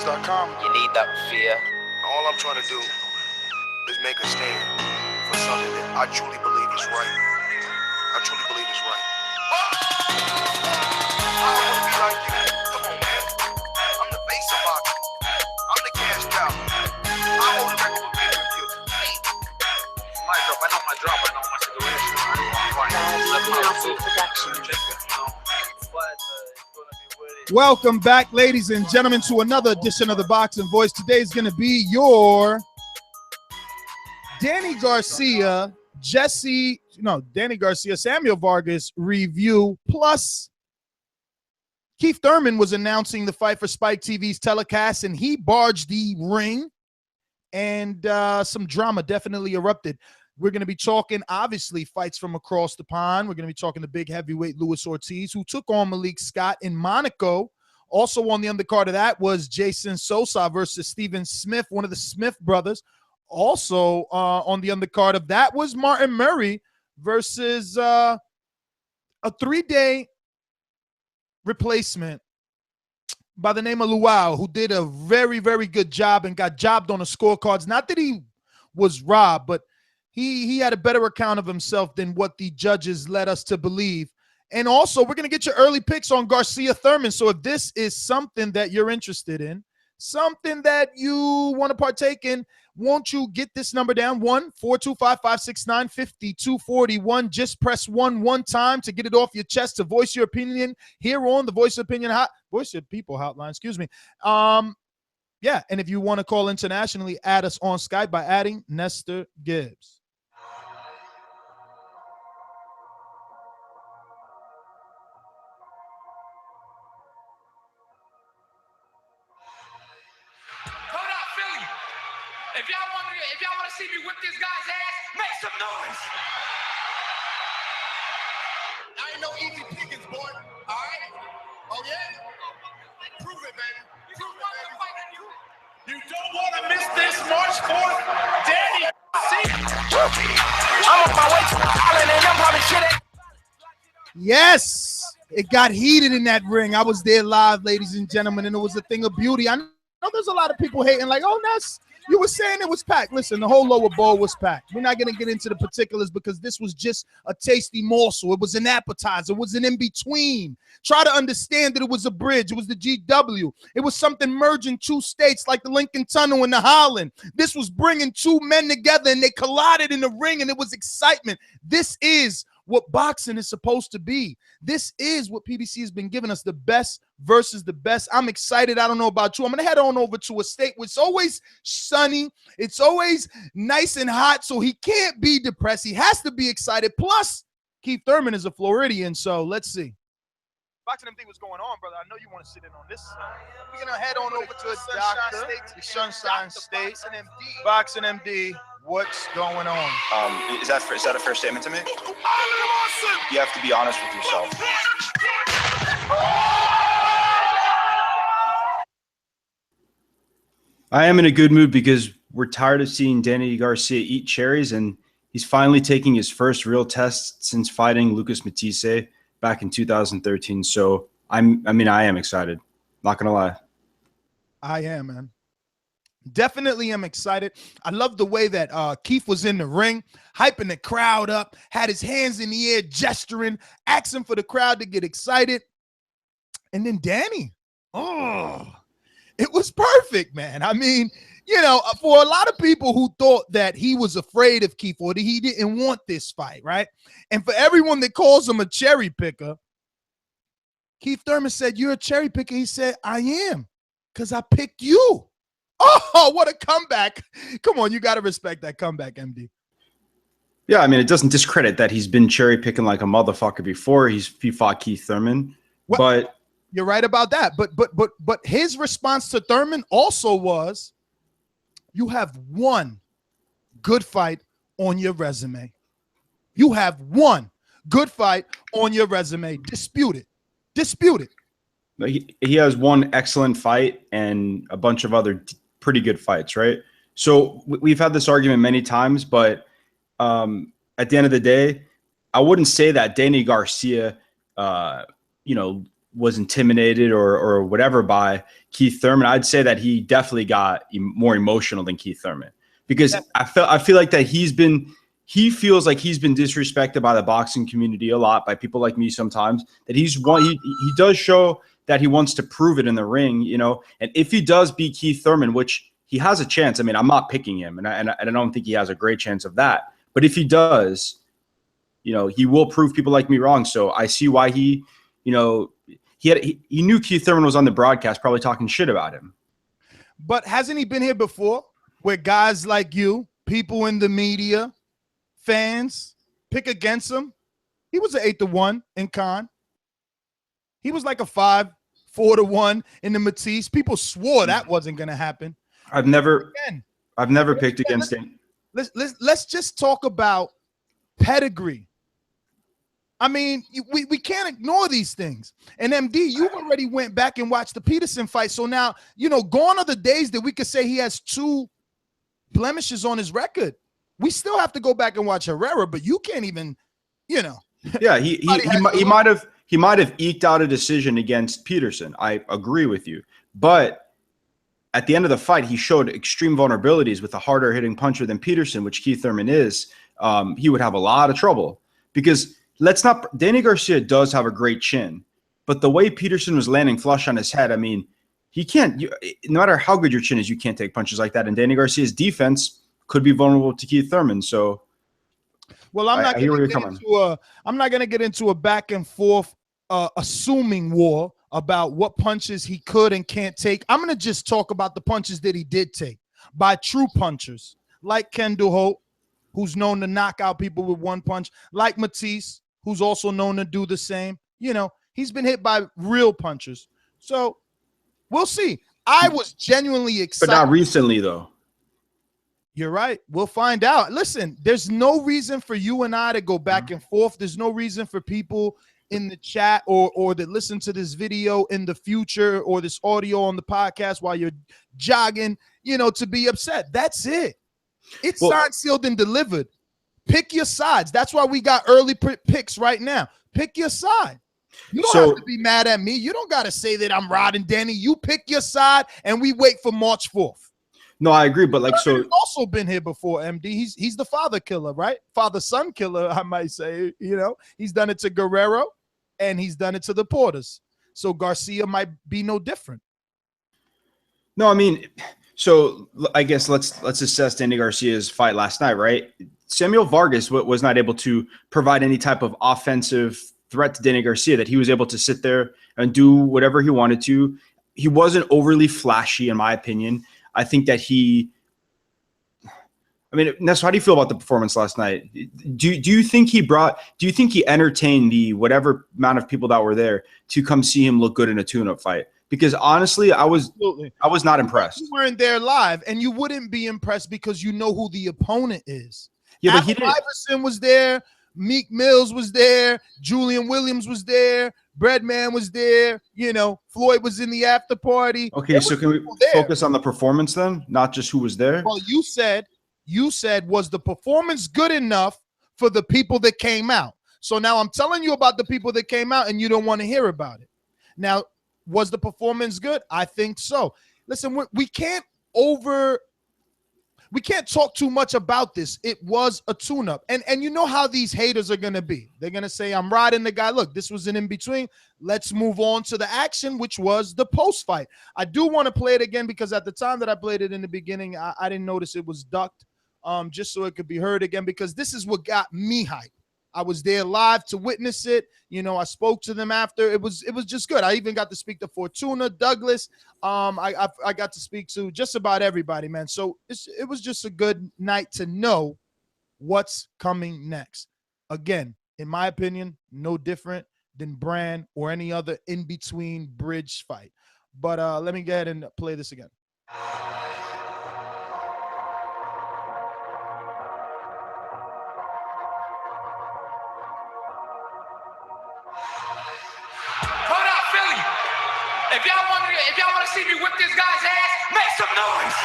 ThaBoxingvoice.com. You need that fear. All I'm trying to do is make a stand for something that I truly believe is right. I truly believe is right. I want to be like you. Come on, man. I'm the face of boxing. I'm the cash cow. I hold the record for pay-per-view. My drop. I know my drop. I know my situation. I know I'm Welcome back, ladies and gentlemen, to another edition of the Boxing Voice. Today is going to be your Danny Garcia, Samuel Vargas review, plus Keith Thurman was announcing the fight for Spike TV's telecast, and he barged the ring, and some drama definitely erupted. We're going to be talking, obviously, fights from across the pond. We're going to be talking the big heavyweight Luis Ortiz, who took on Malik Scott in Monaco. Also on the undercard of that was Jason Sosa versus Steven Smith, one of the Smith brothers. Also on the undercard of that was Martin Murray versus a 3-day replacement by the name of Luau, who did a very, very good job and got jobbed on the scorecards. Not that he was robbed, but he had a better account of himself than what the judges led us to believe. And also, we're going to get your early picks on Garcia-Thurman. So if this is something that you're interested in, something that you want to partake in, won't you get this number down? 1-425-569-5241. Just press 1 time to get it off your chest, to voice your opinion here on the Voice of People hotline, excuse me. Yeah, and if you want to call internationally, add us on Skype by adding Nestor Gibbs. If y'all want to see me whip this guy's ass, make some noise. I ain't no easy pickings, boy. All right? Oh, yeah? Prove it, baby. Prove it, baby. You don't want to miss this March 4th, Danny. I'm on my way to the island and I'm probably shit. Yes, it got heated in that ring. I was there live, ladies and gentlemen, and it was a thing of beauty. I know there's a lot of people hating like, oh, Ness, you were saying it was packed. Listen, the whole lower bowl was packed. We're not going to get into the particulars because this was just a tasty morsel. It was an appetizer. It was an in-between. Try to understand that it was a bridge. It was the GW. It was something merging two states like the Lincoln Tunnel and the Holland. This was bringing two men together, and they collided in the ring, and it was excitement. This is what boxing is supposed to be. This is what PBC has been giving us, the best versus the best. I'm excited. I don't know about you. I'm going to head on over to a state where it's always sunny. It's always nice and hot, so he can't be depressed. He has to be excited. Plus, Keith Thurman is a Floridian, so let's see. Boxing MD, what's going on, brother? I know you want to sit in on this. We're going to head on over to a doctor, the Sunshine State. Boxing MD, what's going on? Is that a fair statement to make? You have to be honest with yourself. I am in a good mood because we're tired of seeing Danny Garcia eat cherries, and he's finally taking his first real test since fighting Lucas Matisse back in 2013. So I am excited. Not gonna lie. I am, man. Definitely am excited. I love the way that Keith was in the ring, hyping the crowd up, had his hands in the air, gesturing, asking for the crowd to get excited. And then Danny, it was perfect, man. I mean, you know, for a lot of people who thought that he was afraid of Keith or that he didn't want this fight, right? And for everyone that calls him a cherry picker, Keith Thurman said, "You're a cherry picker." He said, "I am, because I picked you." Oh, what a comeback. Come on, you got to respect that comeback, MD. Yeah, I mean, it doesn't discredit that he's been cherry picking like a motherfucker before. He fought Keith Thurman, well, but you're right about that. But his response to Thurman also was, you have one good fight on your resume. You have one good fight on your resume. Dispute it. Dispute it. He has one excellent fight and a bunch of other pretty good fights, right? So we've had this argument many times, but at the end of the day, I wouldn't say that Danny Garcia, was intimidated or whatever by Keith Thurman. I'd say that he definitely got more emotional than Keith Thurman, because I feel like that he feels like he's been disrespected by the boxing community a lot, by people like me sometimes, that he does show that he wants to prove it in the ring, you know. And if he does beat Keith Thurman, which he has a chance, I mean, I'm not picking him, and I don't think he has a great chance of that. But if he does, you know, he will prove people like me wrong. So I see why he, you know, he knew Keith Thurman was on the broadcast, probably talking shit about him. But hasn't he been here before, where guys like you, people in the media, fans, pick against him? He was an 8-1 in Con. He was like a 5-4-1 in the Matisse. People swore that wasn't going to happen. I've never picked against him. Let's just talk about pedigree. I mean, we can't ignore these things. And MD, you already went back and watched the Peterson fight. So now, you know, gone are the days that we could say he has 2 blemishes on his record. We still have to go back and watch Herrera, but you can't even, you know. Yeah, he might have eked out a decision against Peterson. I agree with you. But at the end of the fight, he showed extreme vulnerabilities with a harder hitting puncher than Peterson, which Keith Thurman is. He would have a lot of trouble, because Danny Garcia does have a great chin, but the way Peterson was landing flush on his head, I mean, no matter how good your chin is, you can't take punches like that. And Danny Garcia's defense could be vulnerable to Keith Thurman. So, well, I'm not going to get into a back and forth assuming war about what punches he could and can't take. I'm going to just talk about the punches that he did take by true punchers, like Kendall Holt, who's known to knock out people with 1 punch, like Matisse, who's also known to do the same. You know, he's been hit by real punchers. So we'll see. I was genuinely excited. But not recently, though. You're right. We'll find out. Listen, there's no reason for you and I to go back and forth. There's no reason for people in the chat or that listen to this video in the future or this audio on the podcast while you're jogging, you know, to be upset. That's it. It's signed, sealed, and delivered. Pick your sides. That's why we got early picks right now. Pick your side. You don't have to be mad at me. You don't got to say that I'm riding Danny. You pick your side, and we wait for March 4th. No, I agree, but like, so also been here before, MD. He's the father killer, right? Father-son killer, I might say. You know, he's done it to Guerrero, and he's done it to the Porters. So Garcia might be no different. No, I mean, so I guess let's assess Danny Garcia's fight last night, right? Samuel Vargas was not able to provide any type of offensive threat to Danny Garcia, that he was able to sit there and do whatever he wanted to. He wasn't overly flashy, in my opinion. I think that Nestor, how do you feel about the performance last night? Do you think he entertained the whatever amount of people that were there to come see him look good in a tune-up fight? Because honestly, I was not impressed. You weren't there live, and you wouldn't be impressed because you know who the opponent is. Yeah, but he didn't. Iverson was there, Meek Mills was there, Julian Williams was there, Breadman was there. You know, Floyd was in the after party. Okay, so can we focus on the performance then, not just who was there? Well, you said was the performance good enough for the people that came out? So now I'm telling you about the people that came out, and you don't want to hear about it. Now, was the performance good? I think so. Listen, we can't talk too much about this. It was a tune-up. And you know how these haters are going to be. They're going to say, I'm riding the guy. Look, this was an in-between. Let's move on to the action, which was the post-fight. I do want to play it again because at the time that I played it in the beginning, I didn't notice it was ducked, just so it could be heard again, because this is what got me hyped. I was there live to witness it. You know, I spoke to them after. It was just good. I even got to speak to Fortuna, Douglas. I got to speak to just about everybody, man. So it was just a good night to know what's coming next. Again, in my opinion, no different than Brand or any other in-between bridge fight. But let me go ahead and play this again. If y'all want to see me whip this guy's ass, make some noise.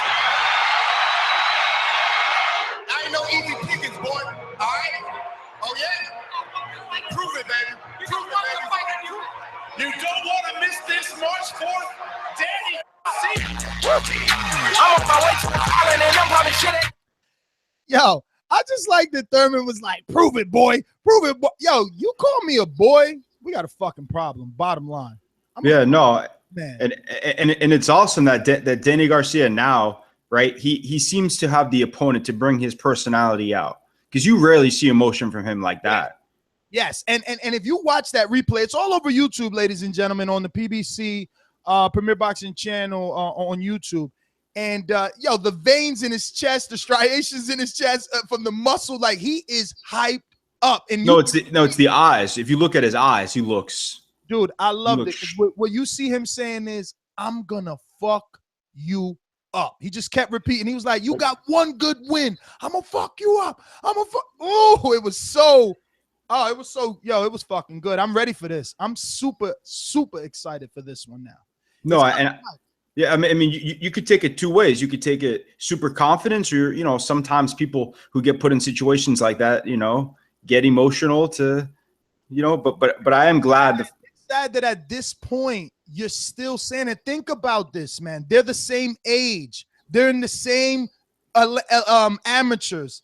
I ain't no easy pickings, boy. All right? Oh, yeah? Prove it, baby. Prove it, baby. You don't want to This March 4th, Danny, see? I'm on my way to the island and I'm popping shit at. Yo, I just like that Thurman was like, prove it, boy. Prove it, boy. Yo, you call me a boy, we got a fucking problem, bottom line. No. Man. And it's awesome that that Danny Garcia now, right? He seems to have the opponent to bring his personality out, because you rarely see emotion from him like that. Yes, and if you watch that replay, it's all over YouTube, ladies and gentlemen, on the PBC Premier Boxing channel on YouTube. And yo, the veins in his chest, the striations in his chest from the muscle, like he is hyped up. And it's the eyes. If you look at his eyes, he looks. Dude, I loved it. What you see him saying is, I'm gonna fuck you up. He just kept repeating. He was like, you got one good win. I'm gonna fuck you up. I'm gonna fuck. Oh, it was so fucking good. I'm ready for this. I'm super, super excited for this one now. I mean, you could take it two ways. You could take it super confidence, or, sometimes people who get put in situations like that, get emotional to, but I am glad. It's sad that at this point you're still saying it. Think about this, man. They're the same age. They're in the same amateurs.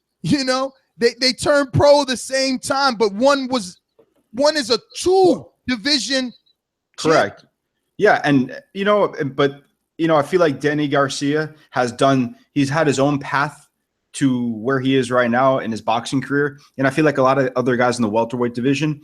They turned pro the same time, but one is a 2-division. Correct. Yeah, and I feel like Danny Garcia he's had his own path to where he is right now in his boxing career, and I feel like a lot of other guys in the welterweight division,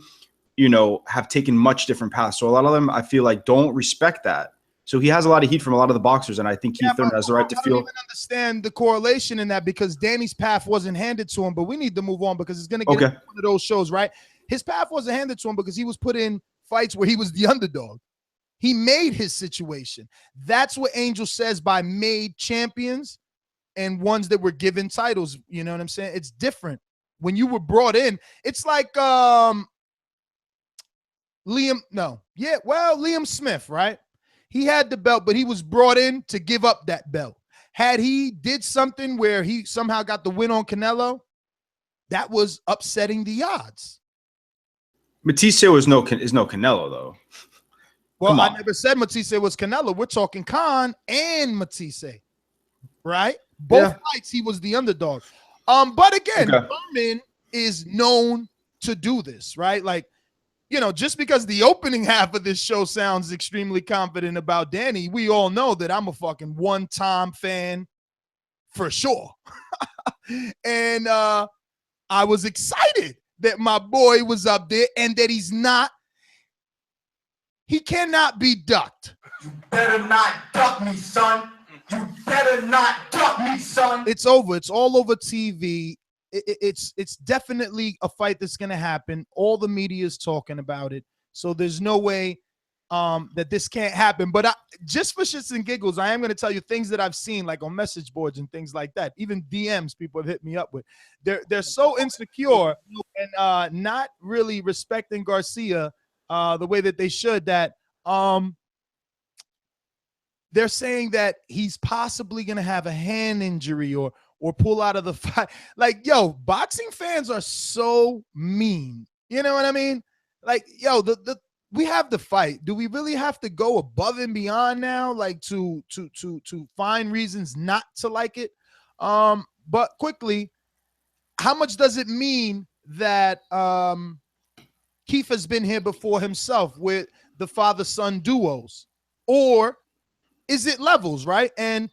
have taken much different paths. So a lot of them, I feel like, don't respect that. So he has a lot of heat from a lot of the boxers, and I think Keith Thurman has the right to feel. I don't even understand the correlation in that, because Danny's path wasn't handed to him, but we need to move on because it's going to get into one of those shows, right? His path wasn't handed to him because he was put in fights where he was the underdog. He made his situation. That's what Angel says by made champions and ones that were given titles. You know what I'm saying? It's different. When you were brought in, it's like Liam Smith, right? He had the belt, but he was brought in to give up that belt. Had he did something where he somehow got the win on Canelo, that was upsetting the odds. Matisse is no Canelo, though. Well, I never said Matisse was Canelo. We're talking Khan and Matisse, right? Both fights, he was the underdog. But again, Thurman is known to do this, right? Like, just because the opening half of this show sounds extremely confident about Danny, we all know that I'm a fucking one-time fan for sure. And I was excited that my boy was up there and that he cannot be ducked. You better not duck me, son. You better not duck me, son. It's over. It's all over TV. It's definitely a fight that's going to happen. All the media is talking about it. So there's no way that this can't happen. But just for shits and giggles, I am going to tell you things that I've seen, like on message boards and things like that. Even DMs people have hit me up with. They're so insecure and not really respecting Garcia the way that they should, that they're saying that he's possibly going to have a hand injury or pull out of the fight. Like, yo, boxing fans are so mean. You know what I mean? Like, yo, we have the fight. Do we really have to go above and beyond now, like to find reasons not to like it? But quickly, how much does it mean that Keith has been here before himself with the father-son duos? Or is it levels, right? And,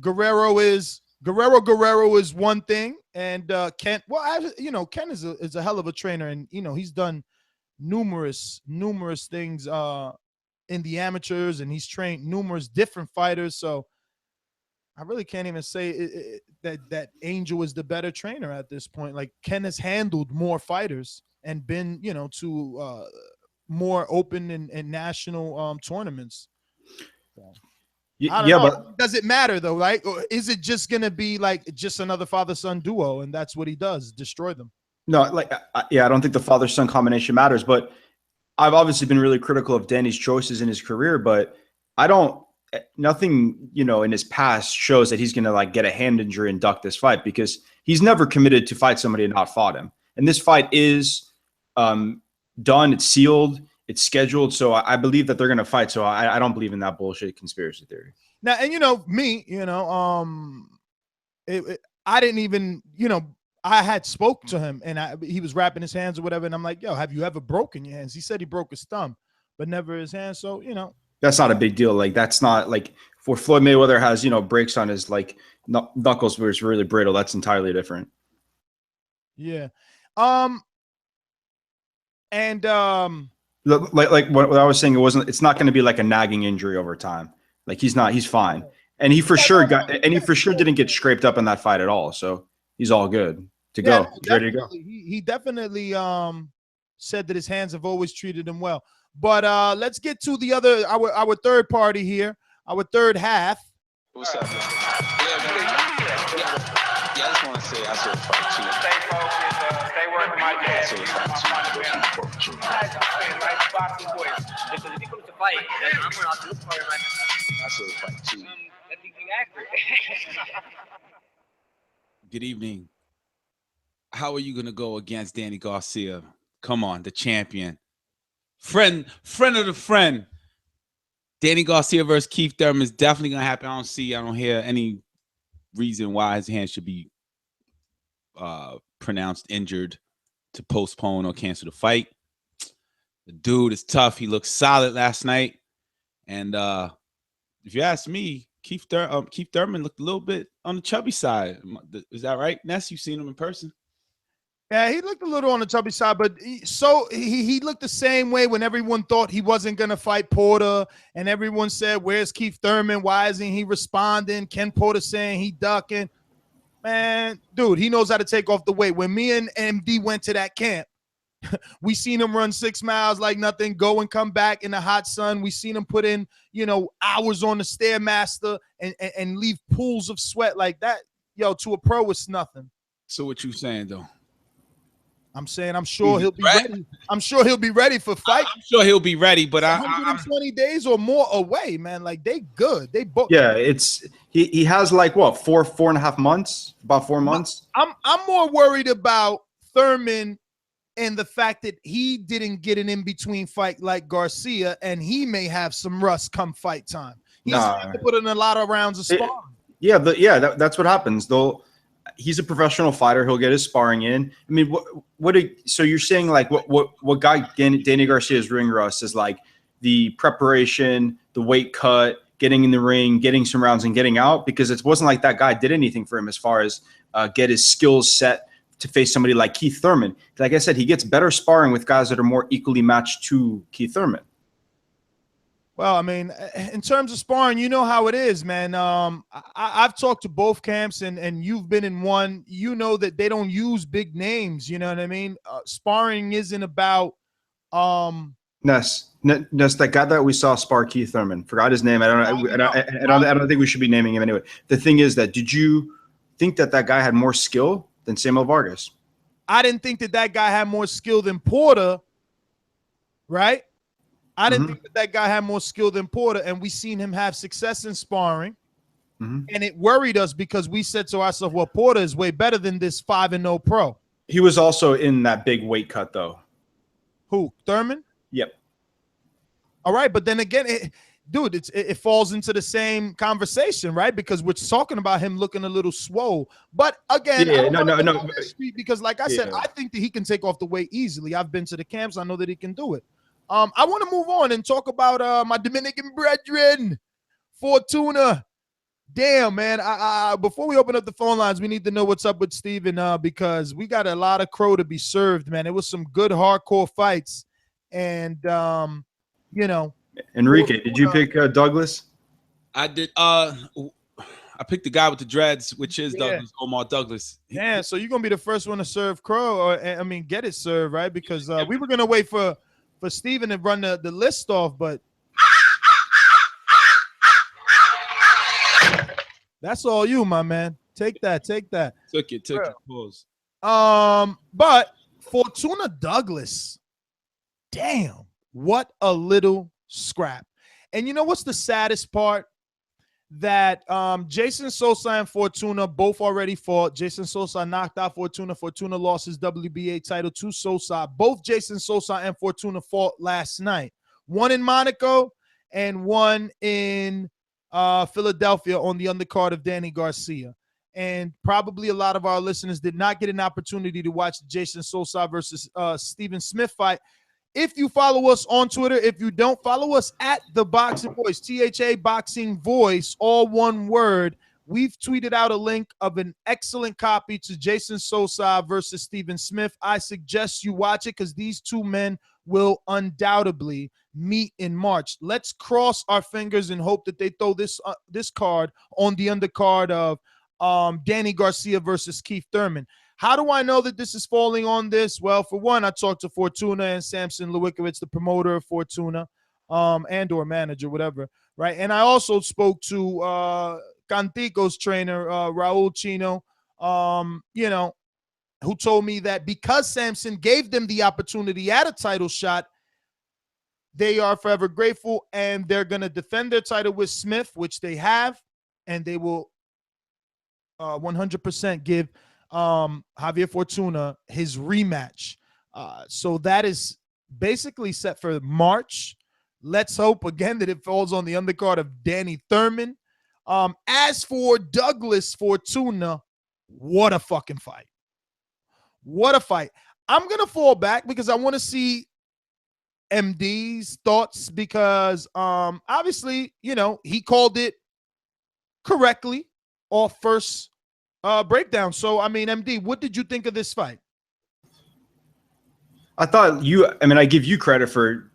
Guerrero is one thing, and Ken, Ken is a hell of a trainer, and he's done numerous things in the amateurs, and he's trained numerous different fighters. So I really can't even say that Angel is the better trainer at this point. Like, Ken has handled more fighters and been to more open and national tournaments. So. But does it matter though? Like, or is it just gonna be like just another father-son duo, and that's what he does, destroy them? No, I don't think the father-son combination matters. But I've obviously been really critical of Danny's choices in his career, but nothing in his past shows that he's gonna get a hand injury and duck this fight, because he's never committed to fight somebody and not fought him. And this fight is done. It's sealed. It's scheduled, so I believe that they're going to fight. So I don't believe in that bullshit conspiracy theory. Now, and me, I didn't even, I had spoke to him and he was wrapping his hands or whatever. And I'm like, yo, have you ever broken your hands? He said he broke his thumb, but never his hand. So, that's not a big deal. Like, that's not like for Floyd Mayweather has, breaks on his like knuckles where it's really brittle. That's entirely different. Yeah. Like what I was saying, it's not going to be like a nagging injury over time. Like he's fine. And he for sure didn't get scraped up in that fight at all. So he's all good to go. He's ready to go. He definitely said that his hands have always treated him well. But let's get to the other our third party here, our third half. What's up, man? I just want to say I saw fight too. Stay focused, stay working my dad. Boxing voice. Because if he comes to fight, then I'm going to look for him. I saw fight too. That think he's accurate. Good evening. How are you going to go against Danny Garcia? Come on, the champion. Friend of the friend. Danny Garcia versus Keith Thurman is definitely going to happen. I don't hear any reason why his hand should be pronounced injured to postpone or cancel the fight. The dude is tough. He looked solid last night. And if you ask me, Keith Thurman looked a little bit on the chubby side. Is that right, Ness? You've seen him in person? Yeah, he looked a little on the chubby side, but he looked the same way when everyone thought he wasn't going to fight Porter, and everyone said, where's Keith Thurman? Why isn't he responding? Ken Porter saying he ducking. Man, dude, he knows how to take off the weight. When me and MD went to that camp, we seen him run 6 miles like nothing, go and come back in the hot sun. We seen him put in, hours on the Stairmaster and leave pools of sweat like that. Yo, to a pro, it's nothing. So what you saying, though? I'm saying I'm sure he'll be ready. I'm sure he'll be ready for fight. I'm sure he'll be ready, but 120 days or more away, man. Like they good. They both. Yeah, it's he has like what 4.5 months, about 4 months. I'm more worried about Thurman and the fact that he didn't get an in-between fight like Garcia, and he may have some rust come fight time. He's to put in a lot of rounds of sparring. That's what happens. He's a professional fighter. He'll get his sparring in. I mean, so you're saying like what got Danny Garcia's ring rust is like the preparation, the weight cut, getting in the ring, getting some rounds and getting out, because it wasn't like that guy did anything for him as far as get his skills set to face somebody like Keith Thurman. Like I said, he gets better sparring with guys that are more equally matched to Keith Thurman. Well, I mean, in terms of sparring, you know how it is, man. I've talked to both camps, and you've been in one. You know that they don't use big names. You know what I mean? Sparring isn't about Ness, that guy that we saw spar Keith Thurman. Forgot his name. I don't think we should be naming him anyway. The thing is that did you think that guy had more skill than Samuel Vargas? I didn't think that guy had more skill than Porter, right? I didn't think that guy had more skill than Porter, and we seen him have success in sparring, and it worried us because we said to ourselves, well, Porter is way better than this 5-0 pro. He was also in that big weight cut, though. Who, Thurman? Yep. All right, but then again, it falls into the same conversation, right? Because we're talking about him looking a little swole. But again, no. Because like I said, I think that he can take off the weight easily. I've been to the camps. I know that he can do it. I want to move on and talk about my Dominican brethren, Fortuna. Damn, man. Before we open up the phone lines, we need to know what's up with Steven because we got a lot of crow to be served, man. It was some good hardcore fights. And, Enrique, did you pick Douglas? I did. I picked the guy with the dreads, which is Douglas, Omar Douglas. Yeah, so you're going to be the first one to serve crow, get it served, right? Because we were going to wait for Steven to run the list off, but that's all you, my man. Take that. Took it. Pause. But Fortuna Douglas, damn, what a little scrap. And you know what's the saddest part? that Jason Sosa and Fortuna both already fought. Jason Sosa knocked out Fortuna. Fortuna lost his WBA title to Sosa. Both Jason Sosa and Fortuna fought last night. One in Monaco and one in Philadelphia on the undercard of Danny Garcia. And probably a lot of our listeners did not get an opportunity to watch the Jason Sosa versus Stephen Smith fight. If you follow us on Twitter, if you don't, follow us at The Boxing Voice, THA Boxing Voice, all one word. We've tweeted out a link of an excellent copy to Jason Sosa versus Stephen Smith. I suggest you watch it because these two men will undoubtedly meet in March. Let's cross our fingers and hope that they throw this card on the undercard of Danny Garcia versus Keith Thurman. How do I know that this is falling on this? Well, for one, I talked to Fortuna and Samson Lewikowicz, the promoter of Fortuna, and or manager, whatever, right? And I also spoke to Cantico's trainer, Raul Chino, who told me that because Samson gave them the opportunity at a title shot, they are forever grateful, and they're going to defend their title with Smith, which they have, and they will 100% give Javier Fortuna his rematch. So that is basically set for March. Let's hope again that it falls on the undercard of Danny Thurman. As for Douglas Fortuna, what a fucking fight. What a fight. I'm going to fall back because I want to see MD's thoughts because obviously, he called it correctly off first breakdown. So, I mean, MD, what did you think of this fight? I give you credit for,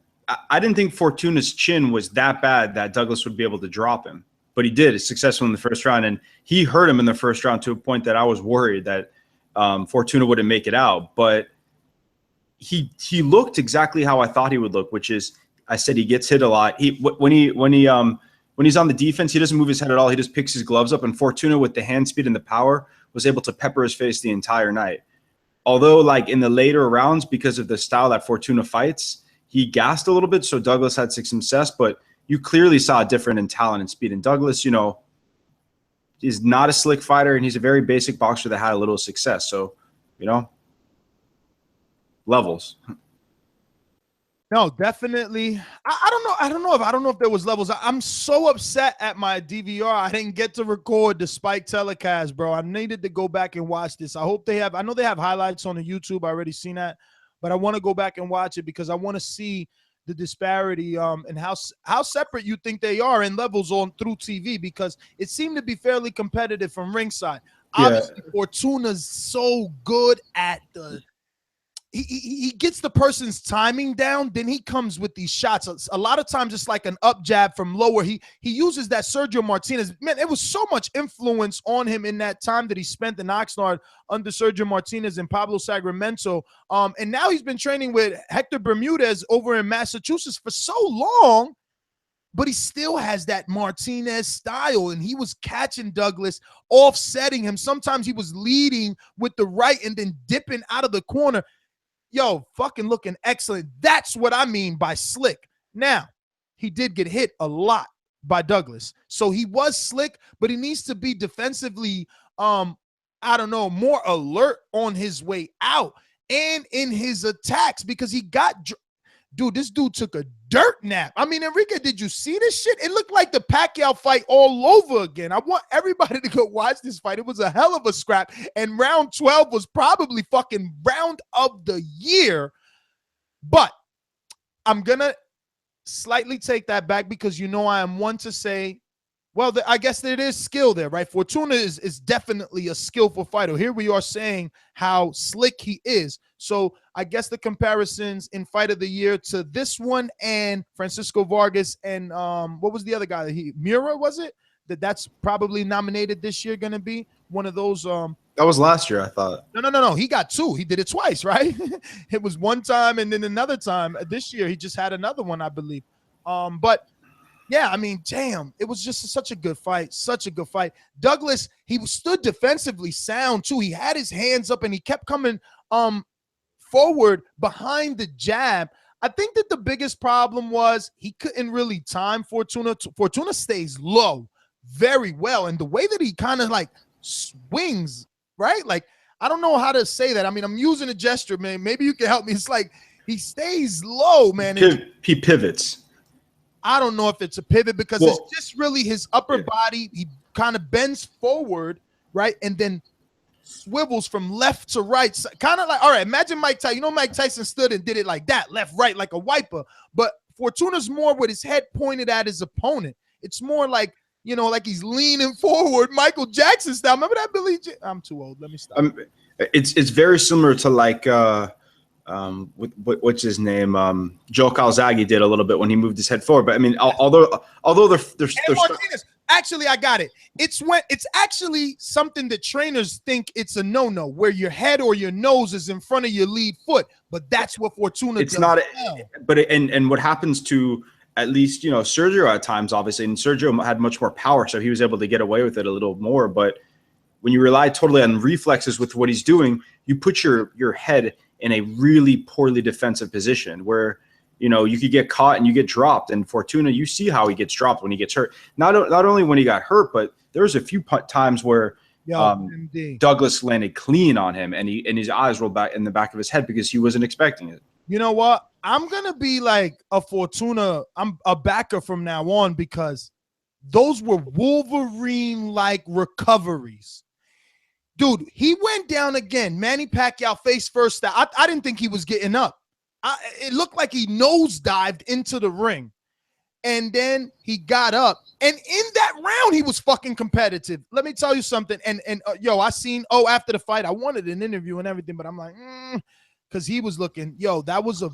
I didn't think Fortuna's chin was that bad that Douglas would be able to drop him, but he did. It's successful in the first round, and he hurt him in the first round to a point that I was worried that Fortuna wouldn't make it out. But he looked exactly how I thought he would look, which is, I said he gets hit a lot. When he's on the defense, he doesn't move his head at all. He just picks his gloves up. And Fortuna, with the hand speed and the power, was able to pepper his face the entire night. Although, like in the later rounds, because of the style that Fortuna fights, he gassed a little bit. So Douglas had success, but you clearly saw a difference in talent and speed. And Douglas, is not a slick fighter, and he's a very basic boxer that had a little success. So, levels. No, definitely. I don't know if there was levels. I'm so upset at my DVR. I didn't get to record the Spike telecast, bro. I needed to go back and watch this. I know they have highlights on the YouTube. I already seen that, but I want to go back and watch it because I want to see the disparity and how separate you think they are in levels on through TV, because it seemed to be fairly competitive from ringside. Yeah. Obviously, Fortuna's so good at he gets the person's timing down, then he comes with these shots. A lot of times it's like an up jab from lower. He uses that Sergio Martinez. Man, it was so much influence on him in that time that he spent in Oxnard under Sergio Martinez and Pablo Sacramento. And now he's been training with Hector Bermudez over in Massachusetts for so long, but he still has that Martinez style, and he was catching Douglas, offsetting him. Sometimes he was leading with the right and then dipping out of the corner. Yo, fucking looking excellent. That's what I mean by slick. Now, he did get hit a lot by Douglas. So he was slick, but he needs to be defensively, more alert on his way out and in his attacks, because he got this dude took a dirt nap. I mean, Enrique, did you see this shit? It looked like the Pacquiao fight all over again. I want everybody to go watch this fight. It was a hell of a scrap. And round 12 was probably fucking round of the year. But I'm going to slightly take that back because I am one to say, well, I guess there is skill there, right? Fortuna is definitely a skillful fighter. Here we are saying how slick he is. So I guess the comparisons in fight of the year to this one and Francisco Vargas and what was the other guy? Mura, was it? That's probably nominated this year, going to be one of those. That was last year, I thought. No. He got two. He did it twice, right? It was one time and then another time. This year, he just had another one, I believe. But yeah, I mean, damn, it was just such a good fight. Such a good fight. Douglas, he stood defensively sound too. He had his hands up and he kept coming forward behind the jab. I think that the biggest problem was he couldn't really time Fortuna. Fortuna stays low, very well. And the way that he kind of like swings, right? Like, I don't know how to say that. I mean, I'm using a gesture, man. Maybe you can help me. It's like he stays low, man. He pivots. I don't know if it's a pivot because it's just really his upper body. He kind of bends forward, right? And then swivels from left to right. Kind of like, all right, imagine Mike Tyson. You know, Mike Tyson stood and did it like that, left, right, like a wiper. But Fortuna's more with his head pointed at his opponent. It's more like, you know, like he's leaning forward, Michael Jackson style. Remember that Billy? I'm too old. Let me stop. It's very similar to like what's his name? Joe Calzaghe did a little bit when he moved his head forward. But I mean, although there's Martinez. Actually, I got it. It's actually something that trainers think it's a no-no, where your head or your nose is in front of your lead foot. But that's what Fortuna does. It's not. But and what happens to at least, you know, Sergio at times, obviously, and Sergio had much more power, so he was able to get away with it a little more. But when you rely totally on reflexes with what he's doing, you put your head in a really poorly defensive position where, you know, you could get caught and you get dropped. And Fortuna, you see how he gets dropped when he gets hurt. Not only when he got hurt, but there was a few times where Douglas landed clean on him and his eyes rolled back in the back of his head because he wasn't expecting it. You know what? I'm going to be like a Fortuna. I'm a backer from now on because those were Wolverine-like recoveries. Dude, he went down again. Manny Pacquiao face first. I didn't think he was getting up. It looked like he nosedived into the ring. And then he got up. And in that round, he was fucking competitive. Let me tell you something. And yo, I seen, after the fight, I wanted an interview and everything, but I'm like, because he was looking, that was a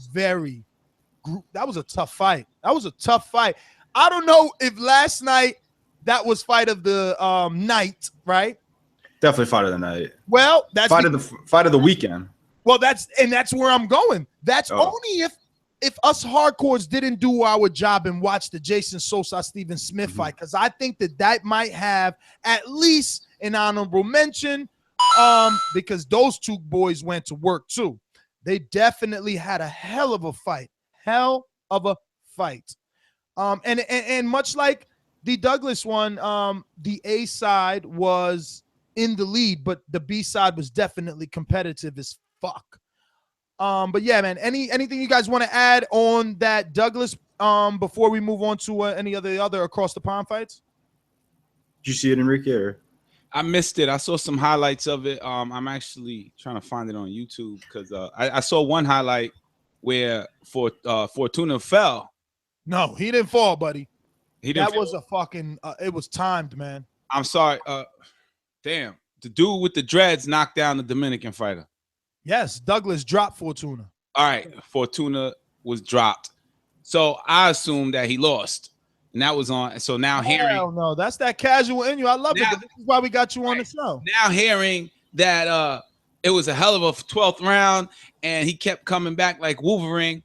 tough fight. That was a tough fight. I don't know if last night that was fight of the night, right? Definitely fight of the night. Well, that's fight of the weekend. Well, that's where I'm going. That's only if us hardcores didn't do our job and watch the Jason Sosa Stephen Smith fight, because I think that might have at least an honorable mention, because those two boys went to work too. They definitely had a hell of a fight. And much like the Douglas one, the A side was in the lead, but the B side was definitely competitive as fuck. But yeah, man, anything you guys want to add on that Douglas before we move on to any other across the pond fights? Did you see it, Enrique? Or? I missed it. I saw some highlights of it. I'm actually trying to find it on YouTube because I saw one highlight where Fortuna fell. No, he didn't fall, buddy. That was a fucking it was timed, man. I'm sorry. Damn, the dude with the dreads knocked down the Dominican fighter. Yes, Douglas dropped Fortuna. All right, Fortuna was dropped. So I assumed that he lost. And that was on. So now hearing. Hell no, that's that casual in you. I love it. But this is why we got you on the show. Now hearing that it was a hell of a 12th round and he kept coming back like Wolverine.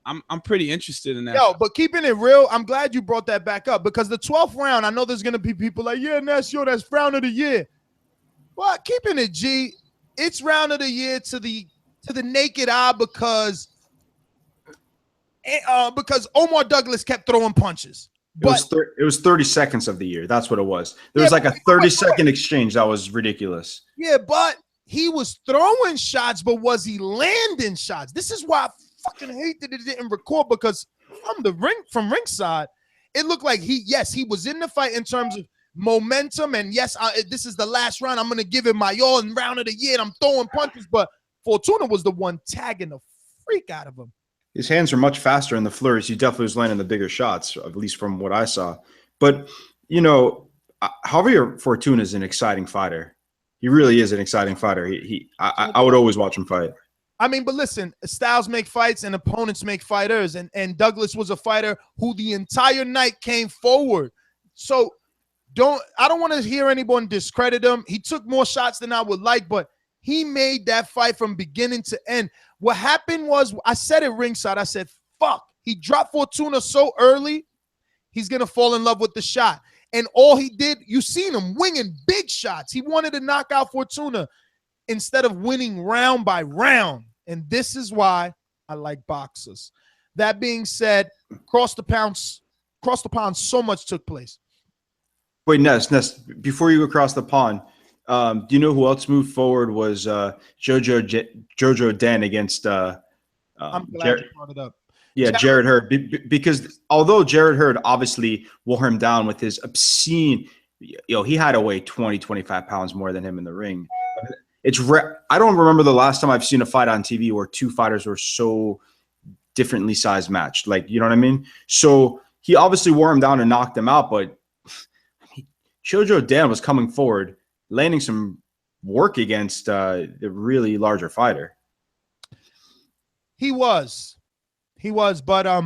I'm pretty interested in that. Yo, but keeping it real, I'm glad you brought that back up because the 12th round, I know there's gonna be people like, yeah, Nestor, that's round of the year. Well, keeping it G, it's round of the year to the naked eye because Omar Douglas kept throwing punches. But it was 30 seconds of the year. That's what it was. There was like a 30-second exchange that was ridiculous. Yeah, but he was throwing shots, but was he landing shots? This is why I fucking hate that it didn't record because from ringside, it looked like he was in the fight in terms of momentum, and yes, this is the last round. I'm gonna give it my all in round of the year. And I'm throwing punches, but Fortuna was the one tagging the freak out of him. His hands are much faster in the flurries. He definitely was landing the bigger shots, at least from what I saw. But, you know, Javier Fortuna is an exciting fighter. He really is an exciting fighter. I would always watch him fight. I mean, but listen, styles make fights and opponents make fighters. And Douglas was a fighter who the entire night came forward. So I don't want to hear anyone discredit him. He took more shots than I would like, but he made that fight from beginning to end. What happened was, I said it ringside, I said, fuck, he dropped Fortuna so early, he's going to fall in love with the shot. And all he did, you seen him winging big shots. He wanted to knock out Fortuna instead of winning round by round. And this is why I like boxers. That being said, across the pond, so much took place. Wait, Ness, before you go across the pond, do you know who else moved forward was Jojo Dan against I'm glad you brought it up. Jarrett Hurd, because although Jarrett Hurd obviously wore him down with his obscene, he had to weigh 20, 25 pounds more than him in the ring. It's I don't remember the last time I've seen a fight on TV where two fighters were so differently sized matched. Like, you know what I mean? So he obviously wore him down and knocked him out, but Jojo Dan was coming forward, landing some work against the really larger fighter. He was, but I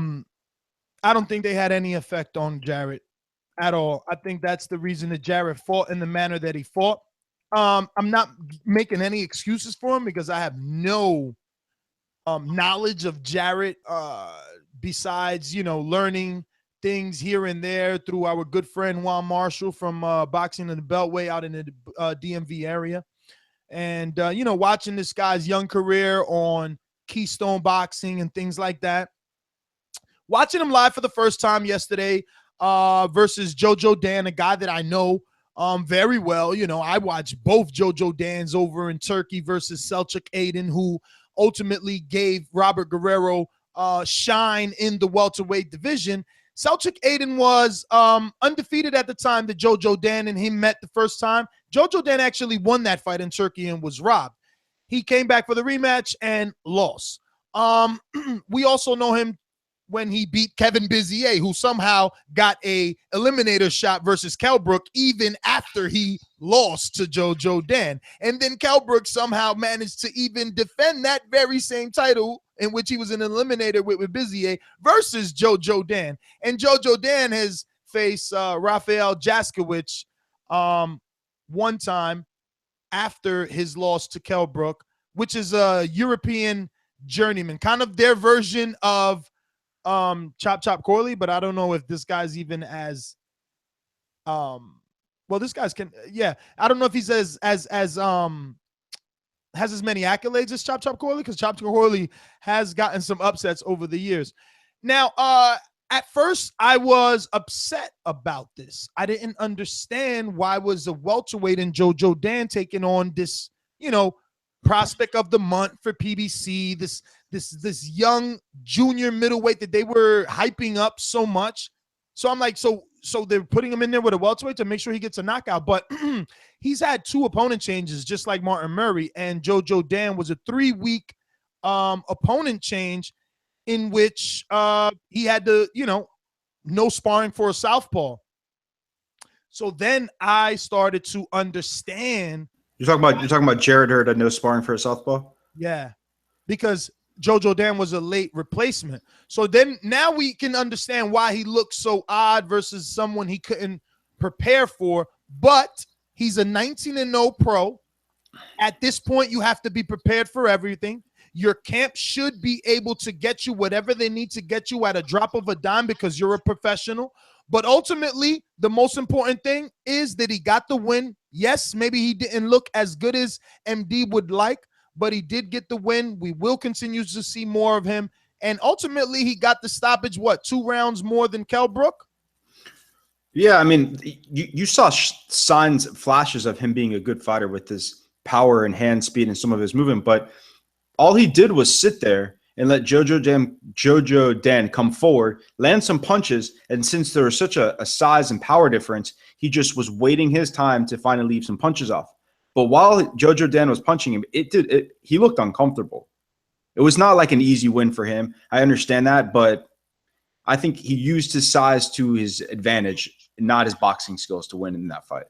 don't think they had any effect on Jarrett at all. I think that's the reason that Jarrett fought in the manner that he fought. I'm not making any excuses for him because I have no knowledge of Jarrett besides, learning things here and there through our good friend Juan Marshall from Boxing in the Beltway out in the DMV area. And, watching this guy's young career on Keystone Boxing and things like that. Watching him live for the first time yesterday versus Jojo Dan, a guy that I know very well. I watched both Jojo Dans over in Turkey versus Selçuk Aydin, who ultimately gave Robert Guerrero shine in the welterweight division. Selçuk Aydin was undefeated at the time that Jojo Dan and him met the first time. Jojo Dan actually won that fight in Turkey and was robbed. He came back for the rematch and lost. We also know him when he beat Kevin Bizier, who somehow got a eliminator shot versus Kell Brook even after he lost to Jojo Dan. And then Kell Brook somehow managed to even defend that very same title in which he was an eliminator with Bizier versus Jojo Dan. And Jojo Dan has faced Rafael Jaskowicz one time after his loss to Kell Brook, which is a European journeyman, kind of their version of Chop Chop Corley, but I don't know if this guy's even as this guy's I don't know if he's as has as many accolades as Chop Chop Corley, because Chop Chop Corley has gotten some upsets over the years. Now, at first I was upset about this. I didn't understand why was a welterweight in Jojo Dan taking on this, prospect of the month for PBC, this young junior middleweight that they were hyping up so much. So I'm like, so they're putting him in there with a welterweight to make sure he gets a knockout. But he's had two opponent changes, just like Martin Murray, and Jojo Dan was a 3-week opponent change in which he had to, no sparring for a southpaw. So then I started to understand. You're talking about Jarrett Hurd had no sparring for a southpaw? Yeah, because Jojo Dan was a late replacement. So then now we can understand why he looked so odd versus someone he couldn't prepare for. But he's a 19-0 pro. At this point, you have to be prepared for everything. Your camp should be able to get you whatever they need to get you at a drop of a dime because you're a professional. But ultimately, the most important thing is that he got the win. Yes, maybe he didn't look as good as MD would like, but he did get the win. We will continue to see more of him. And ultimately, he got the stoppage, 2 rounds more than Kell Brook? Yeah, I mean, you saw signs, flashes of him being a good fighter with his power and hand speed and some of his movement, but all he did was sit there and let Jojo Dan come forward, land some punches, and since there was such a size and power difference, he just was waiting his time to finally leave some punches off. But while Jojo Dan was punching him, he looked uncomfortable. It was not like an easy win for him. I understand that, but I think he used his size to his advantage, not his boxing skills, to win in that fight.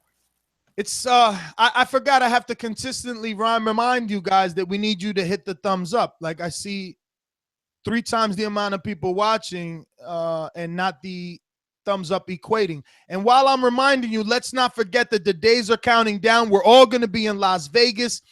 It's I forgot I have to consistently remind you guys that we need you to hit the thumbs up. Like I see 3 times the amount of people watching and not the thumbs up equating. And while I'm reminding you, let's not forget that the days are counting down. We're all going to be in Las Vegas.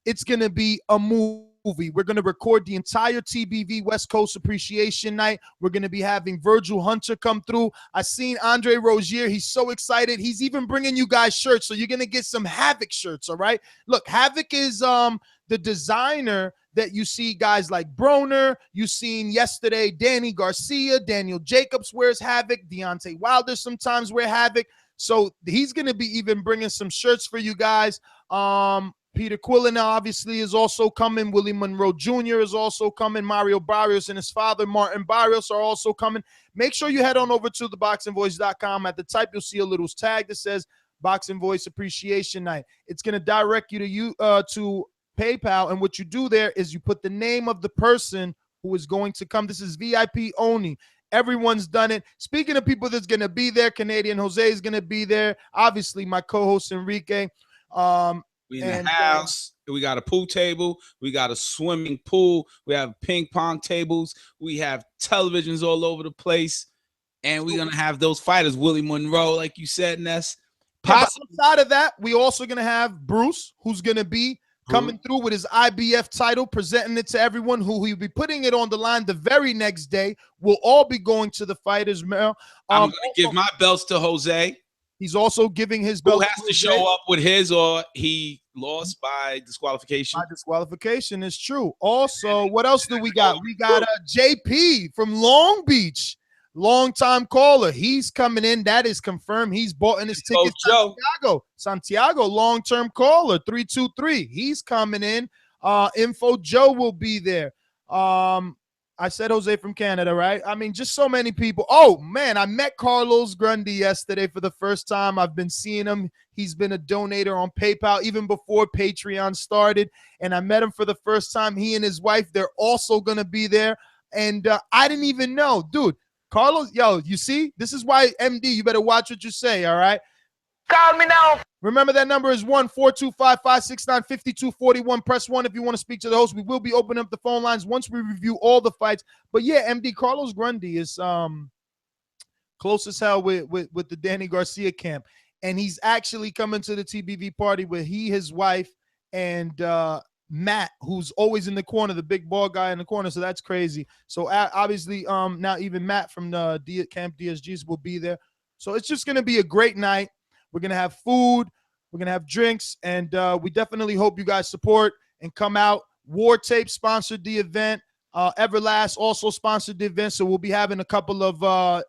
It's going to be a movie. We're going to record the entire TBV West Coast Appreciation Night. We're going to be having Virgil Hunter come through. I seen Andre Rozier. He's so excited. He's even bringing you guys shirts. So you're going to get some Havoc shirts, all right? Look, Havoc is the designer that you see guys like Broner. You seen yesterday Danny Garcia, Daniel Jacobs wears Havoc. Deontay Wilder sometimes wear Havoc. So he's going to be even bringing some shirts for you guys. Peter Quillen obviously is also coming. Willie Monroe Jr. is also coming. Mario Barrios and his father, Martin Barrios, are also coming. Make sure you head on over to ThaBoxingVoice.com. At the type, you'll see a little tag that says Boxing Voice Appreciation Night. It's going to direct you to PayPal, and what you do there is you put the name of the person who is going to come. This is VIP only. Everyone's done it. Speaking of people that's going to be there, Canadian Jose is going to be there. Obviously, my co-host Enrique. We in the house. We got a pool table. We got a swimming pool. We have ping pong tables. We have televisions all over the place. And we're going to have those fighters. Willie Monroe, like you said, Ness. Outside of that, we also going to have Bruce, who's going to be coming through with his IBF title, presenting it to everyone, who he'll be putting it on the line the very next day. We'll all be going to the fighters, Mel. I'm going to give my belts to Jose. He's also giving his belt. Who has to show up with his, or he lost by disqualification? By disqualification is true. Also, what else do we got? We got JP from Long Beach, long-time caller. He's coming in. That is confirmed. He's bought in his ticket. Santiago, long-term caller, 323. He's coming in. Info Joe will be there. I said Jose from Canada, right? I mean, just so many people. Oh, man, I met Carlos Grundy yesterday for the first time. I've been seeing him. He's been a donator on PayPal even before Patreon started, and I met him for the first time. He and his wife, they're also going to be there, and I didn't even know. Dude, Carlos, yo, you see? This is why, MD, you better watch what you say, all right? Call me now. Remember, that number is 1-425-569-5241. Press 1 if you want to speak to the host. We will be opening up the phone lines once we review all the fights. But yeah, MD, Carlos Grundy is close as hell with the Danny Garcia camp. And he's actually coming to the TBV party with his wife, and Matt, who's always in the corner, the big ball guy in the corner. So that's crazy. So obviously, now even Matt from the Camp DSGs will be there. So it's just going to be a great night. We're going to have food. We're going to have drinks. And we definitely hope you guys support and come out. War Tape sponsored the event. Everlast also sponsored the event. So we'll be having a couple of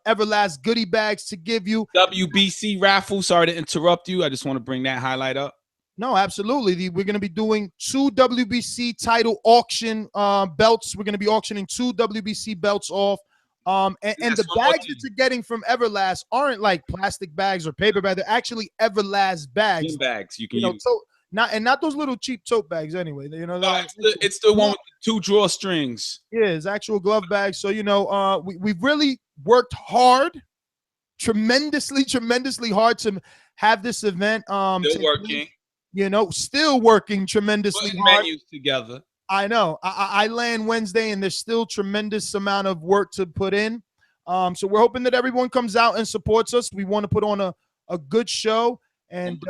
Everlast goodie bags to give you. WBC raffle. Sorry to interrupt you. I just want to bring that highlight up. No, absolutely. We're going to be doing 2 WBC title auction belts. We're going to be auctioning 2 WBC belts off. And the bags that you're getting from Everlast aren't like plastic bags or paper bags. They're actually Everlast bags. Bags you can use. Not those little cheap tote bags anyway. You know, no, it's the one with the 2 drawstrings. Yeah, it's actual glove bags. So, we've really worked hard, tremendously hard to have this event. Still working. Still working tremendously hard. Menus together. I know. I land Wednesday, and there's still tremendous amount of work to put in. So we're hoping that everyone comes out and supports us. We want to put on a good show, and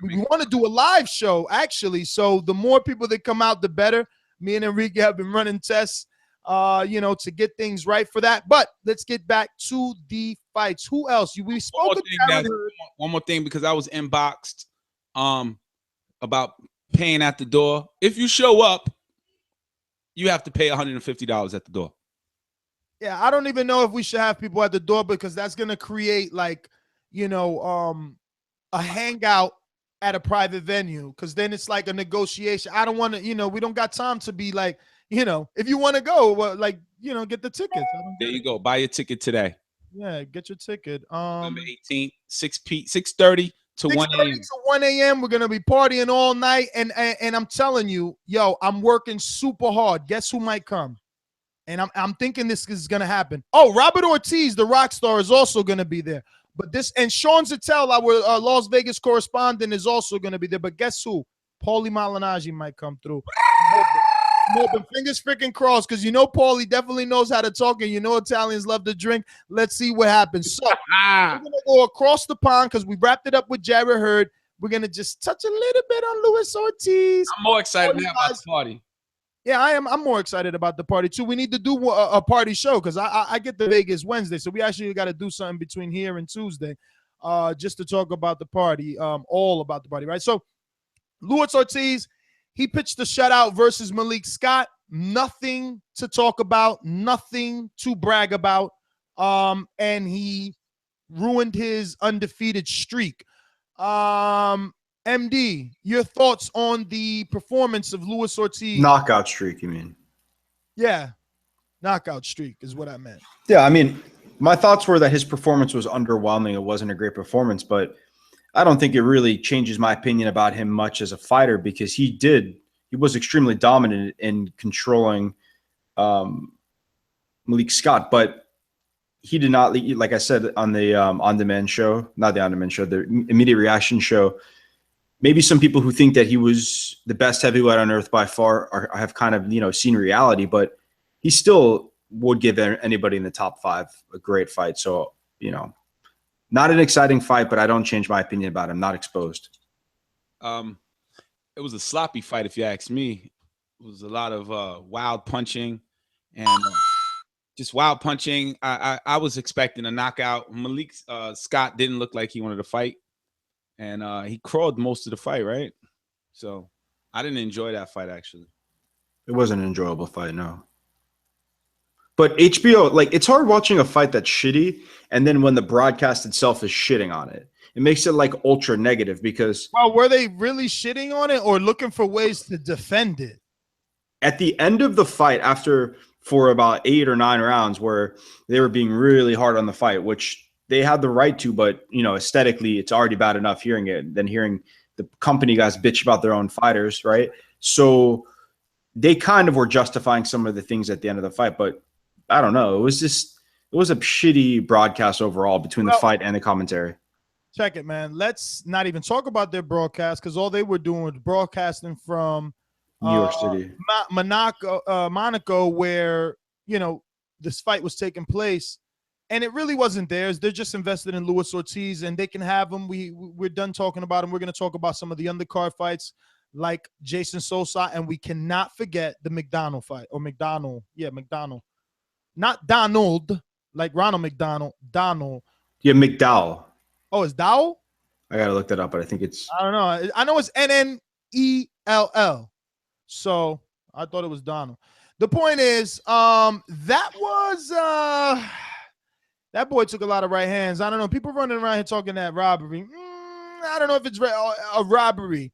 we want to do a live show, actually. So the more people that come out, the better. Me and Enrique have been running tests, to get things right for that. But let's get back to the fights. Who else? We spoke to Jarrett Hurd. One more thing, because I was inboxed about paying at the door. If you show up, you have to pay $150 at the door. Yeah, I don't even know if we should have people at the door, because that's going to create a hangout at a private venue, because then it's like a negotiation. I don't want to, we don't got time to be like, if you want to go, get the tickets. There you go. Buy your ticket today. Yeah, get your ticket. November 18th, 6:30 to 1 a.m. to 1 a.m. We're gonna be partying all night, and I'm telling you, I'm working super hard. Guess who might come? And I'm thinking this is gonna happen. Oh, Robert Ortiz, the rock star, is also gonna be there. But Sean Zattel, our Las Vegas correspondent, is also gonna be there. But guess who? Paulie Malignaggi might come through. I'm hoping, fingers freaking crossed, because Paulie definitely knows how to talk, and Italians love to drink. Let's see what happens. So we're gonna go across the pond, because we wrapped it up with Jarrett Hurd. We're gonna just touch a little bit on Luis Ortiz. I'm more excited now about the party. Yeah, I am. I'm more excited about the party too. We need to do a party show, because I get to Vegas Wednesday, so we actually got to do something between here and Tuesday, just to talk about the party, all about the party, right? So Luis Ortiz, he pitched the shutout versus Malik Scott. Nothing to talk about, nothing to brag about. And he ruined his undefeated streak. MD, your thoughts on the performance of Luis Ortiz? Knockout streak, you mean? Yeah, knockout streak is what I meant. Yeah, I mean, my thoughts were that his performance was underwhelming. It wasn't a great performance, but I don't think it really changes my opinion about him much as a fighter because he was extremely dominant in controlling Malik Scott, but he did not, like I said on the on-demand show, not the on-demand show, the immediate reaction show. Maybe some people who think that he was the best heavyweight on earth by far have kind of, seen reality, but he still would give anybody in the top 5 a great fight. So, not an exciting fight, but I don't change my opinion about him. Not exposed. It was a sloppy fight, if you ask me. It was a lot of wild punching and just wild punching. I was expecting a knockout. Malik Scott didn't look like he wanted to fight. And he crawled most of the fight, right? So I didn't enjoy that fight, actually. It wasn't an enjoyable fight, no. But HBO, it's hard watching a fight that's shitty, and then when the broadcast itself is shitting on it. It makes it, ultra negative because... Well, were they really shitting on it or looking for ways to defend it? At the end of the fight, for about 8 or 9 rounds, where they were being really hard on the fight, which... they had the right to, but, aesthetically, it's already bad enough hearing it than hearing the company guys bitch about their own fighters, right? So they kind of were justifying some of the things at the end of the fight, but I don't know. It was a shitty broadcast overall between the fight and the commentary. Check it, man. Let's not even talk about their broadcast because all they were doing was broadcasting from New York City, Monaco, where, this fight was taking place. And it really wasn't theirs. They're just invested in Luis Ortiz, and they can have him. We're done talking about him. We're going to talk about some of the undercard fights like Jason Sosa, and we cannot forget the McDonald fight. Or McDonald. Yeah, McDonald. Not Donald, like Ronald McDonald. Donald. Yeah, McDowell. Oh, it's Dowell? I got to look that up, but I think it's... I don't know. I know it's N-N-E-L-L. So I thought it was Donald. The point is, that boy took a lot of right hands. I don't know. People running around here talking that robbery. I don't know if it's a robbery.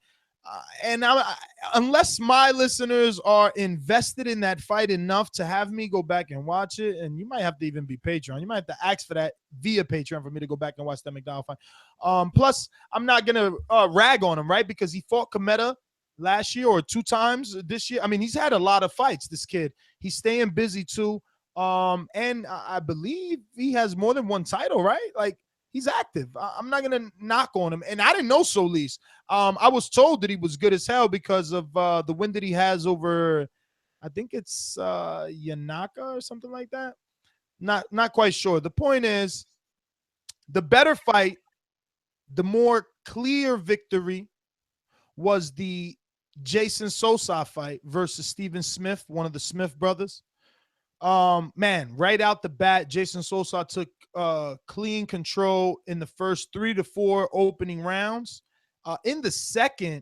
Unless my listeners are invested in that fight enough to have me go back and watch it, and you might have to even be Patreon. You might have to ask for that via Patreon for me to go back and watch that McDonald fight. Plus, I'm not going to rag on him, right? Because he fought Kometa last year or 2 times this year. I mean, he's had a lot of fights, this kid. He's staying busy, too. And I believe he has more than 1 title, right? He's active. I'm not going to knock on him. And I didn't know Solis. I was told that he was good as hell because of the win that he has over, I think it's Yanaka or something like that. Not quite sure. The point is, the better fight, the more clear victory was the Jason Sosa fight versus Stephen Smith, one of the Smith brothers. Man, right out the bat, Jason Sosa took clean control in the first 3 to 4 opening rounds. In the second,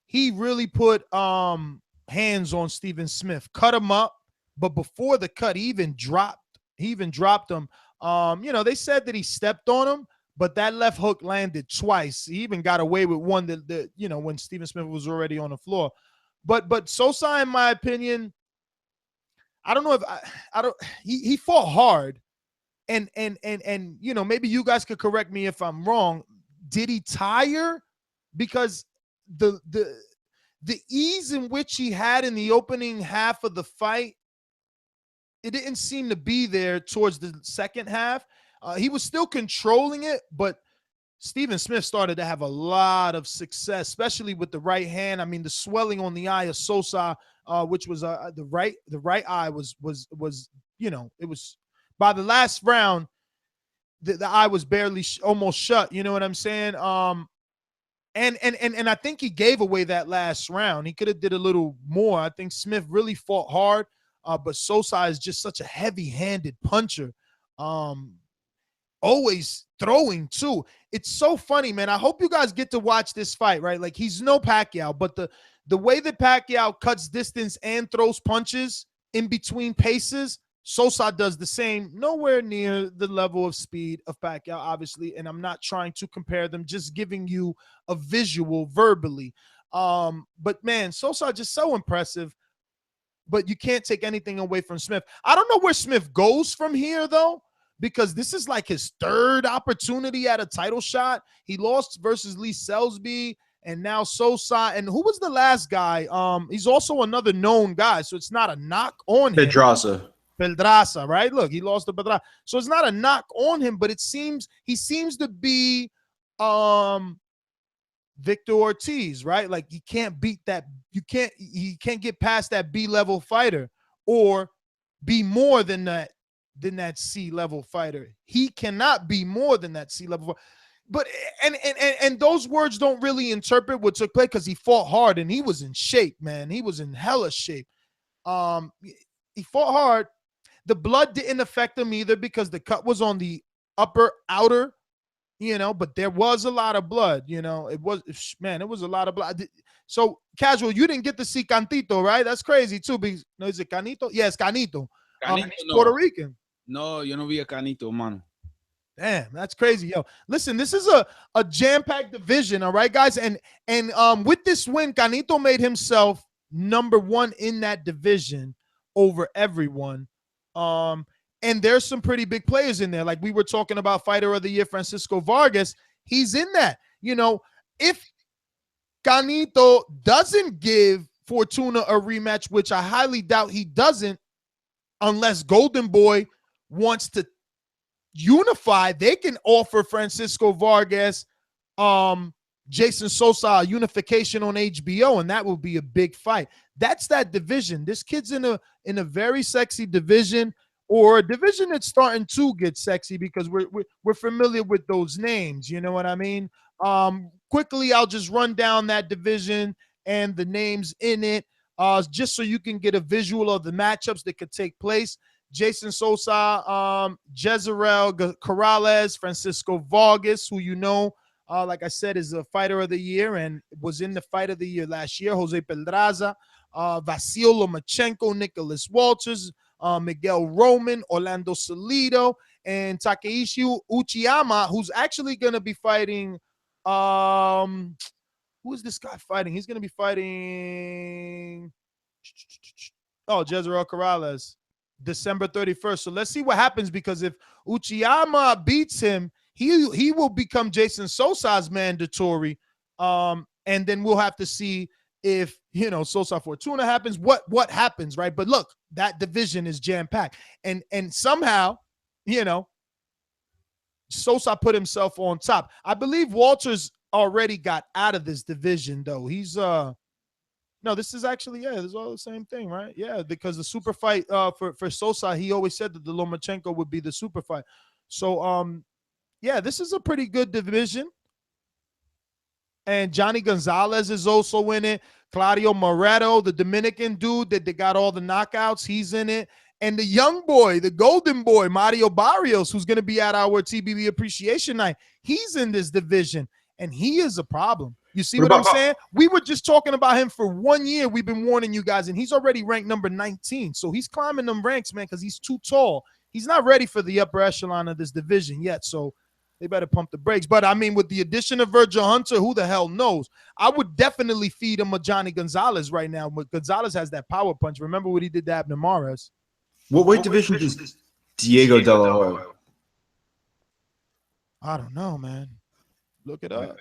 he really put hands on Stephen Smith, cut him up, but before the cut, he even dropped him. They said that he stepped on him, but that left hook landed twice. He even got away with one that when Stephen Smith was already on the floor. But Sosa, in my opinion, I don't know if he fought hard and maybe you guys could correct me if I'm wrong. Did he tire? Because the ease in which he had in the opening half of the fight, it didn't seem to be there towards the second half. He was still controlling it, but Stephen Smith started to have a lot of success, especially with the right hand. I mean, the swelling on the eye of Sosa, which was the right eye was it was by the last round, the eye was barely almost shut. You know what I'm saying? And I think he gave away that last round. He could have did a little more. I think Smith really fought hard, but Sosa is just such a heavy-handed puncher. Always throwing too. It's so funny, man. I hope you guys get to watch this fight, right? Like, he's no Pacquiao, but the way that Pacquiao cuts distance and throws punches in between paces, Sosa does the same, nowhere near the level of speed of Pacquiao, obviously, and I'm not trying to compare them, just giving you a visual verbally. But man, Sosa just so impressive, but you can't take anything away from Smith. I don't know where Smith goes from here, though, because this is like his third opportunity at a title shot. He lost versus Lee Selsby, and now Sosa. And who was the last guy? He's also another known guy, so it's not a knock on him. Pedraza, right? Look, he lost to Pedraza. So it's not a knock on him, but it seems he seems to be Victor Ortiz, right? Like he can't beat that. He can't get past that B-level fighter or be more than that C-level fighter. He cannot be more than that C-level. But and those words don't really interpret what took place, because he fought hard and he was in shape, man. He was in hella shape. He fought hard. The blood didn't affect him either because the cut was on the upper outer, but there was a lot of blood, it was a lot of blood. So Casual, you didn't get to see Cantito, right? That's crazy too. Because, no, is it Canito? Yes, Canito. He's Puerto Rican. No, yo no vi a Canito, mano. Damn, that's crazy. Yo, listen, this is a jam-packed division, all right, guys? And with this win, Canito made himself number one in that division over everyone. And there's some pretty big players in there. Like we were talking about Fighter of the Year, Francisco Vargas. He's in that. If Canito doesn't give Fortuna a rematch, which I highly doubt he doesn't, unless Golden Boy wants to unify, they can offer Francisco Vargas, Jason Sosa unification on HBO, and that will be a big fight. That's that division. This kid's in a very sexy division, or a division that's starting to get sexy because we're familiar with those names. You know what I mean? Quickly, I'll just run down that division and the names in it, just so you can get a visual of the matchups that could take place. Jason Sosa, Jezreel Corrales, Francisco Vargas, who like I said, is a Fighter of the Year and was in the Fight of the Year last year. Jose Pedraza, Vasil Lomachenko, Nicholas Walters, Miguel Roman, Orlando Salido, and Takeishi Uchiyama, who's actually going to be fighting. Who is this guy fighting? He's going to be fighting. Jezreel Corrales, December 31st. So let's see what happens, because if Uchiyama beats him, he will become Jason Sosa's mandatory. And then we'll have to see if, Sosa Fortuna happens, what happens, right? But look, that division is jam-packed. And somehow, Sosa put himself on top. I believe Walters already got out of this division, though. He's no, this is actually, this is all the same thing, right? Yeah, because the super fight for Sosa, he always said that the Lomachenko would be the super fight. So yeah, this is a pretty good division. And Johnny Gonzalez is also in it. Claudio Moreto, the Dominican dude that got all the knockouts, he's in it. And the young boy, the golden boy, Mario Barrios, who's going to be at our TBV Appreciation Night, he's in this division, and he is a problem. You see what I'm saying? We were just talking about him for 1 year. We've been warning you guys, and he's already ranked number 19. So he's climbing them ranks, man, because he's too tall. He's not ready for the upper echelon of this division yet, so they better pump the brakes. But, I mean, with the addition of Virgil Hunter, who the hell knows? I would definitely feed him a Johnny Gonzalez right now. But Gonzalez has that power punch. Remember what he did to Abner Mares? What weight division is Diego De La Hoya? I don't know, man. Look it up.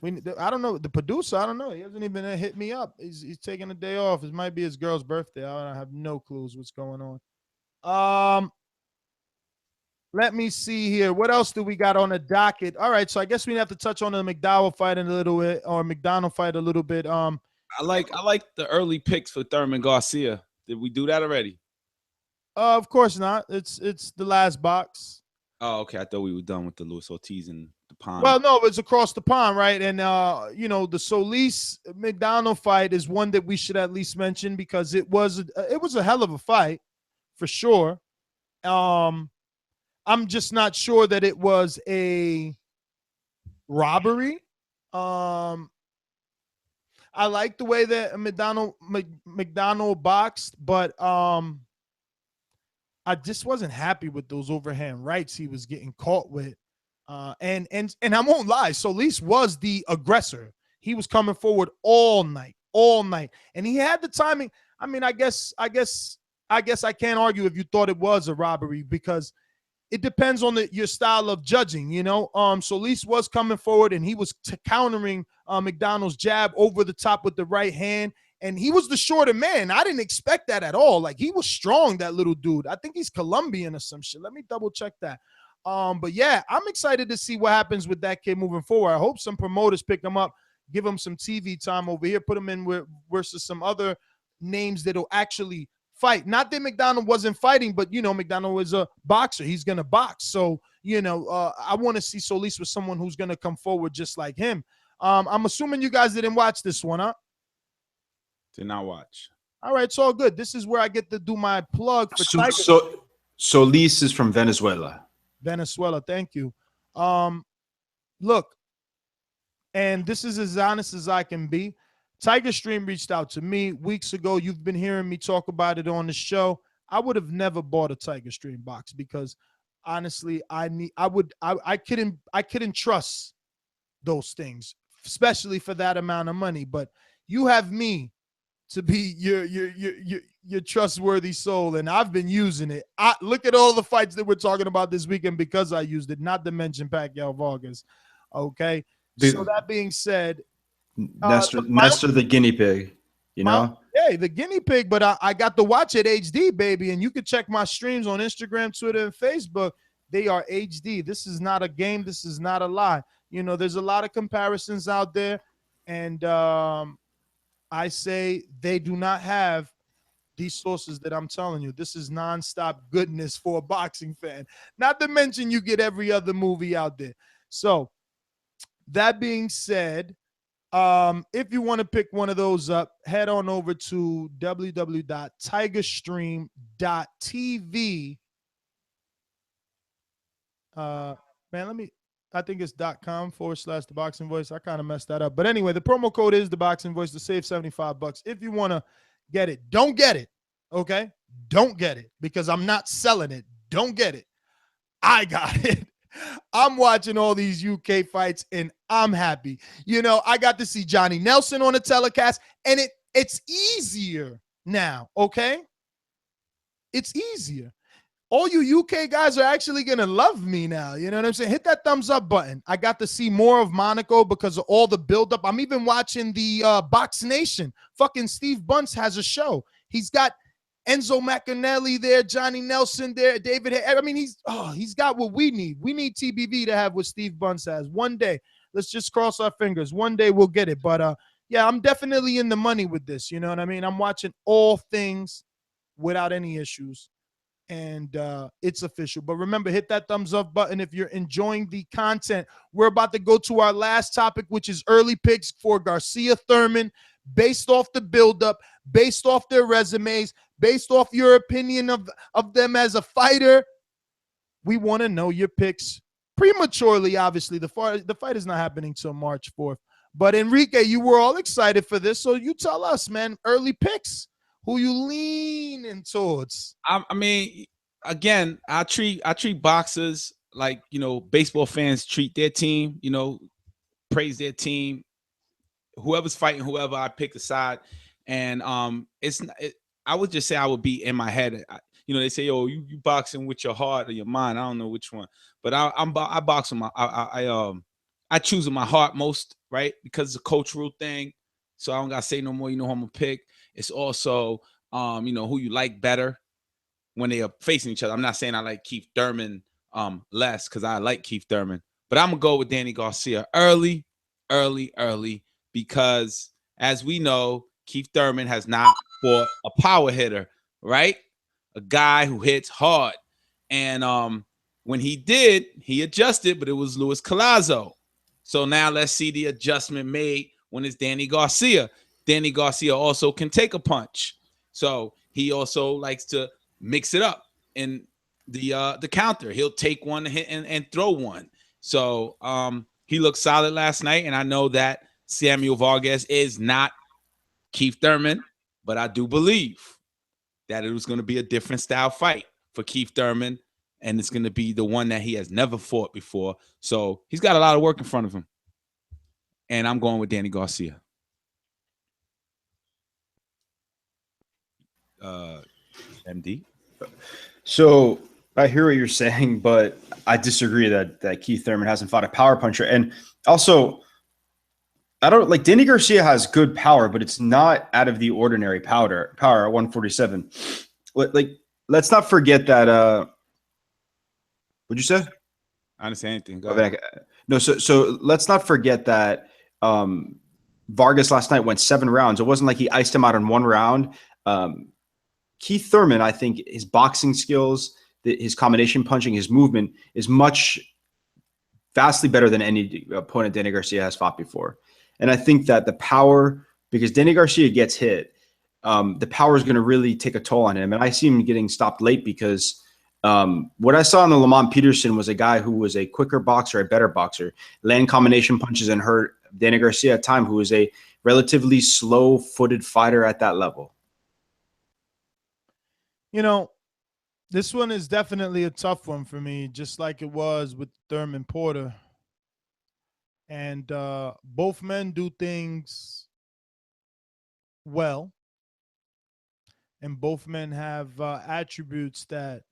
I don't know. The producer, I don't know. He hasn't even hit me up. He's taking a day off. It might be his girl's birthday. I have no clues what's going on. Let me see here. What else do we got on the docket? All right, so I guess we have to touch on the McDowell fight a little bit, or McDonald fight a little bit. I like the early picks for Thurman Garcia. Did we do that already? Of course not. It's the last box. Oh, okay. I thought we were done with the Luis Ortiz and the pond. Well, no, it's across the pond, right? And the Solis McDonald fight is one that we should at least mention, because it was a hell of a fight for sure. I'm just not sure that it was a robbery. I like the way that McDonald boxed, but I I just wasn't happy with those overhand rights he was getting caught with. And I won't lie, Solis was the aggressor. He was coming forward all night, and he had the timing. I mean, I guess I can't argue if you thought it was a robbery, because it depends on your style of judging, you know. Solis was coming forward, and he was countering McDonald's jab over the top with the right hand, and he was the shorter man. I didn't expect that at all. Like, he was strong, that little dude. I think he's Colombian or some shit. Let me double check that. But yeah, I'm excited to see what happens with that kid moving forward. I hope some promoters pick him up, give him some TV time over here, put him in with versus some other names that'll actually fight. Not that McDonald wasn't fighting, but, you know, McDonald is a boxer. He's going to box. So, you know, I want to see Solis with someone who's going to come forward just like him. I'm assuming you guys didn't watch this one, huh? Did not watch. All right, it's all good. This is where I get to do my plug for Tiger. So Solis is from Venezuela. Venezuela, thank you. Look, and this is as honest as I can be. Tiger Stream reached out to me weeks ago. You've been hearing me talk about it on the show. I would have never bought a Tiger Stream box because honestly, I couldn't trust those things, especially for that amount of money. But you have me to be your trustworthy soul, and I've been using it. Look at all the fights that we're talking about this weekend because I used it, not to mention Pacquiao Vargas. Okay. So that being said, Nestor the guinea pig, you know? Hey, the guinea pig, but I got to watch it HD, baby, and you can check my streams on Instagram, Twitter, and Facebook. They are HD. This is not a game. This is not a lie. You know, there's a lot of comparisons out there, and I say they do not have these sources that I'm telling you. This is nonstop goodness for a boxing fan. Not to mention you get every other movie out there. So that being said, if you want to pick one of those up, head on over to www.tigerstream.tv. I think it's .com/ThaBoxingVoice. I kind of messed that up. But anyway, the promo code is ThaBoxingVoice to save $75. If you want to get it, don't get it. Okay? Don't get it because I'm not selling it. Don't get it. I got it. I'm watching all these UK fights and I'm happy. You know, I got to see Johnny Nelson on the telecast, and it's easier now, okay? It's easier. All you UK guys are actually going to love me now. You know what I'm saying? Hit that thumbs up button. I got to see more of Monaco because of all the buildup. I'm even watching the Box Nation. Fucking Steve Bunce has a show. He's got Enzo McAnally there, Johnny Nelson there, David. I mean, he's got what we need. We need TBV to have what Steve Bunce has. One day, let's just cross our fingers. One day we'll get it. But yeah, I'm definitely in the money with this. You know what I mean? I'm watching all things without any issues. And it's official. But remember, hit that thumbs up button if you're enjoying the content. We're about to go to our last topic, which is early picks for Garcia-Thurman, based off the buildup, based off their resumes, based off your opinion of them as a fighter. We want to know your picks prematurely, obviously. The fight is not happening till March 4th. But Enrique, you were all excited for this, so you tell us, man, early picks. Who you leaning towards? I mean, again, I treat boxers like, you know, baseball fans treat their team, you know, praise their team. Whoever's fighting, whoever, I pick a side. And I would just say I would be in my head. You know, they say, "Oh, you boxing with your heart or your mind." I don't know which one, but I box with my I choose with my heart most, right? Because it's a cultural thing. So I don't gotta say no more. You know who I'm gonna pick. It's also, you know, who you like better when they are facing each other. I'm not saying I like Keith Thurman less because I like Keith Thurman, but I'm gonna go with Danny Garcia early, because as we know, Keith Thurman has not fought a power hitter, right? A guy who hits hard, and when he did, he adjusted, but it was Luis Collazo. So now let's see the adjustment made when it's Danny Garcia. Danny Garcia also can take a punch. So he also likes to mix it up in the counter. He'll take one and throw one. So he looked solid last night, and I know that Samuel Vargas is not Keith Thurman, but I do believe that it was going to be a different style fight. for Keith Thurman, and it's going to be the one that he has never fought before. So he's got a lot of work in front of him. And I'm going with Danny Garcia. MD? So I hear what you're saying, but I disagree that Keith Thurman hasn't fought a power puncher. And also, I don't like Danny Garcia has good power, but it's not out of the ordinary power at 147. Like, let's not forget that. What'd you say? I didn't say anything. Go ahead. No, so let's not forget that Vargas last night went 7 rounds. It wasn't like he iced him out in 1 round. Keith Thurman, I think his boxing skills, his combination punching, his movement is vastly better than any opponent Danny Garcia has fought before. And I think that the power, because Danny Garcia gets hit, the power is going to really take a toll on him. And I see him getting stopped late because what I saw in the Lamont Peterson was a guy who was a quicker boxer, a better boxer, land combination punches and hurt Danny Garcia at time, who was a relatively slow-footed fighter at that level. You know, this one is definitely a tough one for me, just like it was with Thurman Porter. And both men do things well. And both men have attributes that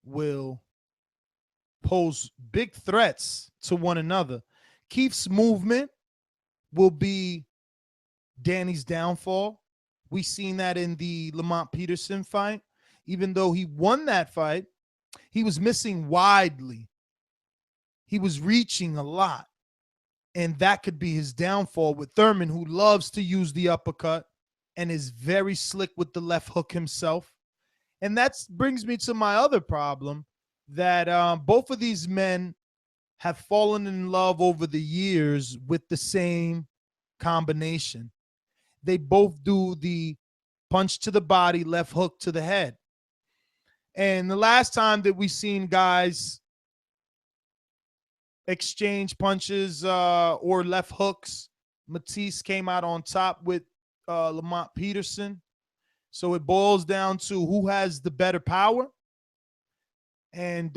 will pose big threats to one another. Keith's movement will be Danny's downfall. We seen that in the Lamont Peterson fight. Even though he won that fight, he was missing widely. He was reaching a lot. And that could be his downfall with Thurman, who loves to use the uppercut and is very slick with the left hook himself. And that brings me to my other problem, that both of these men have fallen in love over the years with the same combination. They both do the punch to the body, left hook to the head. And the last time that we seen guys exchange punches or left hooks, Matisse came out on top with Lamont Peterson. So it boils down to who has the better power. And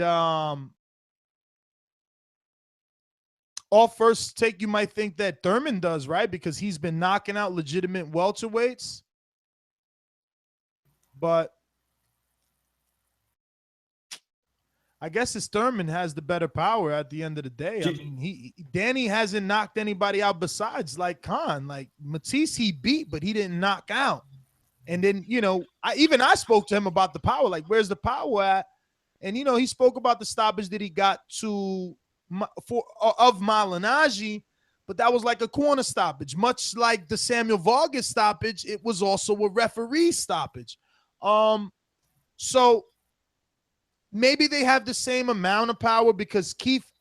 off first take, you might think that Thurman does, right? Because he's been knocking out legitimate welterweights. But I guess it's Thurman has the better power at the end of the day. I mean, Danny hasn't knocked anybody out besides like Khan. Like Matisse he beat, but he didn't knock out. And then, you know, I spoke to him about the power. Like, where's the power at? And, you know, he spoke about the stoppage that he got of Malignaggi, but that was like a corner stoppage. Much like the Samuel Vargas stoppage, it was also a referee stoppage. So maybe they have the same amount of power because Keith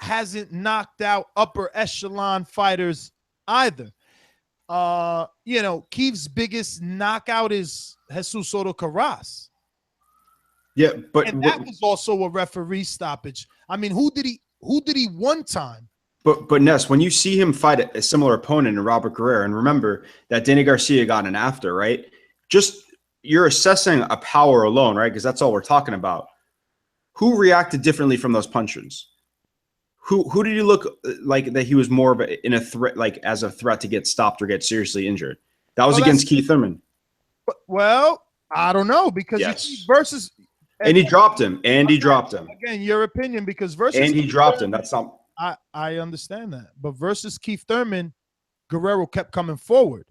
hasn't knocked out upper echelon fighters either. You know, Keith's biggest knockout is Jesus Soto Carras. Yeah, but and that was also a referee stoppage. I mean, who did he one time? But Ness, when you see him fight a similar opponent in Robert Guerrero, and remember that Danny Garcia got an after, right? Just you're assessing a power alone, right? Because that's all we're talking about. Who reacted differently from those punches? Who did he look like that he was more of in a threat, like as a threat to get stopped or get seriously injured? That was against Keith Thurman. Well, I don't know because yes. Versus and he dropped him. And he dropped him. Again, your opinion because versus and he dropped him. That's not. I understand that, but versus Keith Thurman, Guerrero kept coming forward.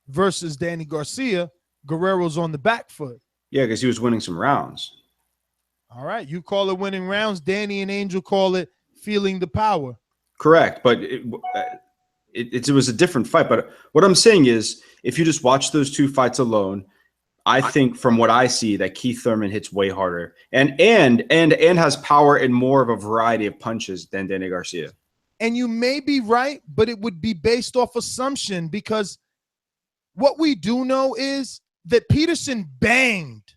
Versus Danny Garcia, Guerrero's on the back foot. Yeah, because he was winning some rounds. All right, you call it winning rounds. Danny and Angel call it feeling the power. Correct, but it was a different fight. But what I'm saying is, if you just watch those two fights alone, I think from what I see that Keith Thurman hits way harder and has power in more of a variety of punches than Danny Garcia. And you may be right, but it would be based off assumption because what we do know is that Peterson banged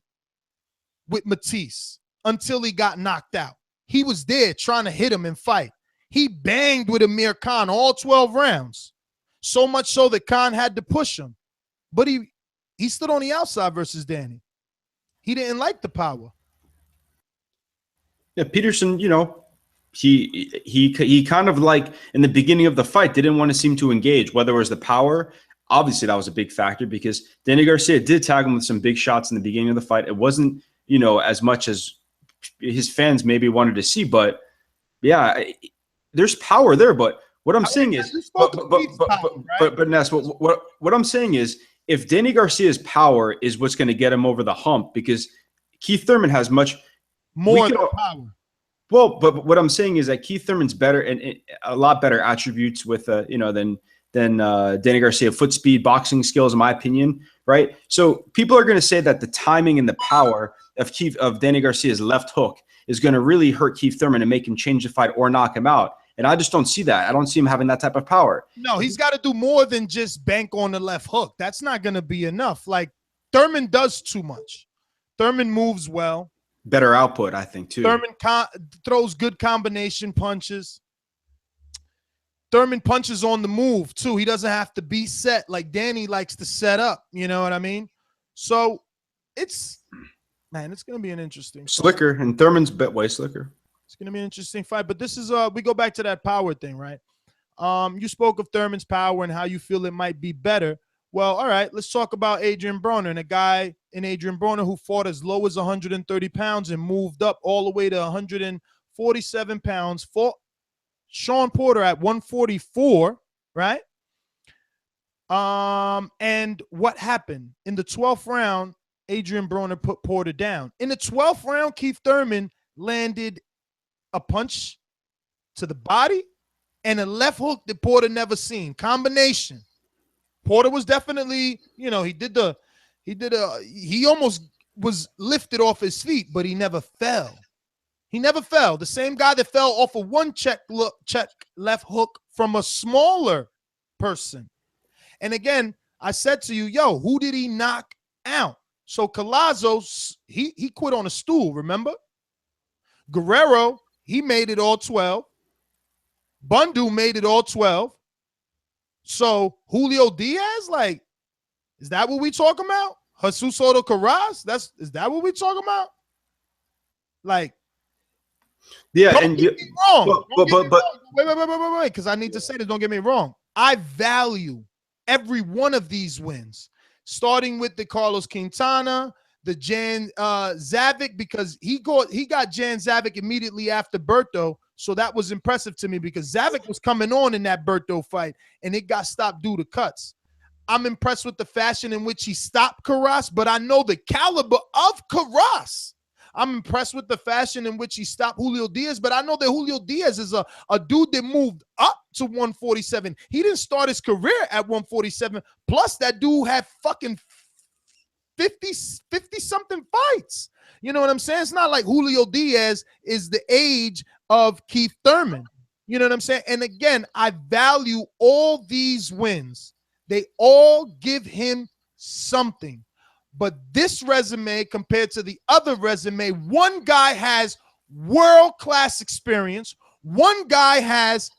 with Matisse until he got knocked out. He was there trying to hit him and fight. He banged with Amir Khan all 12 rounds, so much so that Khan had to push him. But he stood on the outside versus Danny. He didn't like the power. Yeah, Peterson, he kind of like in the beginning of the fight didn't want to seem to engage, whether it was the power. Obviously, that was a big factor because Danny Garcia did tag him with some big shots in the beginning of the fight. It wasn't, as much as his fans maybe wanted to see, but yeah, there's power there. But what I'm saying is, but Ness, what I'm saying is, if Danny Garcia's power is what's going to get him over the hump, because Keith Thurman has much more than power. Well, but what I'm saying is that Keith Thurman's better and a lot better attributes with than Danny Garcia, foot speed, boxing skills, in my opinion, right? So people are going to say that the timing and the power of Danny Garcia's left hook is going to really hurt Keith Thurman and make him change the fight or knock him out. And I just don't see that. I don't see him having that type of power. No, he's got to do more than just bank on the left hook. That's not going to be enough. Like, Thurman does too much. Thurman moves well. Better output, I think, too. Thurman throws good combination punches. Thurman punches on the move, too. He doesn't have to be set like Danny likes to set up. You know what I mean? So it's going to be an interesting fight. Slicker, and Thurman's way slicker. It's going to be an interesting fight. But this is we go back to that power thing, right? You spoke of Thurman's power and how you feel it might be better. Well, all right, let's talk about Adrian Broner, and a guy in Adrian Broner who fought as low as 130 pounds and moved up all the way to 147 pounds, fought Sean Porter at 144, right? And what happened? In the 12th round, Adrian Broner put Porter down. In the 12th round, Keith Thurman landed a punch to the body and a left hook that Porter never seen. Combination. Porter was definitely, he almost was lifted off his feet, but he never fell. He never fell. The same guy that fell off of one check left hook from a smaller person. And again, I said to you, who did he knock out? So Collazo, he quit on a stool, remember? Guerrero, he made it all 12. Bundu made it all 12. So Julio Diaz, like, is that what we talking about? Jesus Soto Carras? Is that what we talking about? Like, yeah, don't and get me wrong. but Wait, because I need to say this. Don't get me wrong. I value every one of these wins, starting with the Carlos Quintana, the Jan Zavic, because he got Jan Zavic immediately after Berto. So that was impressive to me because Zavic was coming on in that Berto fight, and it got stopped due to cuts. I'm impressed with the fashion in which he stopped Carras, but I know the caliber of Carras. I'm impressed with the fashion in which he stopped Julio Diaz, but I know that Julio Diaz is a dude that moved up to 147. He didn't start his career at 147. Plus, that dude had fucking 50-something fights. You know what I'm saying? It's not like Julio Diaz is the age of Keith Thurman. You know what I'm saying? And again, I value all these wins. They all give him something. But this resume compared to the other resume, one guy has world-class experience. One guy has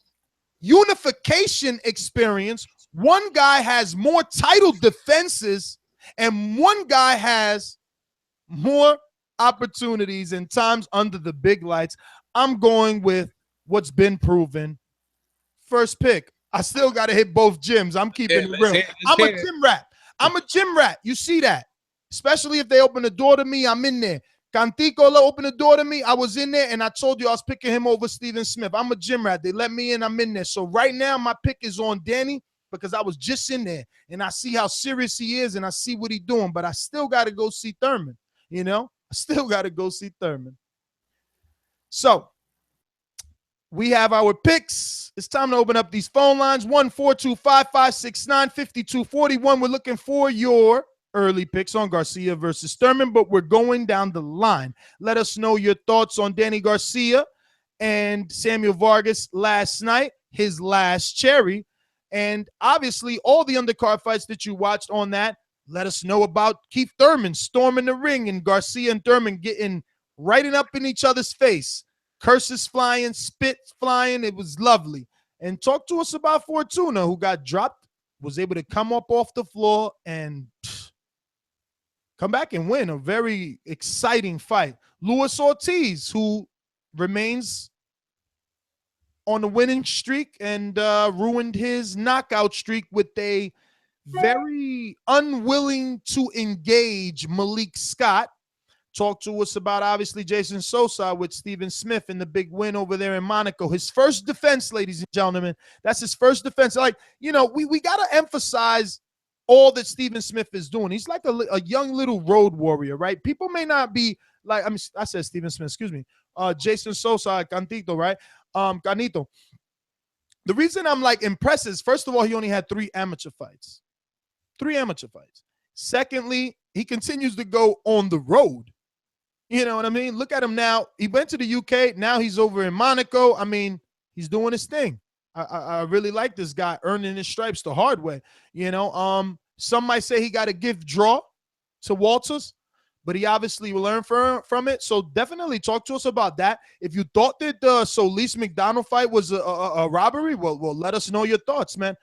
unification experience. One guy has more title defenses. And one guy has more opportunities and times under the big lights. I'm going with what's been proven. First pick. I still got to hit both gyms. I'm keeping it real. I'm a gym rat. I'm a gym rat. You see that? Especially if they open the door to me, I'm in there. Cantico opened the door to me. I was in there, and I told you I was picking him over Steven Smith. I'm a gym rat. They let me in. I'm in there. So right now, my pick is on Danny because I was just in there, and I see how serious he is, and I see what he's doing. But I still got to go see Thurman. I still got to go see Thurman. So we have our picks. It's time to open up these phone lines. 1-425-569-5241. We're looking for your early picks on Garcia versus Thurman, but we're going down the line. Let us know your thoughts on Danny Garcia and Samuel Vargas last night, his last cherry, and obviously all the undercard fights that you watched on that. Let us know about Keith Thurman storming the ring and Garcia and Thurman getting right up in each other's face. Curses flying, spit flying. It was lovely. And talk to us about Fortuna, who got dropped, was able to come up off the floor and come back and win a very exciting fight. Luis Ortiz, who remains on the winning streak and ruined his knockout streak with a very unwilling to engage Malik Scott. Talk to us about, obviously, Jason Sosa with Stephen Smith in the big win over there in Monaco. His first defense, ladies and gentlemen. That's his first defense. Like, you know, we got to emphasize all that Stephen Smith is doing. He's like a young little road warrior, right? People may not be like, I said Stephen Smith, excuse me. Jason Sosa, Cantito, right? Canito. The reason I'm like impressed is, first of all, he only had 3 amateur fights. 3 amateur fights. Secondly, he continues to go on the road. You know what I mean? Look at him now. He went to the UK. Now he's over in Monaco. I mean, he's doing his thing. I really like this guy earning his stripes the hard way. You know, some might say he got a gift draw to Walters, but he obviously will learn from it. So definitely talk to us about that. If you thought that the Solis McDonald fight was a robbery, well, let us know your thoughts, man.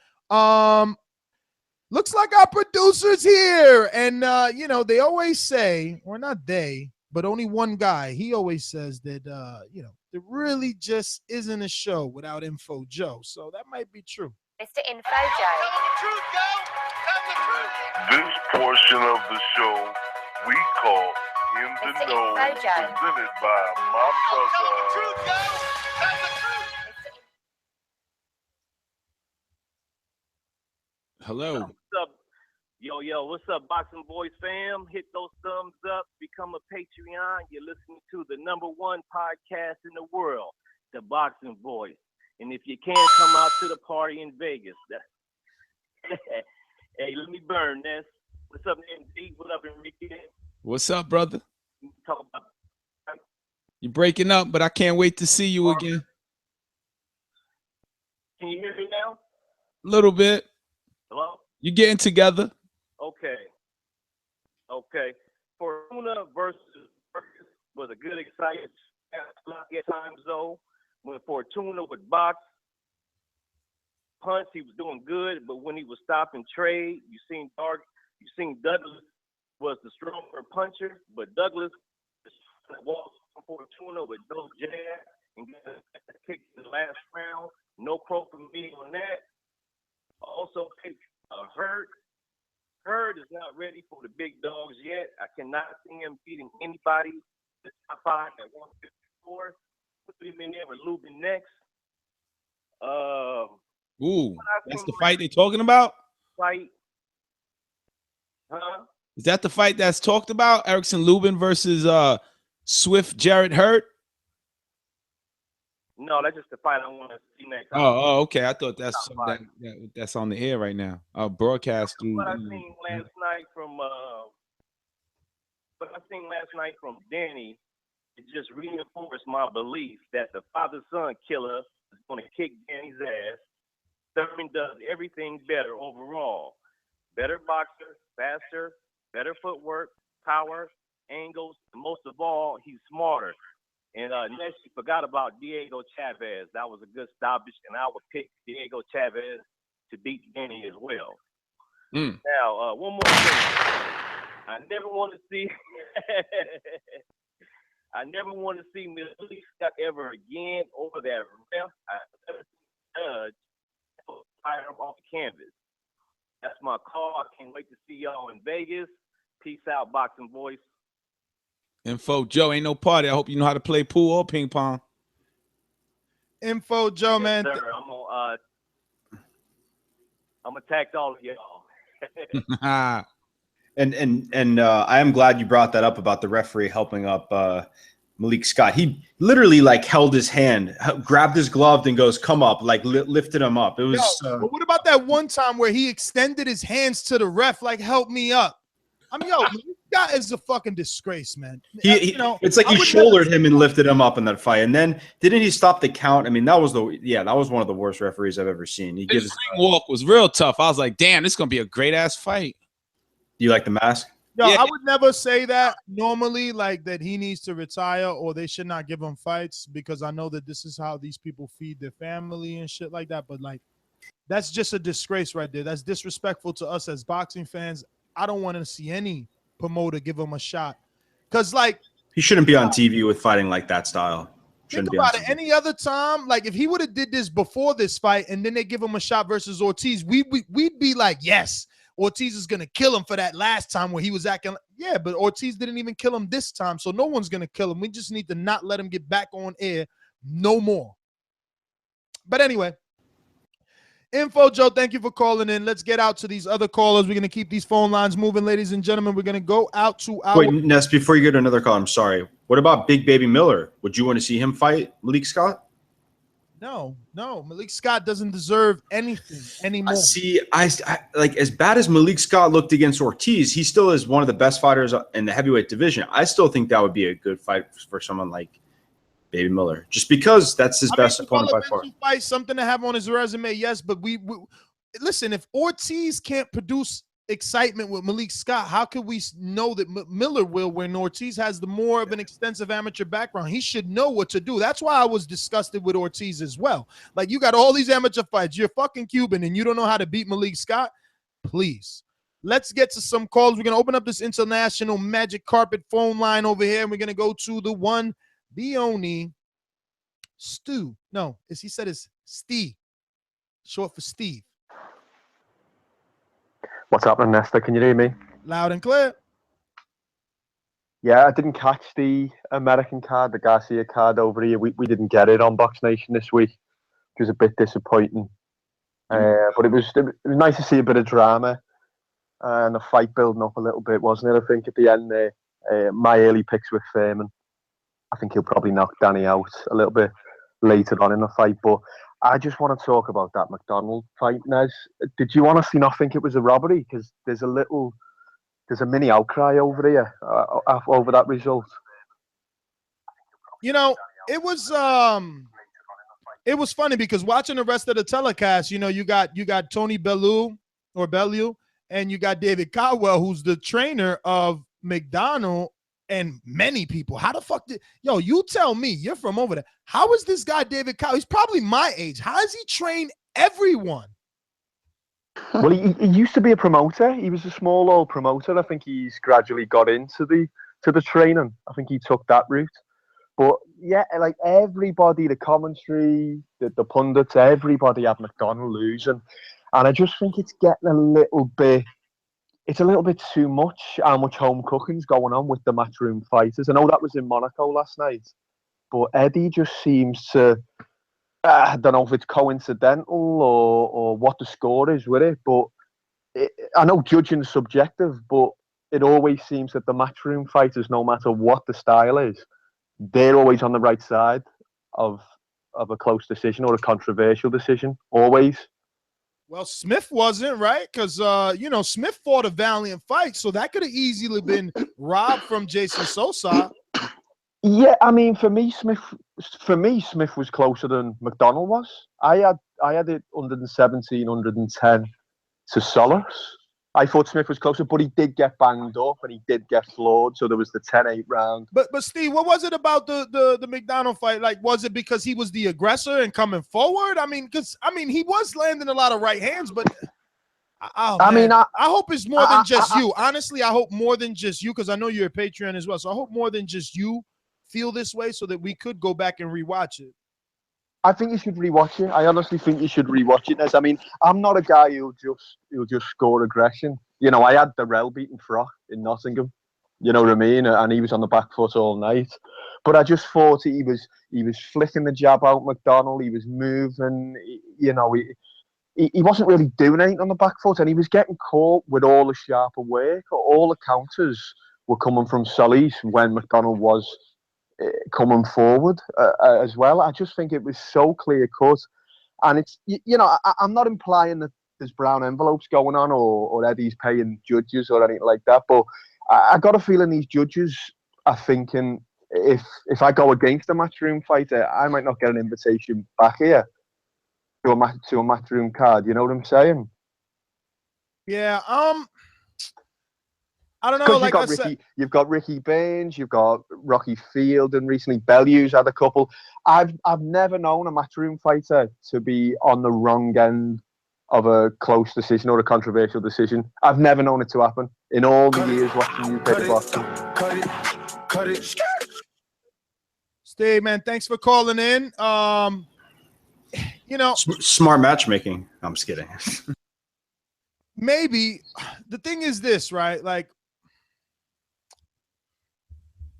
Looks like our producer's here. And, you know, they always say, or not they, but only one guy, he always says that, you know, there really just isn't a show without Info Joe. So that might be true. Mr. Info Joe. Tell the truth, Joe. Tell the truth. This portion of the show we call In the Mr. Know, Info Joe. presented by my Tell the brother. truth, Joe. Tell the truth. Hello. What's up? Yo, what's up, Boxing Voice fam? Hit those thumbs up, become a Patreon. You're listening to the #1 podcast in the world, The Boxing Voice. And if you can't come out to the party in Vegas, hey, let me burn this. What's up, MD? What up, Enrique? What's up, brother? Talk about You're breaking up, but I can't wait to see you again. Can you hear me now? A little bit. Hello? You're getting together. Okay. Fortuna versus Vargas was a good, exciting time zone. When Fortuna would box, punch, he was doing good, but when he was stopping trade, you seen Douglas was the stronger puncher, but Douglas walked Fortuna with no jab and got a kick in the last round. No crow for me on that. Also picked Hurd. Hurd is not ready for the big dogs yet. I cannot see him beating anybody. The top 5 at 154. Put him in there with Lubin next. Ooh, that's the fight they're talking about? Fight. Huh? Is that the fight that's talked about? Erickson Lubin versus Swift Jarrett Hurd? No, that's just the fight I want to see next. Oh, okay. I thought that's something that's on the air right now. Broadcast through. What I seen last night from Danny, it just reinforced my belief that the father-son killer is going to kick Danny's ass. Thurman does everything better overall. Better boxer, faster, better footwork, power, angles, and most of all, he's smarter. And next, you forgot about Diego Chavez. That was a good stoppage, and I would pick Diego Chavez to beat Danny as well. Now, one more thing. I never want to see Malik Scott ever again over that ref. I never see judge fire him off the canvas. That's my call. I can't wait to see y'all in Vegas. Peace out, Boxing Voice. Info Joe, ain't no party. I hope you know how to play pool or ping pong. Info Joe, man. Sir, I'm attacked all of y'all. And I am glad you brought that up about the referee helping up Malik Scott. He literally like held his hand, grabbed his glove, and goes, "Come up!" Like lifted him up. It was. But what about that one time where he extended his hands to the ref, like "Help me up"? I mean, Malik Scott is a fucking disgrace, man. It's like he shouldered him and lifted him up in that fight, and then didn't he stop the count? I mean, that was one of the worst referees I've ever seen. His ring walk was real tough. I was like, damn, this is gonna be a great ass fight. Do you like the mask? Yo, I would never say that normally, like that he needs to retire or they should not give him fights, because I know that this is how these people feed their family and shit like that. But like, that's just a disgrace right there. That's disrespectful to us as boxing fans. I don't want to see any promoter give him a shot, because like he shouldn't be on TV with fighting like that style. Shouldn't Think be about it. unseasoned. Any other time, like if he would have did this before this fight and then they give him a shot versus Ortiz, we'd be like, yes, Ortiz is going to kill him for that last time where he was acting like, yeah, but Ortiz didn't even kill him this time, so no one's going to kill him. We just need to not let him get back on air no more. But anyway, Info Joe, thank you for calling in. Let's get out to these other callers. We're going to keep these phone lines moving, ladies and gentlemen. We're going to go out to our... Wait, Ness, before you go to another call, I'm sorry. What about Big Baby Miller? Would you want to see him fight Malik Scott? No. Malik Scott doesn't deserve anything anymore. I like, as bad as Malik Scott looked against Ortiz, he still is one of the best fighters in the heavyweight division. I still think that would be a good fight for someone like Baby Miller, just because that's his best opponent by far. Fight, something to have on his resume, yes, but we listen. If Ortiz can't produce excitement with Malik Scott, how could we know that Miller will when Ortiz has the more of an extensive amateur background? He should know what to do. That's why I was disgusted with Ortiz as well. Like, you got all these amateur fights. You're fucking Cuban and you don't know how to beat Malik Scott? Please. Let's get to some calls. We're going to open up this international magic carpet phone line over here, and we're going to go to the one, the only, Stu. No, as he said, it's Steve. Short for Steve. What's happening, Nestor? Can you hear me? Loud and clear. Yeah, I didn't catch the American card, the Garcia card over here. We didn't get it on Box Nation this week, which was a bit disappointing. But it was nice to see a bit of drama and the fight building up a little bit, wasn't it? I think at the end there, my early picks with Thurman. I think he'll probably knock Danny out a little bit later on in the fight, but I just want to talk about that McDonald fight, Nez. Did you honestly not think it was a robbery? Because there's a mini outcry over here over that result. You know, it was funny because watching the rest of the telecast, you know, you got Tony Bellew, and you got David Caldwell, who's the trainer of McDonald and many people. How the fuck you tell me, you're from over there. How is this guy David Caldwell? He's probably my age. How does he train everyone? Well, he used to be a promoter. He was a small old promoter. I think he's gradually got into the training. I think he took that route. But yeah, like everybody, the commentary, the pundits, everybody had McDonald losing. And I just think it's getting a little bit too much how much home cooking's going on with the matchroom fighters. I know that was in Monaco last night, but Eddie just seems to, I don't know if it's coincidental or what the score is with it, but I know judging is subjective, but it always seems that the matchroom fighters, no matter what the style is, they're always on the right side of a close decision or a controversial decision, always. Well, Smith wasn't, right? Because, Smith fought a valiant fight, so that could have easily been robbed from Jason Sosa. Yeah, I mean, for me, Smith was closer than McDonald was. I had it 117, 110 to Solis. I thought Smith was closer, but he did get banged up and he did get floored. So there was the 10-8 round. But Steve, what was it about the McDonald fight? Like, was it because he was the aggressor and coming forward? I mean, he was landing a lot of right hands, but I hope it's more than just you. Honestly, I hope more than just you, because I know you're a Patreon as well. So I hope more than just you feel this way, so that we could go back and rewatch it. I think you should rewatch it. I honestly think you should rewatch it. I mean, I'm not a guy who'll just score aggression. You know, I had Darrell beating Froch in Nottingham. You know what I mean? And he was on the back foot all night. But I just thought he was flicking the jab out McDonald. He was moving. He wasn't really doing anything on the back foot, and he was getting caught with all the sharper work. All the counters were coming from Solis when McDonald was coming forward as well. I just think it was so clear cut, and it's I'm not implying that there's brown envelopes going on or Eddie's paying judges or anything like that, but I got a feeling these judges are thinking, if I go against a matchroom fighter, I might not get an invitation back here to a matchroom card. You know what I'm saying? Yeah. I don't know. Like you've got Ricky Baines, you've got Rocky Field, and recently Bellew's had a couple. I've never known a matchroom fighter to be on the wrong end of a close decision or a controversial decision. I've never known it to happen in all the years watching UK boxing. Steve, man, thanks for calling in. You know, Smart matchmaking. I'm just kidding. maybe the thing is this, right? Like,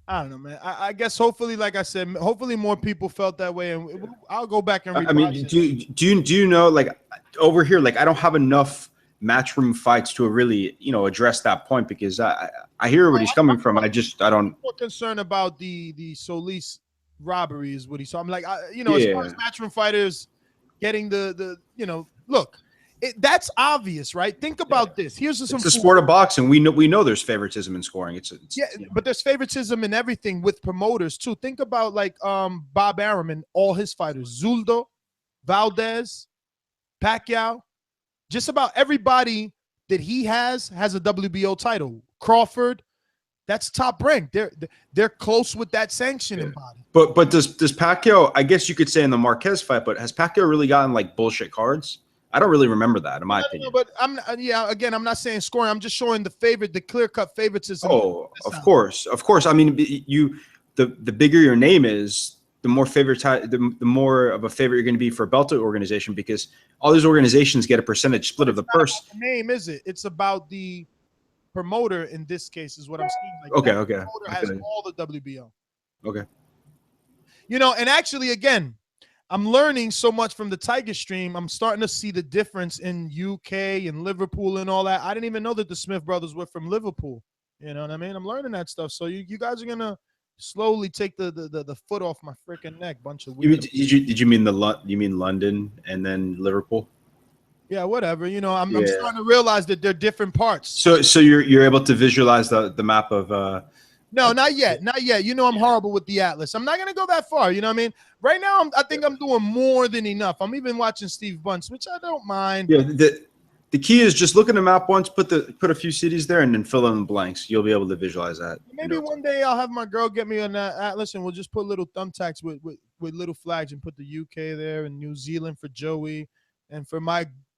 I don't know, man. I guess hopefully, like I said, hopefully more people felt that way, and I'll go back and I mean, do you know, like over here, like I don't have enough matchroom fights to really, you know, address that point, because I hear where he's coming from. I don't. More concerned about the Solis robbery is what he saw. I'm like, you know, as far as matchroom fighters getting the you know, look. That's obvious, right? Think about this. Here's some. It's the sport of boxing. We know there's favoritism in scoring. It's yeah, you know. But there's favoritism in everything with promoters too. Think about like Bob Arum and all his fighters, Zuldo, Valdez, Pacquiao. Just about everybody that he has a WBO title. Crawford, that's top rank. They're close with that sanctioning body. But does Pacquiao? I guess you could say in the Marquez fight, but has Pacquiao really gotten like bullshit cards? I don't really remember that, in my opinion. But again, I'm not saying scoring. I'm just showing the clear-cut favoritism. Oh, of course. I mean, the bigger your name is, the more the more of a favorite you're going to be for a belt organization, because all these organizations get a percentage split of the purse. The name is it? It's about the promoter in this case, is what I'm saying. Like, okay. Promoter has all the WBO. Okay. You know, and actually, again, I'm learning so much from the Tiger Stream. I'm starting to see the difference in UK and Liverpool and all that. I didn't even know that the Smith brothers were from Liverpool. You know what I mean? I'm learning that stuff. So you guys are gonna slowly take the foot off my freaking neck. Bunch of weird. Did you mean London and then Liverpool? Yeah, whatever. You know, I'm starting to realize that they're different parts. So you're able to visualize the map of. No, not yet. Not yet. You know, I'm horrible with the Atlas. I'm not going to go that far. You know what I mean? Right now, I think I'm doing more than enough. I'm even watching Steve Bunce, which I don't mind. Yeah, the key is just look at the map once, put a few cities there, and then fill in the blanks. You'll be able to visualize that. Maybe one day I'll have my girl get me an Atlas, and we'll just put little thumbtacks with little flags and put the UK there and New Zealand for Joey. And for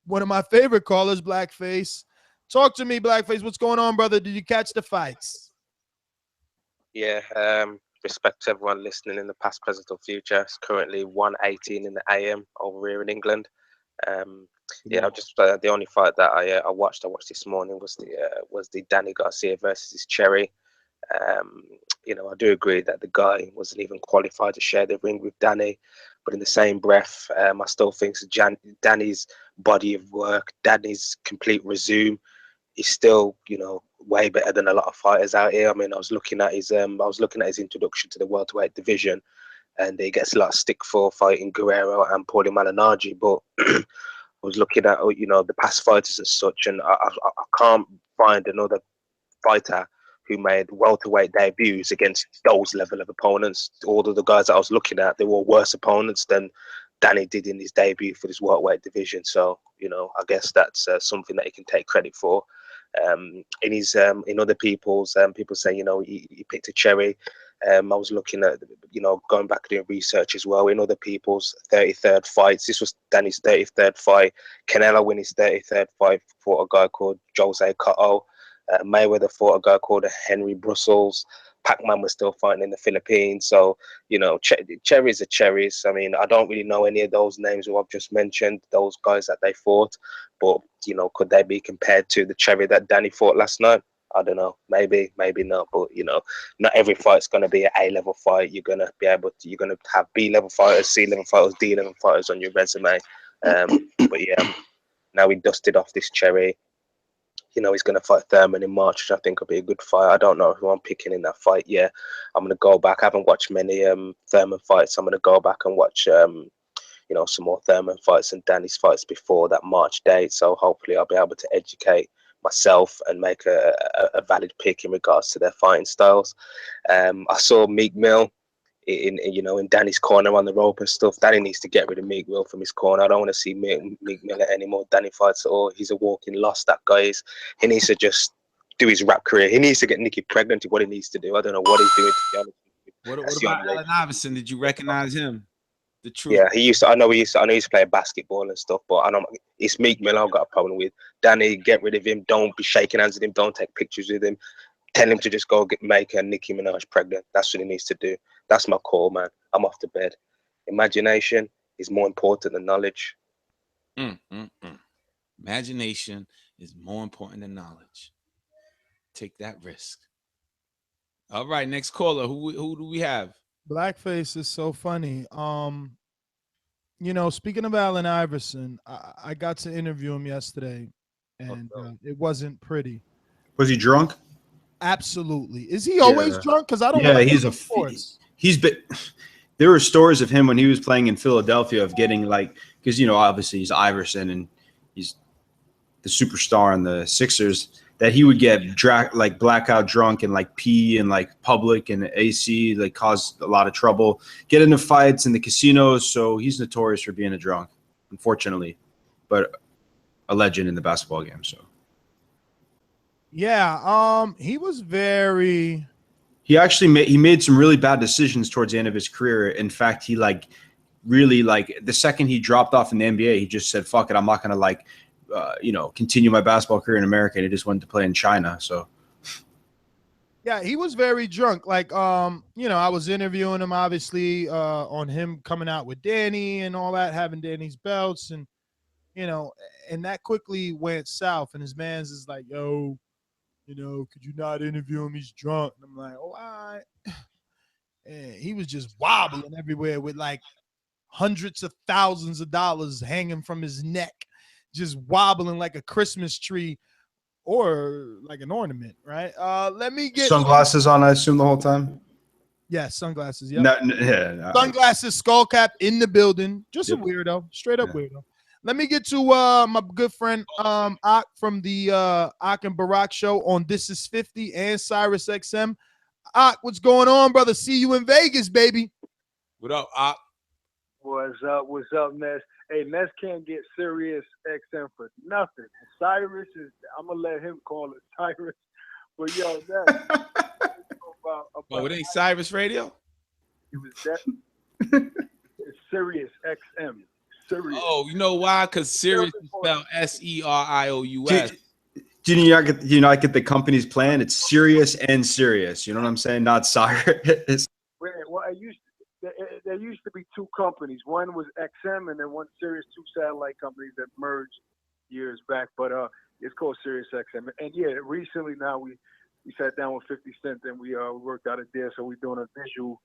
one of my favorite callers, Blackface. Talk to me, Blackface. What's going on, brother? Did you catch the fights? Yeah, respect to everyone listening in the past, present, or future. It's currently 1:18 in the AM over here in England. Yeah, just the only fight that I watched this morning was the Danny Garcia versus his Cherry. You know, I do agree that the guy wasn't even qualified to share the ring with Danny, but in the same breath, I still think Danny's body of work, Danny's complete resume, is still, you know, way better than a lot of fighters out here. I mean, I was looking at his introduction to the welterweight division, and he gets a lot of stick for fighting Guerrero and Paulie Malignaggi. But I was looking at, you know, the past fighters and such, and I can't find another fighter who made welterweight debuts against those level of opponents. All of the guys that I was looking at, they were worse opponents than Danny did in his debut for this welterweight division. So, you know, I guess that's something that he can take credit for. In other people's, people say, you know, he picked a Cherry. I was looking at, you know, going back doing research as well. In other people's 33rd fights, this was Danny's 33rd fight. Canelo win his 33rd fight, fought a guy called Jose Cotto. Mayweather fought a guy called Henry Brussels. Pac-Man was still fighting in the Philippines. So, you know, cherries are cherries. I mean, I don't really know any of those names who I've just mentioned, those guys that they fought. But, you know, could they be compared to the Cherry that Danny fought last night? I don't know. Maybe not. But, you know, not every fight's going to be an A-level fight. You're going to have B-level fighters, C-level fighters, D-level fighters on your resume. But, yeah, now we dusted off this Cherry. You know, he's going to fight Thurman in March, which I think will be a good fight. I don't know who I'm picking in that fight. Yeah, I'm going to go back. I haven't watched many Thurman fights. I'm going to go back and watch, you know, some more Thurman fights and Danny's fights before that March date. So hopefully I'll be able to educate myself and make a valid pick in regards to their fighting styles. I saw Meek Mill in Danny's corner on the rope and stuff. Danny needs to get rid of Meek Mill from his corner. I don't want to see Meek Mill at any more Danny fights at all. He's a walking loss, that guy is. He needs to just do his rap career. He needs to get Nikki pregnant, what he needs to do. I don't know what he's doing, to be honest. What about Allen Iverson? Did you recognize him? The truth. Yeah, he used to play basketball and stuff, but I don't. It's Meek Mill I've got a problem with. Danny, get rid of him. Don't be shaking hands with him. Don't take pictures with him. tell him to just go make a Nicki Minaj pregnant. That's what he needs to do. That's my call, man. I'm off to bed. Imagination is more important than knowledge. Imagination is more important than knowledge. Take that risk. All right, next caller. Who do we have? Blackface is so funny. You know, speaking of Allen Iverson, I got to interview him yesterday, and it wasn't pretty. Was he drunk? Absolutely. Is he always drunk? Because I don't. Yeah, he's been. There were stories of him when he was playing in Philadelphia of getting like, because you know obviously he's Iverson and he's the superstar in the Sixers, that he would get like blackout drunk and like pee in like public and AC, like cause a lot of trouble, get into fights in the casinos. So he's notorious for being a drunk, unfortunately, but a legend in the basketball game. So yeah, he was very. He actually made some really bad decisions towards the end of his career. In fact, he really the second he dropped off in the NBA, he just said, "Fuck it, I'm not gonna continue my basketball career in America." And he just went to play in China. So yeah, he was very drunk. Like I was interviewing him obviously on him coming out with Danny and all that, having Danny's belts, and and that quickly went south. And his man's is like, "Yo, could you not interview him? He's drunk." And I'm like, "Oh, all right." And he was just wobbling everywhere with like hundreds of thousands of dollars hanging from his neck, just wobbling like a Christmas tree or like an ornament, right? Let me get sunglasses on, I assume, the whole time. Yeah, sunglasses. Yeah, no. Sunglasses, skull cap in the building. Just a weirdo, straight up weirdo. Let me get to my good friend Ak from the Ak and Barack show on This Is 50 and Sirius XM. Ak, what's going on, brother? See you in Vegas, baby. What up, Ak? What's up, Ness? Hey, Ness can't get Sirius XM for nothing. Cyrus is, I'm going to let him call it Cyrus. But yo, Ness. It ain't Cyrus Radio? It was that. It's Sirius XM. Sirius. Oh, you know why? Because Sirius is spelled Serious. Do you not get the company's plan? It's Sirius and Sirius. You know what I'm saying? Not Cyrus. Well, there used to be two companies. One was XM and then one Sirius, two satellite companies that merged years back. But it's called Sirius XM. And yeah, recently now we sat down with 50 Cent and we worked out a deal. So we're doing a visual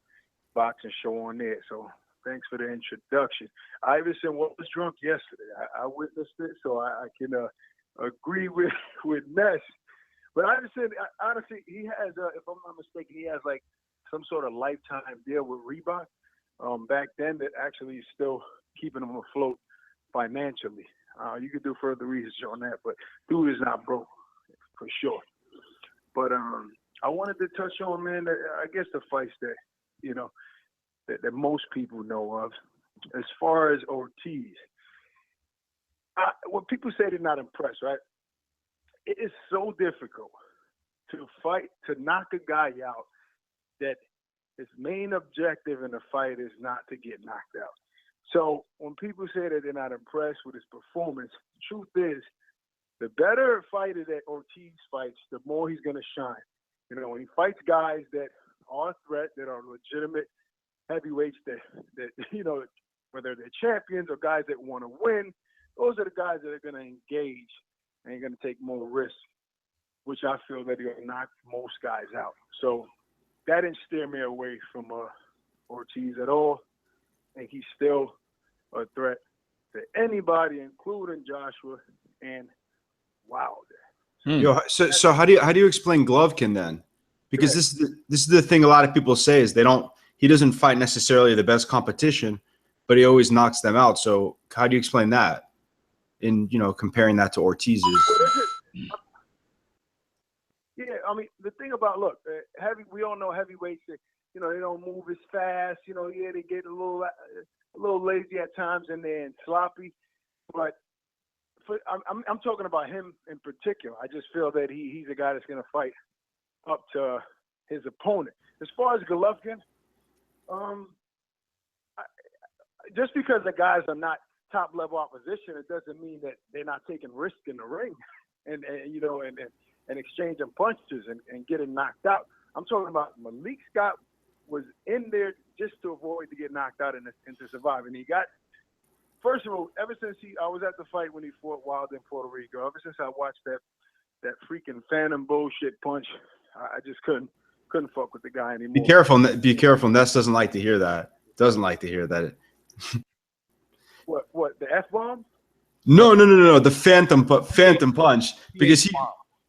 boxing show on there. So thanks for the introduction. Iverson was drunk yesterday. I witnessed it, so I can agree with Ness. But Iverson, honestly, he has, if I'm not mistaken, he has like some sort of lifetime deal with Reebok back then that actually is still keeping him afloat financially. You could do further research on that, but dude is not broke for sure. But I wanted to touch on, man, I guess the fights that, that most people know of. As far as Ortiz, when people say they're not impressed, right? It is so difficult to fight, to knock a guy out that his main objective in the fight is not to get knocked out. So when people say that they're not impressed with his performance, the truth is, the better fighter that Ortiz fights, the more he's going to shine. When he fights guys that are a threat, that are legitimate heavyweights, that whether they're champions or guys that want to win, those are the guys that are going to engage and going to take more risks, which I feel that he'll knock most guys out. So that didn't steer me away from Ortiz at all. I think he's still a threat to anybody, including Joshua and Wilder. Yo, so how do you explain Golovkin then? Because this is the thing a lot of people say is he doesn't fight necessarily the best competition, but he always knocks them out. So how do you explain that in comparing that to Ortiz's? Yeah, I mean the thing about we all know heavyweights that they don't move as fast. They get a little lazy at times and they're sloppy, but. I'm talking about him in particular. I just feel that he's a guy that's going to fight up to his opponent. As far as Golovkin, just because the guys are not top level opposition, it doesn't mean that they're not taking risk in the ring, and and exchanging punches and getting knocked out. I'm talking about Malik Scott was in there just to avoid to get knocked out and to survive. And he got, first of all, ever since I was at the fight when he fought Wilder in Puerto Rico, ever since I watched that freaking phantom bullshit punch, I just couldn't fuck with the guy anymore. Be careful. Ness doesn't like to hear that. Doesn't like to hear that. What, the F-bomb? No. The phantom punch, because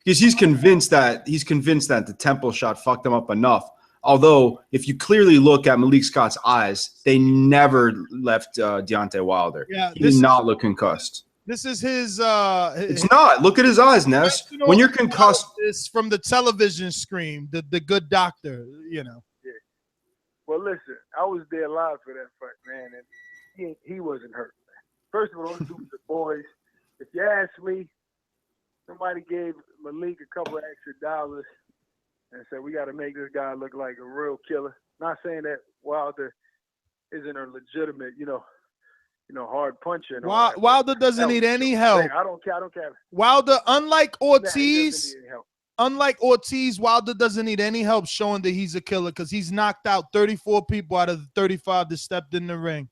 he's convinced that the temple shot fucked him up enough. Although, if you clearly look at Malik Scott's eyes, they never left Deontay Wilder. Yeah, he did not look concussed. This is his. It's not. Look at his eyes, Ness. When you're concussed, it's from the television screen. The good doctor, Yeah. Well, listen, I was there live for that fight, man, and he wasn't hurt. First of all, those dudes are boys. If you ask me, somebody gave Malik a couple of extra dollars and said, we got to make this guy look like a real killer. Not saying that Wilder isn't a legitimate, hard puncher. Wilder doesn't need any help. I don't care. Wilder, unlike Ortiz, Wilder doesn't need any help showing that he's a killer because he's knocked out 34 people out of the 35 that stepped in the ring.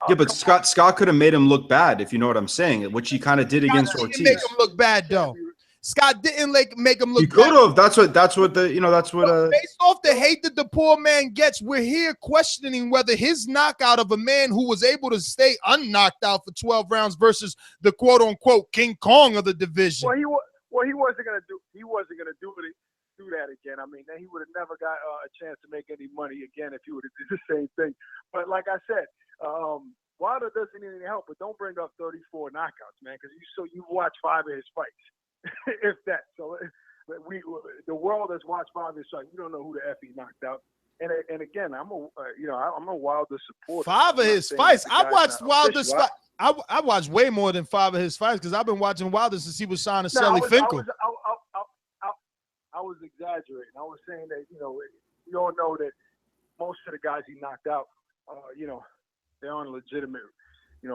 Yeah, but Scott could have made him look bad, if you know what I'm saying, which he kind of did against Ortiz. Make him look bad though. Scott didn't make him look. He could have. That's what. Based off the hate that the poor man gets, we're here questioning whether his knockout of a man who was able to stay unknocked out for 12 rounds versus the quote unquote King Kong of the division. Well, he wasn't gonna do that again. I mean, then he would have never got a chance to make any money again if he would have did the same thing. But like I said, Wilder doesn't need any help. But don't bring up 34 knockouts, man, because you watch 5 of his fights. If that. So the world has watched 5 of his fights. You don't know who the F he knocked out. And again, I'm a Wilder supporter. 5 of his fights. I watched Wilder's fight. I watched way more than 5 of his fights because I've been watching Wilder since he was signed to Sally Finkel. I was exaggerating. I was saying that you don't know that most of the guys he knocked out, they aren't legitimate,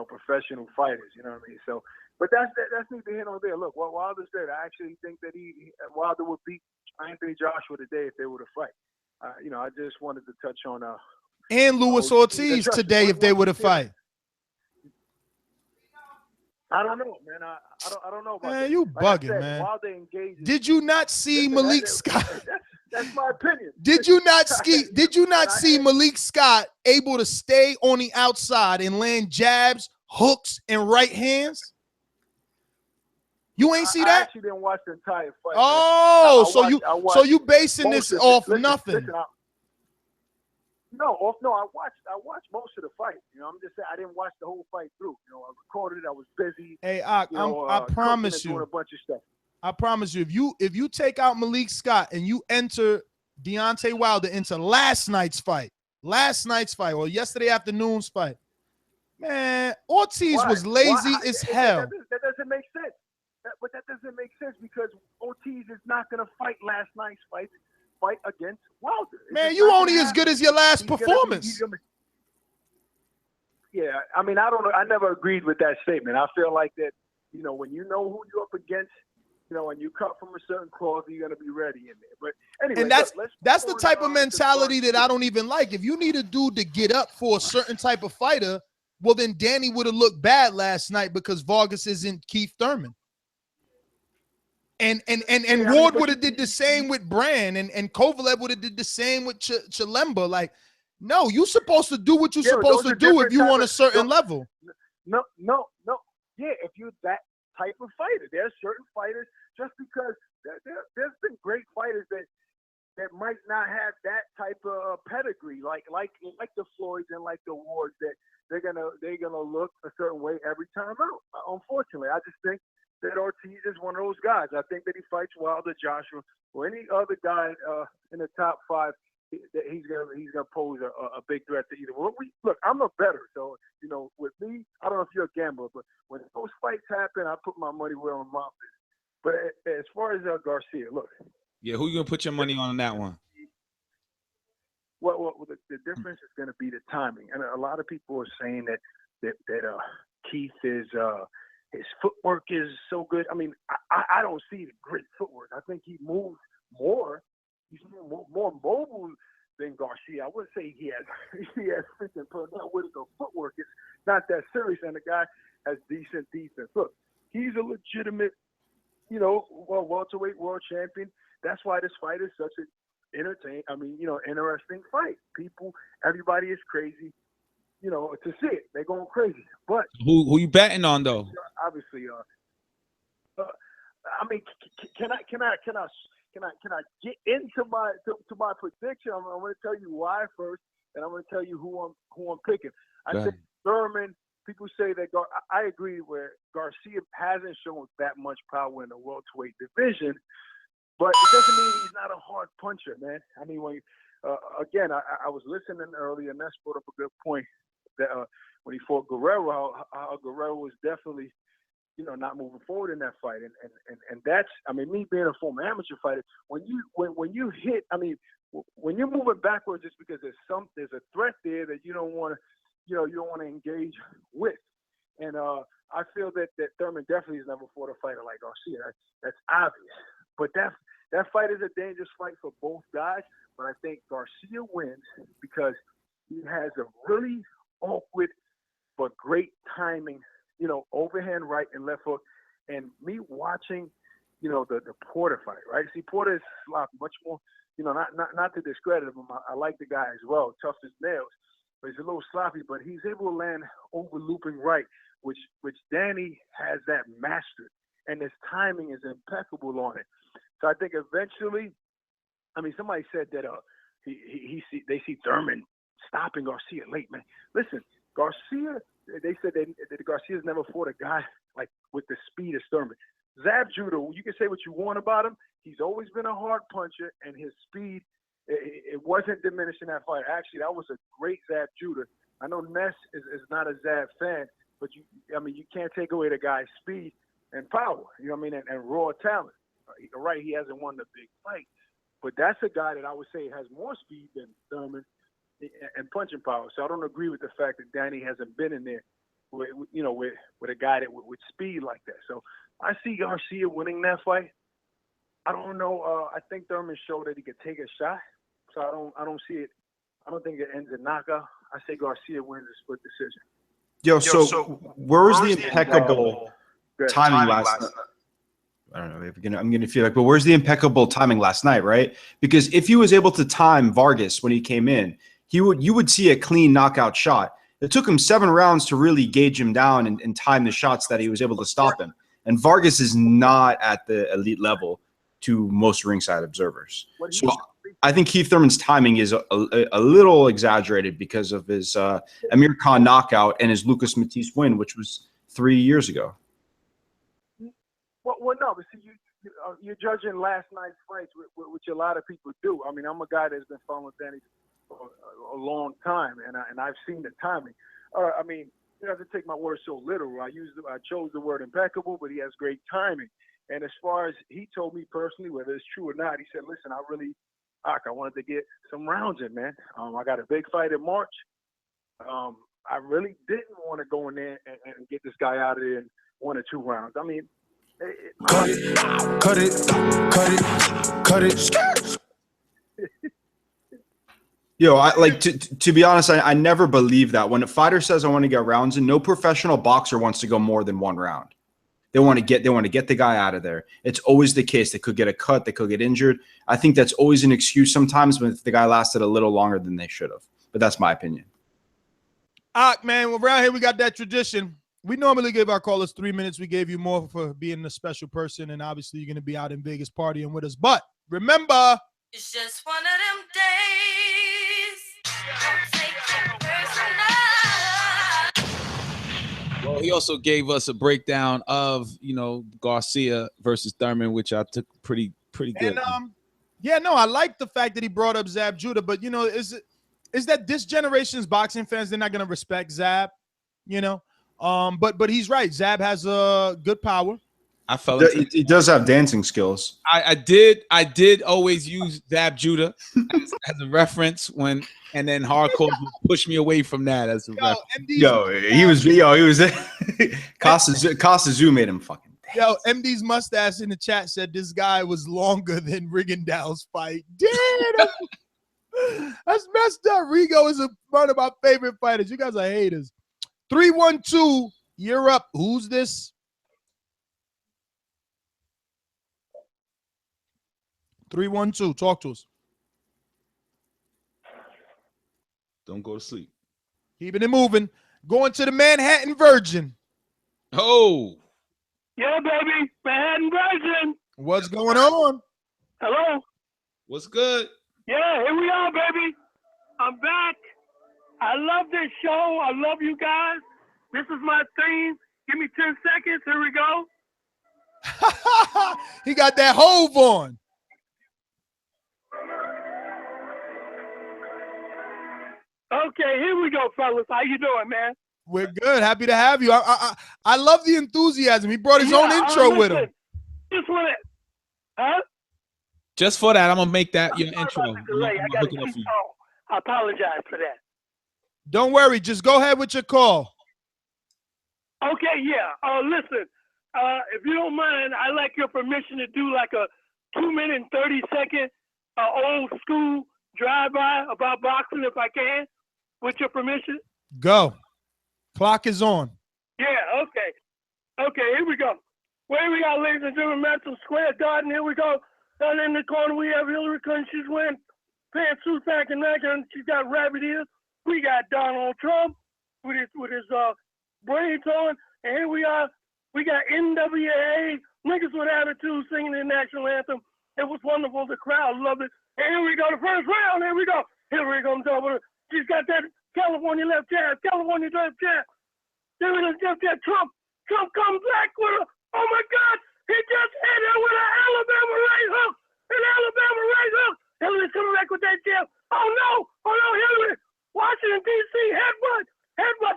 professional fighters. You know what I mean? So. But that's neither here nor there. Look, what Wilder said, I actually think that Wilder would beat Anthony Joshua today if they were to fight. I just wanted to touch on and Luis Ortiz today if they were to fight. I don't know, man. I don't know about man, that. you like bugging, said, man. Wilder engages. Did you not see Malik Scott? That's my opinion. Did you not see Malik Scott able to stay on the outside and land jabs, hooks, and right hands? You ain't see that? I actually didn't watch the entire fight. Oh, so you basing this off nothing? Listen, I watched most of the fight. I'm just saying I didn't watch the whole fight through. I recorded it. I was busy. Hey, I promise you. Doing a bunch of stuff. I promise you, if you take out Malik Scott and you enter Deontay Wilder into last night's fight or yesterday afternoon's fight, man, Ortiz was lazy as hell. That doesn't make sense. But that doesn't make sense because Ortiz is not going to fight last night's fight against Wilder. Man, you only as good as your last performance. Yeah, I mean, I don't know. I never agreed with that statement. I feel like that, when you know who you're up against, and you cut from a certain cloth, you're going to be ready in there. But anyway, and that's the type of mentality that I don't even like. If you need a dude to get up for a certain type of fighter, well, then Danny would have looked bad last night because Vargas isn't Keith Thurman. And Ward would have did the same with Brand, and Kovalev would have did the same with Chilemba. Like, no, you're supposed to do what you're supposed to do if you want a certain level. No. Yeah, if you're that type of fighter, there's certain fighters. Just because there's been great fighters that might not have that type of pedigree, like the Floyds and like the Wards, that they're gonna look a certain way every time out. Unfortunately, I just think that Ortiz is one of those guys. I think that he fights Wilder, Joshua, or any other guy in the top 5. That he's gonna pose a big threat to either. Well, look, I'm a bettor, so with me, I don't know if you're a gambler, but when those fights happen, I put my money where my mouth is. But as far as Garcia, look. Yeah, who you gonna put your money on that one? Well, the difference is gonna be the timing, and a lot of people are saying that Keith is his footwork is so good. I mean, I don't see the great footwork. I think he moves more. He's more mobile than Garcia. I wouldn't say he has freaking political footwork. It's not that serious, and the guy has decent defense. Look, he's a legitimate, welterweight world champion. That's why this fight is such an interesting fight. Everybody is crazy, to see it. They're going crazy. But who you betting on though? Obviously, can I get into my prediction? I'm going to tell you why first, and I'm going to tell you who I'm picking. I think Thurman. People say that I agree where Garcia hasn't shown that much power in the welterweight division, but it doesn't mean he's not a hard puncher, man. I mean, when again, I was listening earlier, and that's brought up a good point that when he fought Guerrero, how Guerrero was definitely, not moving forward in that fight, and that's, me being a former amateur fighter, when you hit, when you're moving backwards, it's because there's a threat there that you don't want to. You don't want to engage with. And I feel that Thurman definitely has never fought a fighter like Garcia. That's obvious. But that fight is a dangerous fight for both guys. But I think Garcia wins because he has a really awkward but great timing, overhand right and left hook. And me watching, the Porter fight, right? See, Porter is sloppy, much more, not to discredit him. I like the guy as well, tough as nails. But he's a little sloppy, but he's able to land over looping right, which Danny has that mastered, and his timing is impeccable on it. So I think eventually, somebody said that they see Thurman stopping Garcia late, man. Listen, Garcia, they said that Garcia's never fought a guy like with the speed of Thurman. Zab Judah, you can say what you want about him. He's always been a hard puncher, and his speed. It wasn't diminishing that fight. Actually, that was a great Zab Judah. I know Ness is not a Zab fan, but you can't take away the guy's speed and power, and raw talent. Right, he hasn't won the big fight, but that's a guy that I would say has more speed than Thurman and punching power. So I don't agree with the fact that Danny hasn't been in there with a guy with speed like that. So I see Garcia winning that fight. I don't know. I think Thurman showed that he could take a shot. So I don't see it. I don't think it ends in knockout. I say Garcia wins a split decision. So where was the impeccable timing last night? I don't know. I'm gonna feel like, but where's the impeccable timing last night, right? Because if he was able to time Vargas when he came in, you would see a clean knockout shot. It took him 7 rounds to really gauge him down and time the shots that he was able to stop him. And Vargas is not at the elite level to most ringside observers. So I think Keith Thurman's timing is a little exaggerated because of his Amir Khan knockout and his Lucas Matisse win, which was 3 years ago. Well, no, but see, you're judging last night's fights, which a lot of people do. I'm a guy that's been following Danny for a long time, and I've seen the timing. You have to take my word so literal. I chose the word impeccable, but he has great timing. And as far as he told me personally, whether it's true or not, he said, listen, I wanted to get some rounds in, man. I got a big fight in March. I really didn't want to go in there and get this guy out of there in 1 or 2 rounds. Cut it. Yo, to be honest, I never believe that. When a fighter says I want to get rounds in, no professional boxer wants to go more than 1 round. They want to get the guy out of there. It's always the case. They could get a cut. They could get injured. I think that's always an excuse sometimes when the guy lasted a little longer than they should have. But that's my opinion. Man, around here we got that tradition. We normally give our callers 3 minutes. We gave you more for being a special person, and obviously you're going to be out in Vegas partying with us. But remember, it's just one of them days. Don't take it personal. Well, he also gave us a breakdown of, Garcia versus Thurman, which I took pretty good. And I like the fact that he brought up Zab Judah, but is that this generation's boxing fans, they're not going to respect Zab, But he's right. Zab has good power. I fell into He does have dancing skills. I did always use Zab Judah as a reference and then hardcore would push me away from that as a reference. He was Costa Zoo made him fucking dance. MD's mustache in the chat said this guy was longer than Rigondeaux's fight. Damn, that's messed up. Rigo is one of my favorite fighters. You guys are haters. 312, you're up. Who's this? 312, talk to us. Don't go to sleep. Keeping it moving. Going to the Manhattan Virgin. Oh. Yeah, baby. Manhattan Virgin. What's going on? Hello. What's good? Yeah, here we are, baby. I'm back. I love this show. I love you guys. This is my theme. Give me 10 seconds. Here we go. He got that Hove on. Okay, here we go, fellas. How you doing, man? We're good. Happy to have you. I love the enthusiasm. He brought his own intro with him. Just for that. Huh? Just for that, I'm gonna make that your intro. I got to keep on. I apologize for that. Don't worry. Just go ahead with your call. Okay, yeah. Listen, if you don't mind, I'd like your permission to do like a 2-minute and 30-second old school drive-by about boxing if I can, with your permission. Go. Clock is on. Yeah, okay. Okay, here we go. Well, here we go, ladies and gentlemen, Madison Square Garden. Here we go. Down in the corner, we have Hillary Clinton. She's wearing pantsuit back and neck, and she's got rabbit ears. We got Donald Trump with his braids on. And here we are. We got NWA, niggas with attitude, singing the national anthem. It was wonderful. The crowd loved it. And here we go. The first round. Here we go. Hillary comes over. She's got that California left jab. California left jab. There it is, just that Trump. Trump comes back with a, oh my God, he just hit her with an Alabama right hook. An Alabama right hook. Hillary's coming back with that jab. Oh no, Hillary. Washington, D.C., headbutt.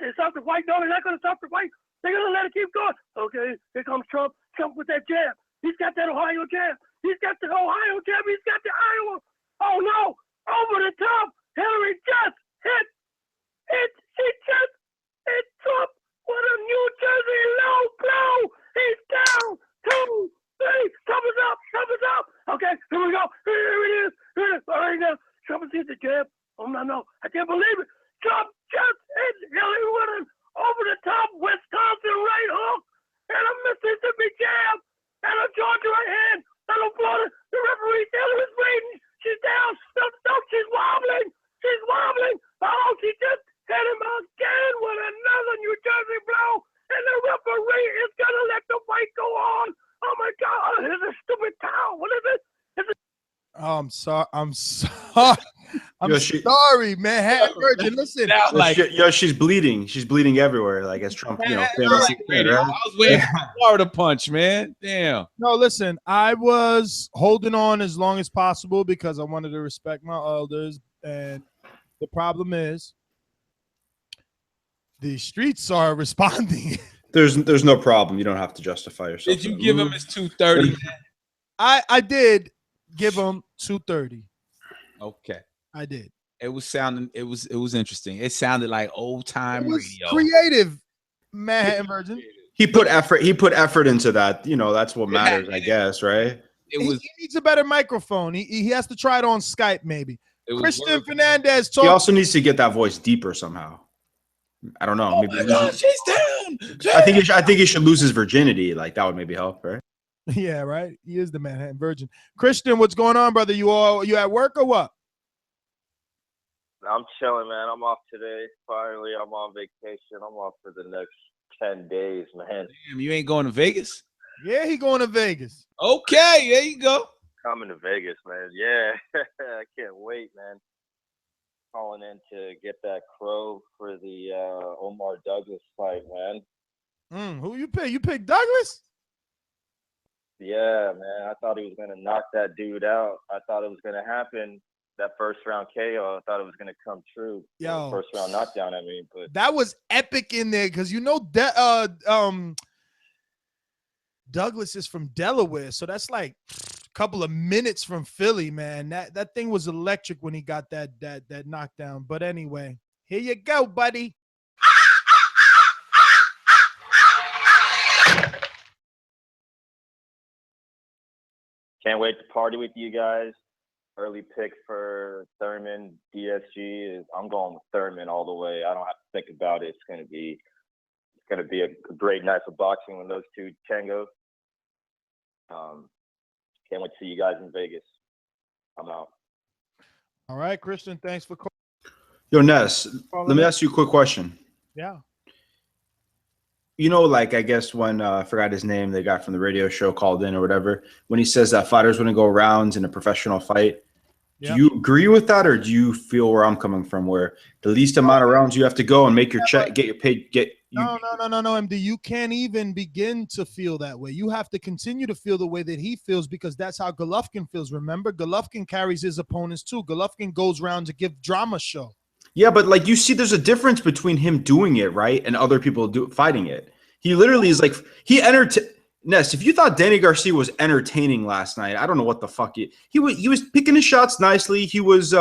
They stopped the fight. No, they're not going to stop the fight. They're going to let it keep going. Okay, here comes Trump. Trump with that jab. He's got that Ohio jab. He's got the Ohio jab. He's got the Iowa. Oh no, over the top. Hillary just hit. She just hit Trump with a New Jersey low blow. He's down. 2, 3. Trump is up. Okay, here we go. Here it is. All right now. Trump has hit the jab. Oh no. I can't believe it. Trump just hit Hillary with an over the top Wisconsin right hook and a Mississippi jab and a Georgia right hand and a Florida. The referee Hillary's waiting. She's down. No, she's wobbling. Oh, she just hit him again with another New Jersey blow, and the referee is gonna let the fight go on. Oh my God! It's a stupid towel. What is it? Oh, I'm sorry. I'm sorry, Manhattan Virgin. Listen, She's bleeding. She's bleeding everywhere. Like as Trump, famously said, right? I was waiting for Florida punch, man. Damn. No, listen. I was holding on as long as possible because I wanted to respect my elders, and the problem is the streets are responding. There's no problem. You don't have to justify yourself. Did you give him his 230? I did give him 230. Okay. I did. It was sounding. It was interesting. It sounded like old time radio. Creative, Manhattan Virgin. He put effort. He put effort into that. That's what matters, I guess, right? He needs a better microphone. He has to try it on Skype, maybe. Christian Fernandez talk. He also needs to get that voice deeper somehow. I don't know. Maybe she's down. I think he should lose his virginity. Like that would maybe help, right? Yeah, right. He is the Manhattan Virgin. Christian, what's going on, brother? You at work or what? I'm chilling, man. I'm off today. Finally, I'm on vacation. I'm off for the next 10 days, man. Damn, you ain't going to Vegas? Yeah, he going to Vegas. Okay, there you go. Coming to Vegas, man. Yeah, I can't wait, man. Calling in to get that crow for the Omar Douglas fight, man. Who you pick? You picked Douglas? Yeah, man. I thought he was going to knock that dude out. I thought it was going to happen. That first round KO, I thought it was going to come true. First round knockdown, but that was epic in there because Douglas is from Delaware, so that's like a couple of minutes from Philly, man. That thing was electric when he got that knockdown. But anyway, here you go, buddy. Can't wait to party with you guys. Early pick for Thurman, DSG is I'm going with Thurman all the way. I don't have to think about it. It's gonna be a great night for boxing when those two tango. Can't wait to see you guys in Vegas. I'm out. All right, Christian, thanks for calling. Yo, Ness, let me ask you a quick question. Yeah. You know, like, I guess when I forgot his name, the guy from the radio show called in or whatever, when he says that fighters want to go rounds in a professional fight, do you agree with that, or do you feel where I'm coming from, where the least amount of rounds you have to go and make your check, get your pay, No, MD. You can't even begin to feel that way. You have to continue to feel the way that he feels, because that's how Golovkin feels. Remember, Golovkin carries his opponents too. Golovkin goes round to give drama show. Yeah, but like, you see, there's a difference between him doing it, right, and other people fighting it. He literally is like, Ness, if you thought Danny Garcia was entertaining last night, I don't know what the fuck he was picking his shots nicely. He was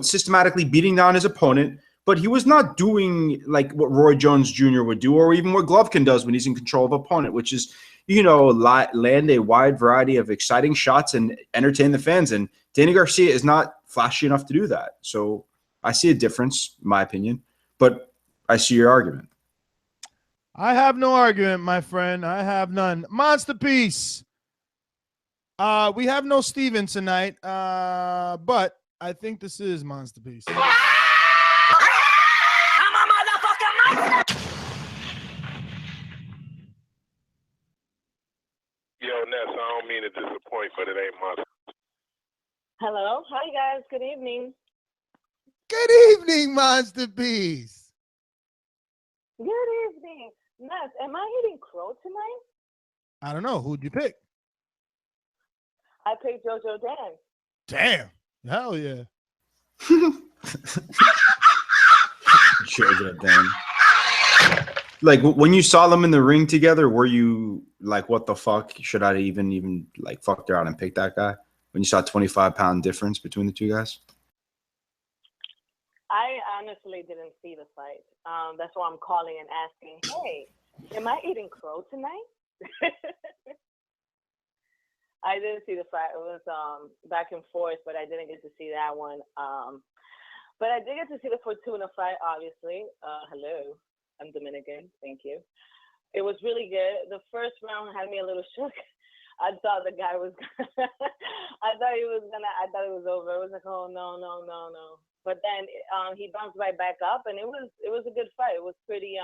systematically beating down his opponent, but he was not doing like what Roy Jones Jr. would do, or even what Golovkin does when he's in control of opponent, which is, land a wide variety of exciting shots and entertain the fans. And Danny Garcia is not flashy enough to do that. So I see a difference, in my opinion, but I see your argument. I have no argument, my friend. I have none. Monster Piece. We have no Steven tonight, but I think this is Monster Piece. I'm a motherfucking monster. Yo, Ness, I don't mean to disappoint, but it ain't monster. Hello. Hi, guys. Good evening. Good evening, Monster Piece. Good evening. Ness, am I eating crow tonight? I don't know. Who'd you pick? I picked JoJo Dan. Damn. Hell yeah. JoJo Dan. Like, when you saw them in the ring together, were you like, what the fuck? Should I even like fucked around and pick that guy? When you saw a 25-pound difference between the two guys? I honestly didn't see the fight. That's why I'm calling and asking, hey, am I eating crow tonight? I didn't see the fight. It was back and forth, but I didn't get to see that one. But I did get to see the Fortuna fight, obviously. Hello. I'm Dominican. Thank you. It was really good. The first round had me a little shook. I thought the guy was I thought it was over. It was like, oh, no. But then he bounced right back up, and it was a good fight. It was pretty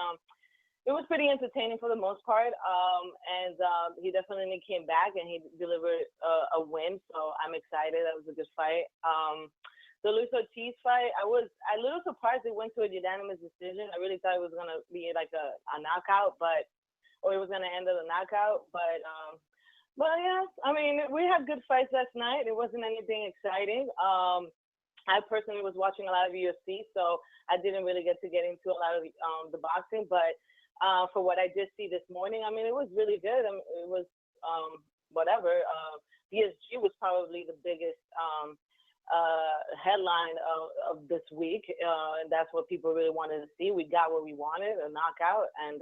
entertaining for the most part. And he definitely came back and he delivered a win. So I'm excited. That was a good fight. The Luis Ortiz fight, I was a little surprised it went to a unanimous decision. I really thought it was gonna be like a knockout, or it was gonna end in a knockout. But yeah, I mean, we had good fights last night. It wasn't anything exciting. I personally was watching a lot of UFC, so I didn't really get into a lot of the boxing. But for what I did see this morning, I mean, it was really good. I mean, it was whatever. PSG was probably the biggest headline of this week, and that's what people really wanted to see. We got what we wanted, a knockout, and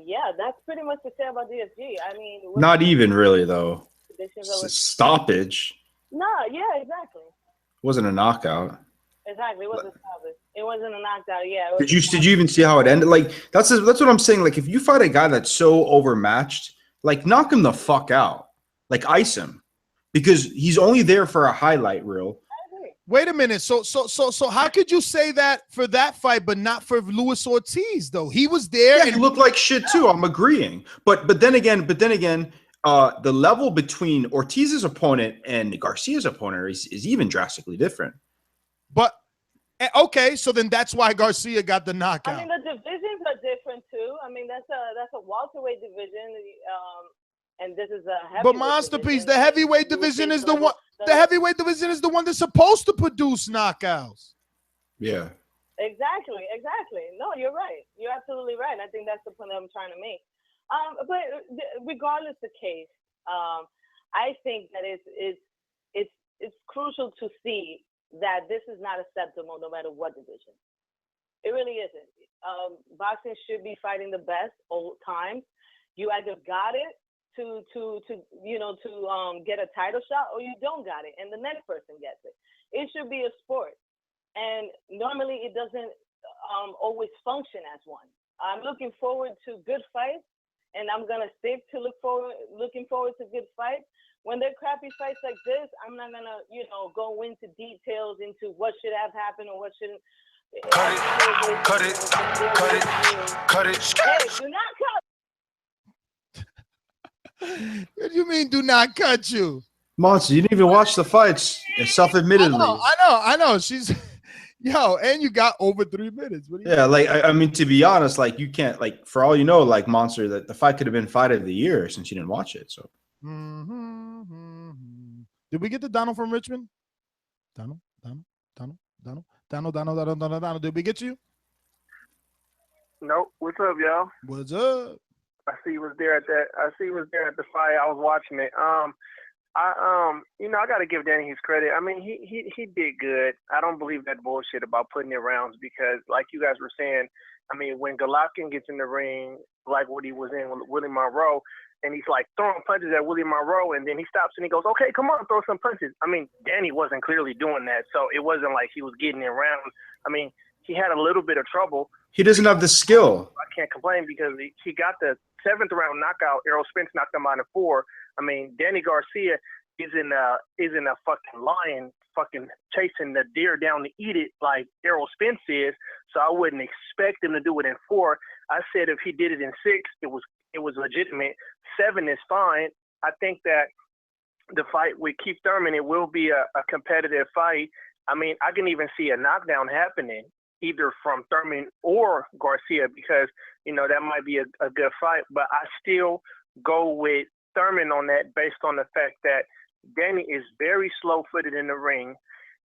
yeah, that's pretty much to say about DSG. I mean, not even really though. Stoppage. No, yeah, exactly. Wasn't a knockout. Exactly, it wasn't stoppage. It wasn't a knockout. Yeah. Did you even see how it ended? Like, that's what I'm saying. Like, if you fight a guy that's so overmatched, like, knock him the fuck out. Like, ice him. Because he's only there for a highlight reel. Wait a minute. So how could you say that for that fight, but not for Luis Ortiz, though? He was there. Yeah, and he looked like shit too. I'm agreeing. But then again, the level between Ortiz's opponent and Garcia's opponent is even drastically different. But okay, so then that's why Garcia got the knockout. I mean, the divisions are different too. I mean, that's a welterweight division. And this is a heavyweight. But Monster Piece, the heavyweight division is the one. The heavyweight division is the one that's supposed to produce knockouts. Yeah. Exactly. No, you're right. You're absolutely right. I think that's the point that I'm trying to make. But regardless of the case, I think that it's crucial to see that this is not acceptable no matter what division. It really isn't. Boxing should be fighting the best all times. You either got it to get a title shot, or you don't got it, and the next person gets it. It should be a sport, and normally it doesn't always function as one. I'm looking forward to good fights, and I'm gonna stick to looking forward to good fights. When they're crappy fights like this, I'm not gonna go into details into what should have happened or what shouldn't. Cut it. Hey, do not cut. What do you mean, do not cut you? Monster, you didn't even watch the fights, self-admittedly. I know. She's, and you got over 3 minutes. What do you like, I mean, to be honest, like, you can't, like, for all you know, like, Monster, that the fight could have been fight of the year since you didn't watch it, so. Did we get the Donald from Richmond? Donald. Did we get you? Nope. What's up, y'all? What's up? I see you was there at that. I see you was there at the fight. I was watching it. I got to give Danny his credit. I mean, he did good. I don't believe that bullshit about putting in rounds because, like you guys were saying, I mean, when Golovkin gets in the ring, like what he was in with Willie Monroe, and he's like throwing punches at Willie Monroe, and then he stops and he goes, "Okay, come on, throw some punches." I mean, Danny wasn't clearly doing that, so it wasn't like he was getting in rounds. I mean, he had a little bit of trouble. He doesn't have the skill. I can't complain because he got the 7th round knockout. Errol Spence knocked him out in 4. I mean, Danny Garcia is in a fucking lion, fucking chasing the deer down to eat it like Errol Spence is. So I wouldn't expect him to do it in 4. I said if he did it in 6, it was legitimate. 7 is fine. I think that the fight with Keith Thurman, it will be a competitive fight. I mean, I can even see a knockdown happening either from Thurman or Garcia because, that might be a good fight. But I still go with Thurman on that based on the fact that Danny is very slow-footed in the ring.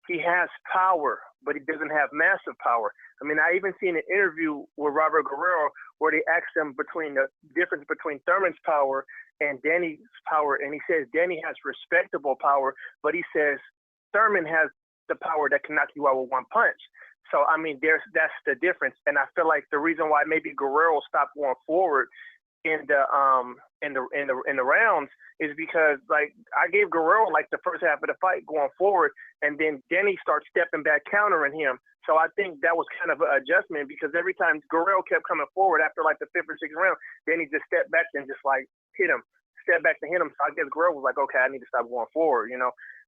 He has power, but he doesn't have massive power. I mean, I even seen an interview with Robert Guerrero where they asked him between the difference between Thurman's power and Danny's power, and he says Danny has respectable power, but he says Thurman has the power that can knock you out with one punch. So I mean, that's the difference, and I feel like the reason why maybe Guerrero stopped going forward in the rounds is because like I gave Guerrero like the first half of the fight going forward, and then Danny starts stepping back countering him. So I think that was kind of an adjustment because every time Guerrero kept coming forward after like the 5th or 6th round, Danny just stepped back and just like hit him, step back to hit him. So I guess Guerrero was like, okay, I need to stop going forward,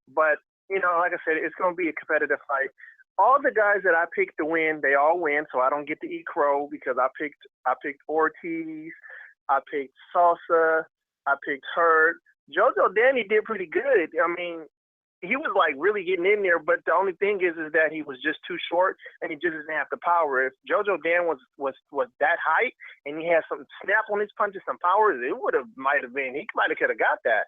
But like I said, it's going to be a competitive fight. All the guys that I picked to win, they all win, so I don't get to eat crow because I picked Ortiz, I picked Salsa, I picked Hurd. JoJo Danny did pretty good. I mean, he was like really getting in there, but the only thing is that he was just too short and he just didn't have the power. If JoJo Dan was that height and he had some snap on his punches, some power, it might have been. He might have could have got that.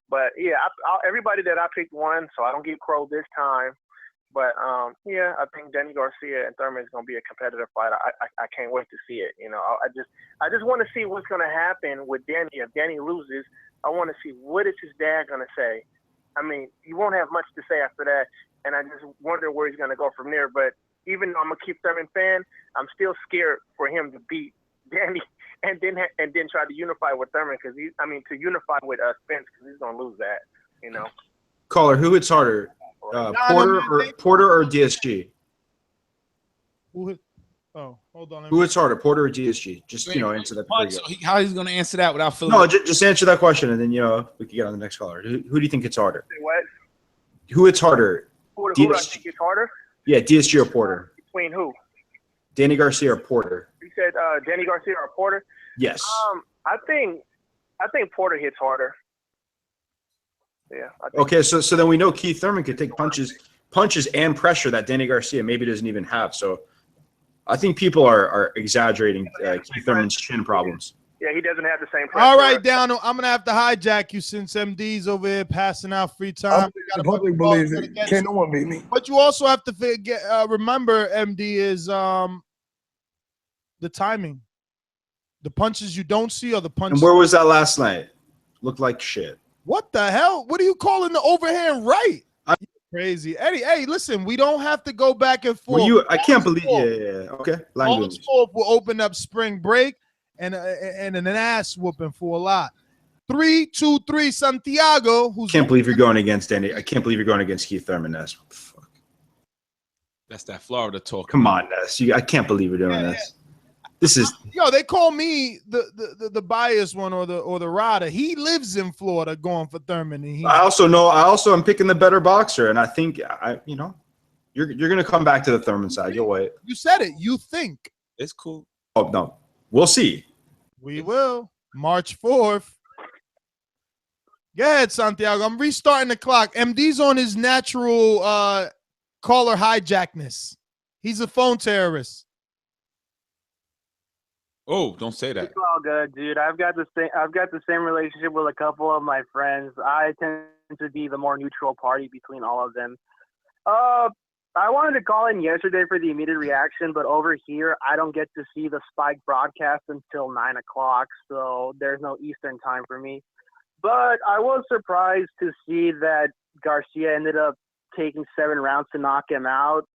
But yeah, everybody that I picked won, so I don't get crow this time. But I think Danny Garcia and Thurman is going to be a competitive fight. I can't wait to see it. I just want to see what's going to happen with Danny. If Danny loses, I want to see what is his dad going to say. I mean, he won't have much to say after that, and I just wonder where he's going to go from there. But even though I'm a Keith Thurman fan, I'm still scared for him to beat Danny and then try to unify with Thurman to unify with Spence because he's going to lose that. Caller, who hits harder? Porter or DSG? Hold on. Who hits harder, Porter or DSG? Just answer that. So how he's going to answer that without feeling? No, just answer that question, and then we can get on the next caller. Who do you think hits harder? What? Who hits harder? Who do I think hits harder? Yeah, DSG or Porter. Between who? Danny Garcia or Porter? You said Danny Garcia or Porter? Yes. I think Porter hits harder. Yeah. Okay, so then we know Keith Thurman could take punches and pressure that Danny Garcia maybe doesn't even have. So I think people are exaggerating Keith Thurman's chin problems. Yeah, he doesn't have the same pressure. All right, Downo, I'm gonna have to hijack you since MD's over here passing out free time. The public believes it. Can't no one beat me. But you also have to remember, MD, is the timing. The punches you don't see or the And punches? where was that last night? Looked like shit. What the hell? What are you calling the overhand right? Crazy. Eddie, hey, listen, we don't have to go back and forth. I can't believe. Yeah. Okay. Language. August 4th will open up spring break and an ass whooping for a lot. 3-2-3 Santiago. Who's Can't believe you're going against Danny. I can't believe you're going against Keith Thurman. Ness. That's that Florida talk. Come on, Ness. I can't believe you're doing this. This is they call me the biased one or the rider. He lives in Florida going for Thurman. And I also am picking the better boxer, and I think you're gonna come back to the Thurman side. You'll wait. You said it. You think it's cool. Oh no, we'll see. We will. March 4th. Go ahead, Santiago. I'm restarting the clock. MD's on his natural caller hijackness. He's a phone terrorist. Oh, don't say that. It's all good, dude. I've got the same relationship with a couple of my friends. I tend to be the more neutral party between all of them. I wanted to call in yesterday for the immediate reaction, but over here I don't get to see the Spike broadcast until 9 o'clock, so there's no Eastern time for me. But I was surprised to see that Garcia ended up taking 7 rounds to knock him out.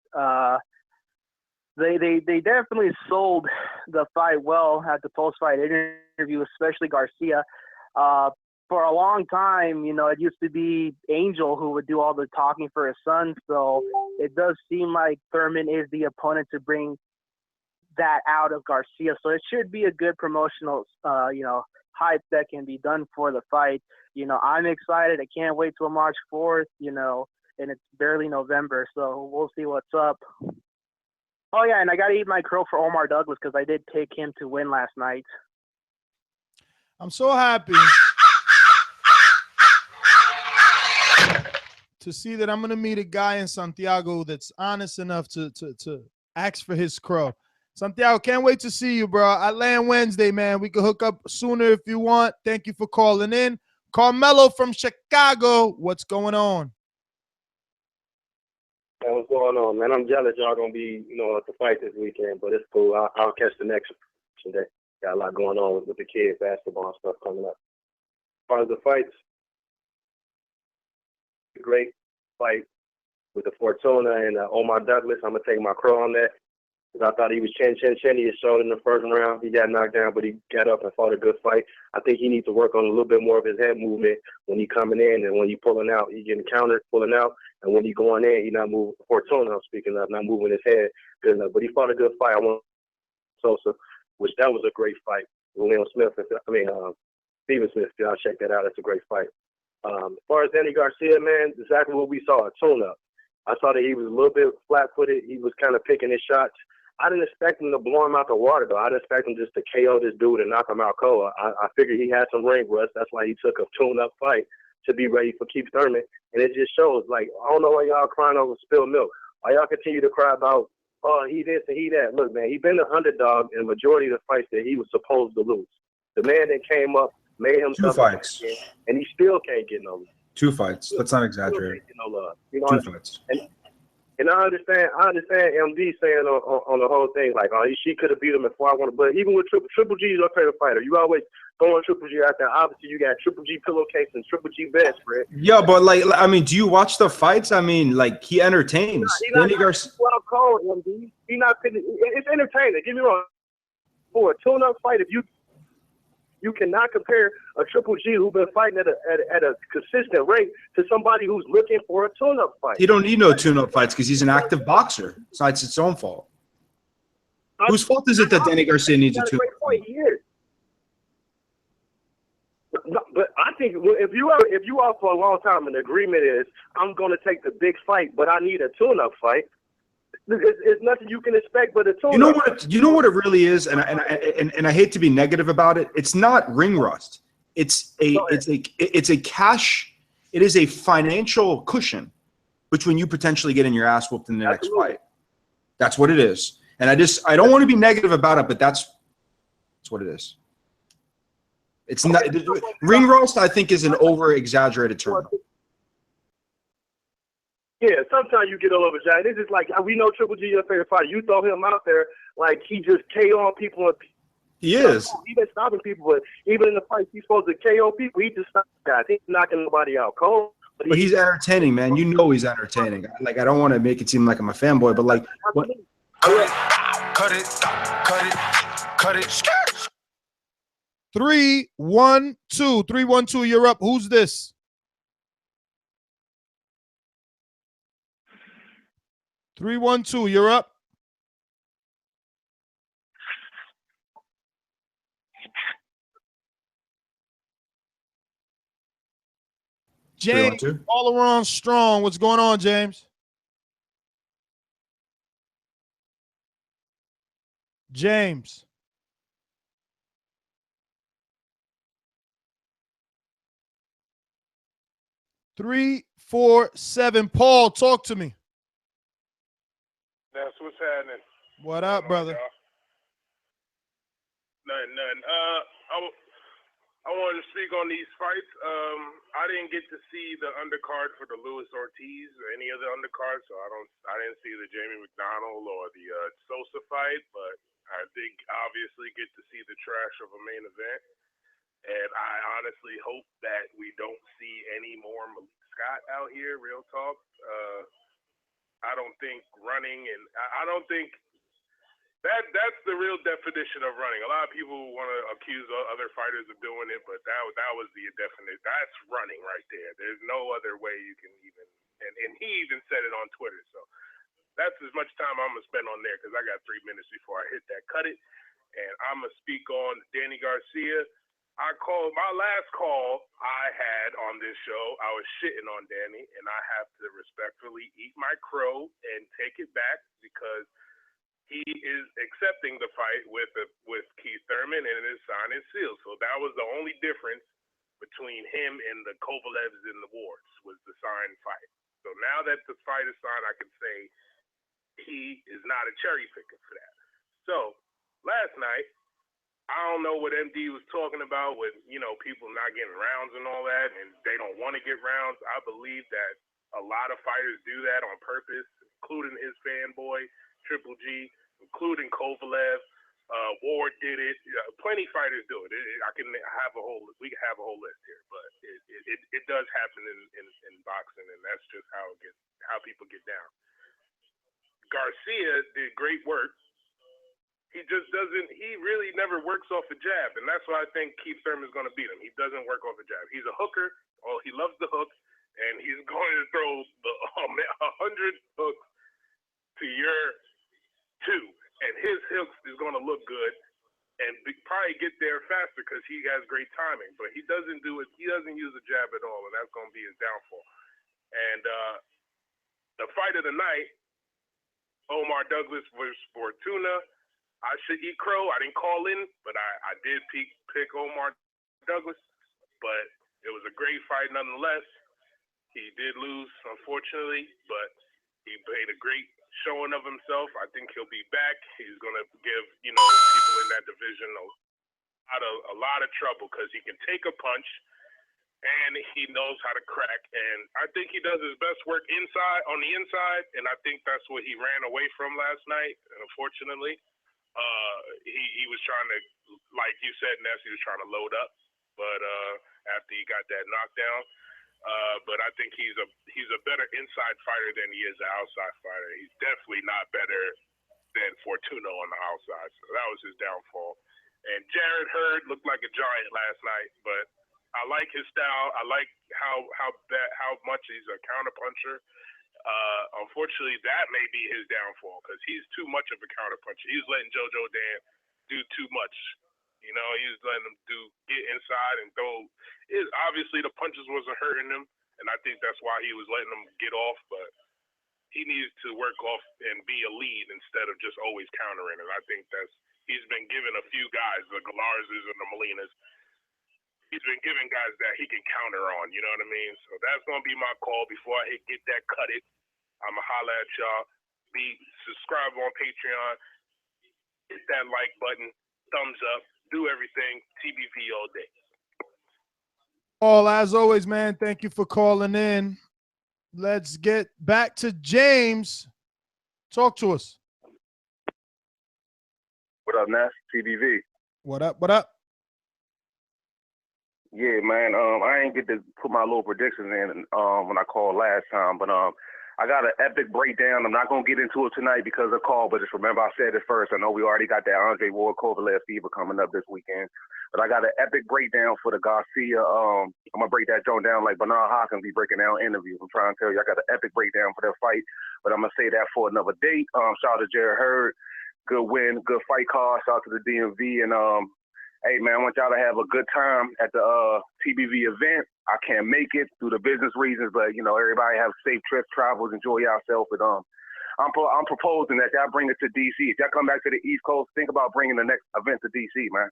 They definitely sold the fight well at the post-fight interview, especially Garcia. For a long time, it used to be Angel who would do all the talking for his son. So it does seem like Thurman is the opponent to bring that out of Garcia. So it should be a good promotional, hype that can be done for the fight. I'm excited. I can't wait till March 4th, and it's barely November. So we'll see what's up. Oh, yeah, and I got to eat my crow for Omar Douglas because I did pick him to win last night. I'm so happy to see that I'm going to meet a guy in Santiago that's honest enough to ask for his crow. Santiago, can't wait to see you, bro. I land Wednesday, man. We can hook up sooner if you want. Thank you for calling in. Carmelo from Chicago, what's going on? Hey, what's going on, man? I'm jealous y'all gonna be, at the fight this weekend, but it's cool. I'll catch the next one today. Got a lot going on with the kids, basketball and stuff coming up. As far as the fights, great fight with the Fortuna and Omar Douglas. I'm gonna take my crow on that. I thought he was chin. He had showed in the first round. He got knocked down, but he got up and fought a good fight. I think he needs to work on a little bit more of his head movement when he coming in, and when he pulling out, he getting countered, pulling out, and when he going in, he not moving. Fortuna, I'm speaking of, not moving his head good enough. But he fought a good fight. I want Sosa, which that was a great fight. Steven Smith, y'all check that out. That's a great fight. As far as Danny Garcia, man, exactly what we saw, a tune-up. I saw that he was a little bit flat-footed. He was kind of picking his shots. I didn't expect him to blow him out the water, though. I didn't expect him just to KO this dude and knock him out cold. I figured he had some ring rust. That's why he took a tune-up fight to be ready for Keith Thurman. And it just shows, I don't know why y'all crying over spilled milk. Why y'all continue to cry about, oh, he this and he that. Look, man, he been the underdog in the majority of the fights that he was supposed to lose. The man that came up, made himself 2 fights. And he still can't get no love. 2 fights. Let's not exaggerate. No love. 2 fights. And I understand MD saying on the whole thing, she could have beat him at 4-1, but even with Triple G's your favorite fighter, you always throwing Triple G out there. Obviously, you got Triple G pillowcase and Triple G bedspread. Yeah, but do you watch the fights? He entertains. Danny Garcia. What I'm calling MD. He not pitting. It's entertaining. Get me wrong. For a tune-up fight, if you cannot compare a Triple G who's been fighting at a consistent rate to somebody who's looking for a tune-up fight. He don't need no tune-up fights because he's an active boxer. It's its own fault. Whose fault is it that Danny Garcia needs a tune-up fight? But I think if you are for a long time, and the agreement is I'm going to take the big fight, but I need a tune-up fight. It's nothing you can expect but a tune-up. You know what it really is, and I hate to be negative about it. It's not ring rust. It is a financial cushion between you potentially getting your ass whooped in the next fight. That's what it is. And I don't want to be negative about it, but that's what it is. It's not ring rust. I think is an over-exaggerated term. Yeah, sometimes you get all over Jack. It's just we know Triple G your favorite fighter. You throw him out there like he just KO'ing people. He is. He's been stopping people, but even in the fights, he's supposed to KO people. He just stops guys. He's knocking nobody out cold. But he's entertaining, man. You know he's entertaining. Like, I don't want to make it seem like I'm a fanboy, but like, what? Cut it, cut it. 3-1-2. 3-1-2, you're up. Who's this? Three, 1, 2, you're up. James, all around strong. What's going on, James? James. Three, 4, 7. Paul, talk to me. That's what's happening. What up, brother? Nothing. I wanted to speak on these fights. I didn't get to see the undercard for the Luis Ortiz or any of the undercards, so I didn't see the Jamie McDonald or the Sosa fight, but I did obviously get to see the trash of a main event. And I honestly hope that we don't see any more Malik Scott out here, real talk. I don't think running, and I don't think that's the real definition of running. A lot of people want to accuse other fighters of doing it, but that was the definition. That's running right there. There's no other way you can even, and he even said it on Twitter. So that's as much time I'm going to spend on there because I got 3 minutes before I hit that cut it. And I'm going to speak on Danny Garcia. My last call I had on this show, I was shitting on Danny, and I have to respectfully eat my crow and take it back because he is accepting the fight with Keith Thurman, and it is signed and sealed. So that was the only difference between him and the Kovalevs in the Wars was the signed fight. So now that the fight is signed, I can say he is not a cherry picker for that. So last night, I don't know what MD was talking about with, people not getting rounds and all that, and they don't want to get rounds. I believe that a lot of fighters do that on purpose, including his fanboy, Triple G, including Kovalev. Ward did it. Plenty of fighters do it. We can have a whole list here, but it does happen in boxing, and that's just how people get down. Garcia did great work. He just doesn't. He really never works off a jab, and that's why I think Keith Thurman is going to beat him. He doesn't work off a jab. He's a hooker. Oh, he loves the hook, and he's going to throw 100 hooks to your 2, and his hooks is going to look good and probably get there faster because he has great timing. But he doesn't do it. He doesn't use a jab at all, and that's going to be his downfall. And the fight of the night, Omar Douglas versus Fortuna. I should eat crow. I didn't call in, but I did pick Omar Douglas. But it was a great fight nonetheless. He did lose, unfortunately, but he made a great showing of himself. I think he'll be back. He's going to give, people in that division a lot of trouble because he can take a punch and he knows how to crack. And I think he does his best work on the inside, and I think that's what he ran away from last night, unfortunately. He was trying to, like you said, Ness, he was trying to load up, but after he got that knockdown. But I think he's a better inside fighter than he is an outside fighter. He's definitely not better than Fortuna on the outside. So that was his downfall. And Jarrett Hurd looked like a giant last night, but I like his style. I like how much he's a counterpuncher. Unfortunately, that may be his downfall because he's too much of a counterpuncher. He's letting JoJo Dan do too much. He's letting him get inside and throw. Obviously, the punches wasn't hurting him, and I think that's why he was letting him get off. But he needs to work off and be a lead instead of just always countering. And I think he's been given a few guys, the Galarza's and the Molinas. He's been giving guys that he can counter on, you know what I mean? So that's going to be my call before I get that cut it. I'm going to holler at y'all. Subscribe on Patreon. Hit that like button. Thumbs up. Do everything. TBV all day. Paul, as always, man, thank you for calling in. Let's get back to James. Talk to us. What up, Ness? TBV. What up? What up? Yeah, man. I ain't get to put my little predictions in when I called last time, but I got an epic breakdown. I'm not gonna get into it tonight because of call, but just remember I said it first. I know we already got that Andre Ward Kovalev fever coming up this weekend, but I got an epic breakdown for the Garcia. I'm gonna break that joint down like Bernard Hopkins be breaking down interviews. I'm trying to tell you, I got an epic breakdown for that fight, but I'm gonna say that for another date. Shout out to Jarrett Hurd. Good win, good fight card. Shout out to the DMV and hey, man, I want y'all to have a good time at the TBV event. I can't make it through the business reasons, but, you know, everybody have safe trips, travels, enjoy yourself. But I'm proposing that y'all bring it to D.C. If y'all come back to the East Coast, think about bringing the next event to D.C., man.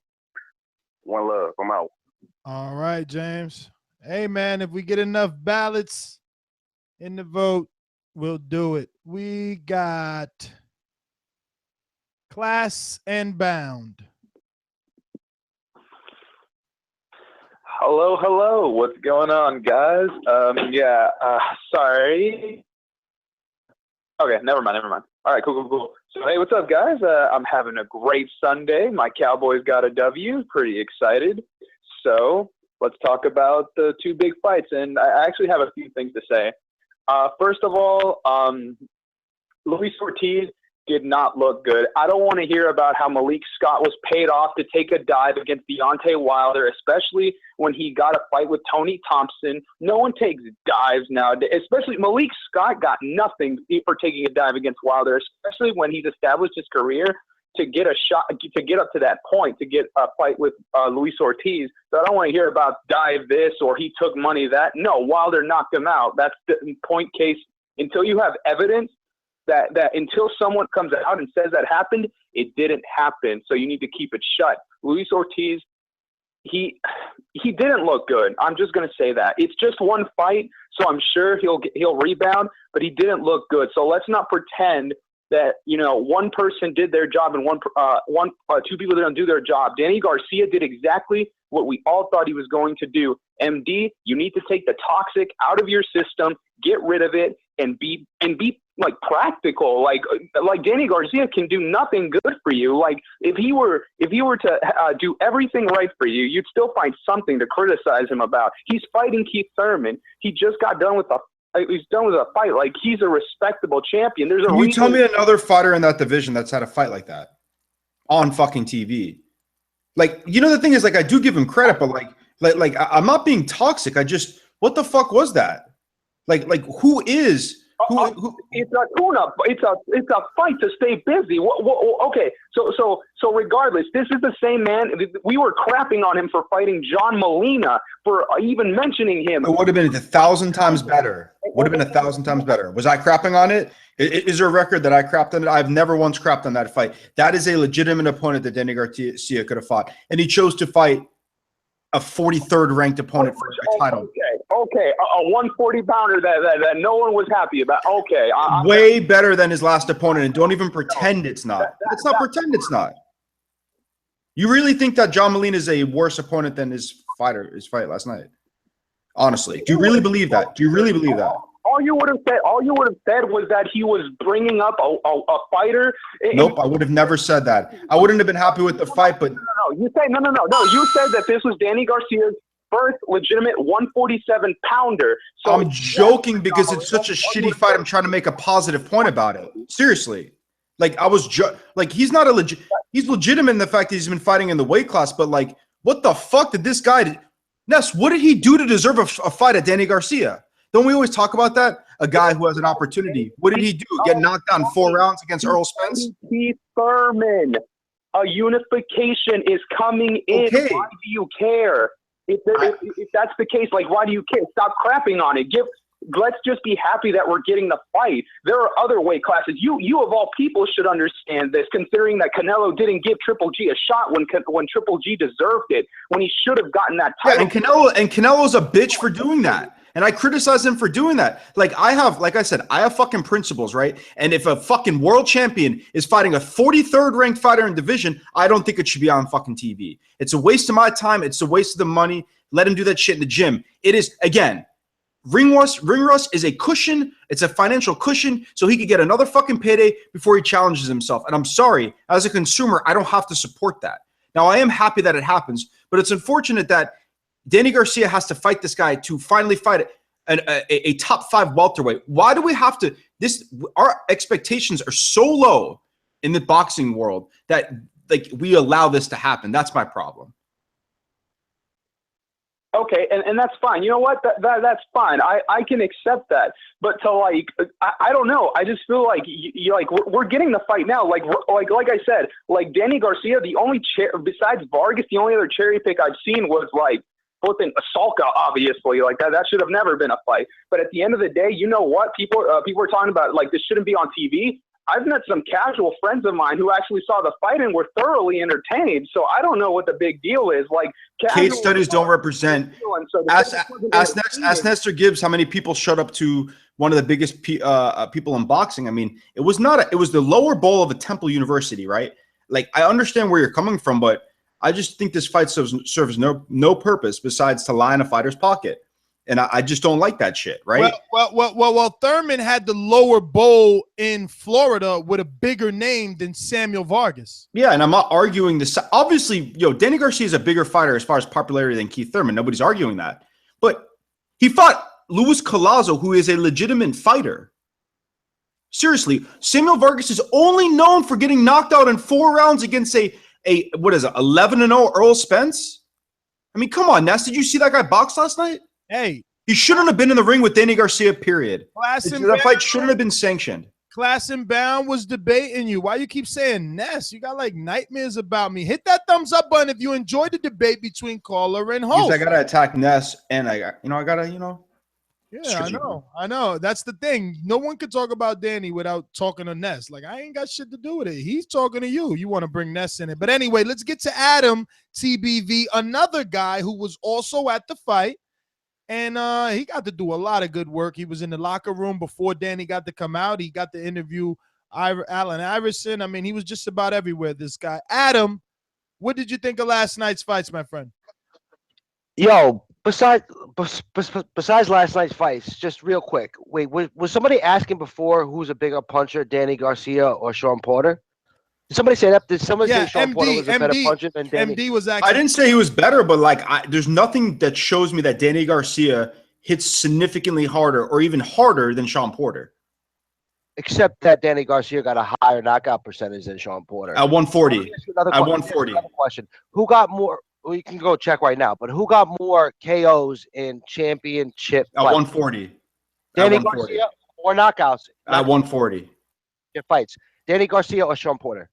One love. I'm out. All right, James. Hey, man, if we get enough ballots in the vote, we'll do it. We got Class and Bound. Hello. What's going on, guys? Sorry. Okay, never mind. All right, cool. So, hey, what's up, guys? I'm having a great Sunday. My Cowboys got a W. Pretty excited. So, let's talk about the two big fights. And I actually have a few things to say. First of all, Luis Ortiz did not look good. I don't want to hear about how Malik Scott was paid off to take a dive against Deontay Wilder, especially when he got a fight with Tony Thompson. No one takes dives nowadays, especially Malik Scott got nothing for taking a dive against Wilder, especially when he's established his career to get a shot, to get up to that point, to get a fight with Luis Ortiz. So I don't want to hear about dive this or he took money that. No, Wilder knocked him out. That's the point case. Until you have evidence, that until someone comes out and says that happened, it didn't happen. So you need to keep it shut. Luis Ortiz, he didn't look good. I'm just going to say that. It's just one fight, so I'm sure he'll rebound, but he didn't look good. So let's not pretend that, you know, one person did their job and two people didn't do their job. Danny Garcia did exactly what we all thought he was going to do. MD, you need to take the toxic out of your system, get rid of it, and be like practical. Like Danny Garcia can do nothing good for you. Like if he were to do everything right for you, you'd still find something to criticize him about. He's fighting Keith Thurman. He just got done with he's done with a fight. Like he's a respectable champion. There's a Can you tell me another fighter in that division that's had a fight like that on fucking TV? Like, you know, the thing is, like, I do give him credit, but like I'm not being toxic. I just, what the fuck was that? Like who is who? It's a tune-up. It's a fight to stay busy. Okay, so regardless, this is the same man. We were crapping on him for fighting John Molina, for even mentioning him. It would have been 1,000 times better. Would have been 1,000 times better. Was I crapping on it? Is there a record that I crapped on it? I've never once crapped on that fight. That is a legitimate opponent that Danny Garcia could have fought, and he chose to fight a 43rd ranked opponent for a title. Okay, a 140 pounder that no one was happy about. Okay, way better than his last opponent, and don't even pretend it's not. Let's not pretend it's not. You really think that John Molina is a worse opponent than his fight last night? Honestly, do you really believe that? Do you really believe that? All you would have said was that he was bringing up a fighter. Nope, I would have never said that. I wouldn't have been happy with the fight, but no. You said no. You said that this was Danny Garcia's first legitimate 147 pounder. So I'm joking because it's such a shitty fight. I'm trying to make a positive point about it. Seriously, like I was like he's not he's legitimate in the fact that he's been fighting in the weight class, but like what the fuck did this guy? Ness, what did he do to deserve a fight at Danny Garcia? Don't we always talk about that? A guy who has an opportunity. What did he do? Get knocked down 4 rounds against Errol Spence? Keith Thurman. A unification is coming in. Okay. Why do you care? If that's the case, like, why do you care? Stop crapping on it. Let's just be happy that we're getting the fight. There are other weight classes. You of all people should understand this, considering that Canelo didn't give Triple G a shot when Triple G deserved it, when he should have gotten that title. Yeah, and Canelo's a bitch for doing that. And I criticize him for doing that. Like I said, I have fucking principles, right? And if a fucking world champion is fighting a 43rd ranked fighter in division, I don't think it should be on fucking TV. It's a waste of my time. It's a waste of the money. Let him do that shit in the gym. It is, again, ring rust is a cushion. It's a financial cushion so he could get another fucking payday before he challenges himself. And I'm sorry, as a consumer, I don't have to support that. Now, I am happy that it happens, but it's unfortunate that Danny Garcia has to fight this guy to finally fight a top 5 welterweight. Why do we have to? Our expectations are so low in the boxing world that we allow this to happen. That's my problem. Okay, and that's fine. You know what? That's fine. I can accept that. But to I don't know. I just feel like we're getting the fight now. Like I said, like Danny Garcia, the only besides Vargas, the only other cherry pick I've seen was like flipping Asalka. Obviously, like that should have never been a fight. But at the end of the day, you know what? People are talking about like this shouldn't be on TV. I've met some casual friends of mine who actually saw the fight and were thoroughly entertained. So I don't know what the big deal is. Like case studies don't represent. So ask Nestor Gibbs how many people showed up to one of the biggest people in boxing. I mean, it was the lower bowl of a Temple University, right? Like I understand where you're coming from, but I just think this fight serves no purpose besides to line a fighter's pocket. And I just don't like that shit, right? Well, Thurman had the lower bowl in Florida with a bigger name than Samuel Vargas. Yeah, and I'm not arguing this. Obviously, Danny Garcia is a bigger fighter as far as popularity than Keith Thurman. Nobody's arguing that. But he fought Luis Collazo, who is a legitimate fighter. Seriously, Samuel Vargas is only known for getting knocked out in 4 rounds against a 11-0 Earl Spence. I mean, come on, Ness. Did you see that guy box last night? Hey, he shouldn't have been in the ring with Danny Garcia, period. That fight shouldn't have been sanctioned. Class and Bound was debating you. Why you keep saying Ness? You got like nightmares about me. Hit that thumbs up button if you enjoyed the debate between caller and host. I gotta attack Ness, and I gotta. Yeah, I know. That's the thing. No one could talk about Danny without talking to Ness. Like, I ain't got shit to do with it. He's talking to you. You want to bring Ness in it. But anyway, let's get to Adam TBV, another guy who was also at the fight. And he got to do a lot of good work. He was in the locker room before Danny got to come out. He got to interview Allen Iverson. I mean, he was just about everywhere, this guy. Adam, what did you think of last night's fights, my friend? Yo, besides last night's fights, just real quick. Wait, was somebody asking before who's a bigger puncher, Danny Garcia or Sean Porter? Did somebody say that? Did somebody say Sean Porter was a better puncher than Danny? MD was actually. I didn't say he was better, but there's nothing that shows me that Danny Garcia hits significantly harder or even harder than Sean Porter. Except that Danny Garcia got a higher knockout percentage than Sean Porter. At 140. At 140. Another question. Who got more? Well, you can go check right now, but who got more KOs in championship At 140. Danny At 140. Garcia or knockouts? At 140. Your fights. Danny Garcia or Sean Porter?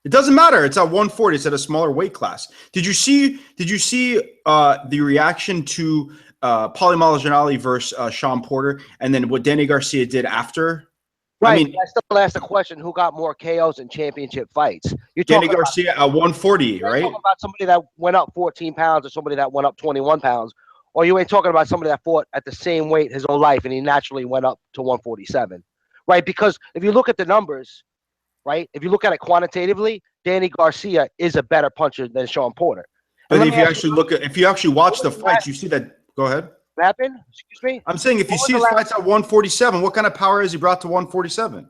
It doesn't matter. It's at 140. It's at a smaller weight class. Did you see the reaction to Paulie Malignaggi versus Sean Porter, and then what Danny Garcia did after? Right. I mean, I still ask the question: who got more KOs in championship fights? You're Danny talking Garcia at 140, right? Talking about somebody that went up 14 pounds or somebody that went up 21 pounds, or you ain't talking about somebody that fought at the same weight his whole life and he naturally went up to 147, right? Because if you look at the numbers, right? If you look at it quantitatively, Danny Garcia is a better puncher than Sean Porter. But if you actually watch the fights, you see that. Go ahead. What happened? Excuse me? I'm saying if you see his fights at 147, what kind of power has he brought to 147?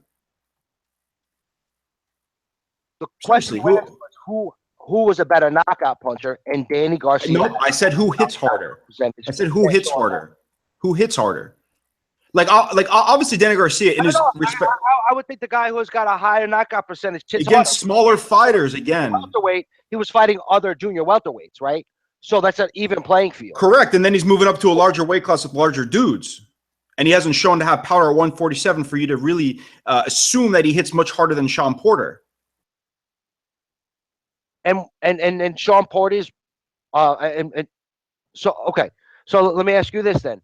The question was who was a better knockout puncher, and Danny Garcia. No, I said who hits harder. I said who hits harder. Who hits harder? Like obviously Danny Garcia in his respect. I would think the guy who's got a higher knockout percentage against smaller fighters again. Welterweight, he was fighting other junior welterweights, right? So that's an even playing field. Correct, and then he's moving up to a larger weight class with larger dudes, and he hasn't shown to have power at 147 for you to really assume that he hits much harder than Sean Porter. And Sean Porter's, so okay. So let me ask you this then.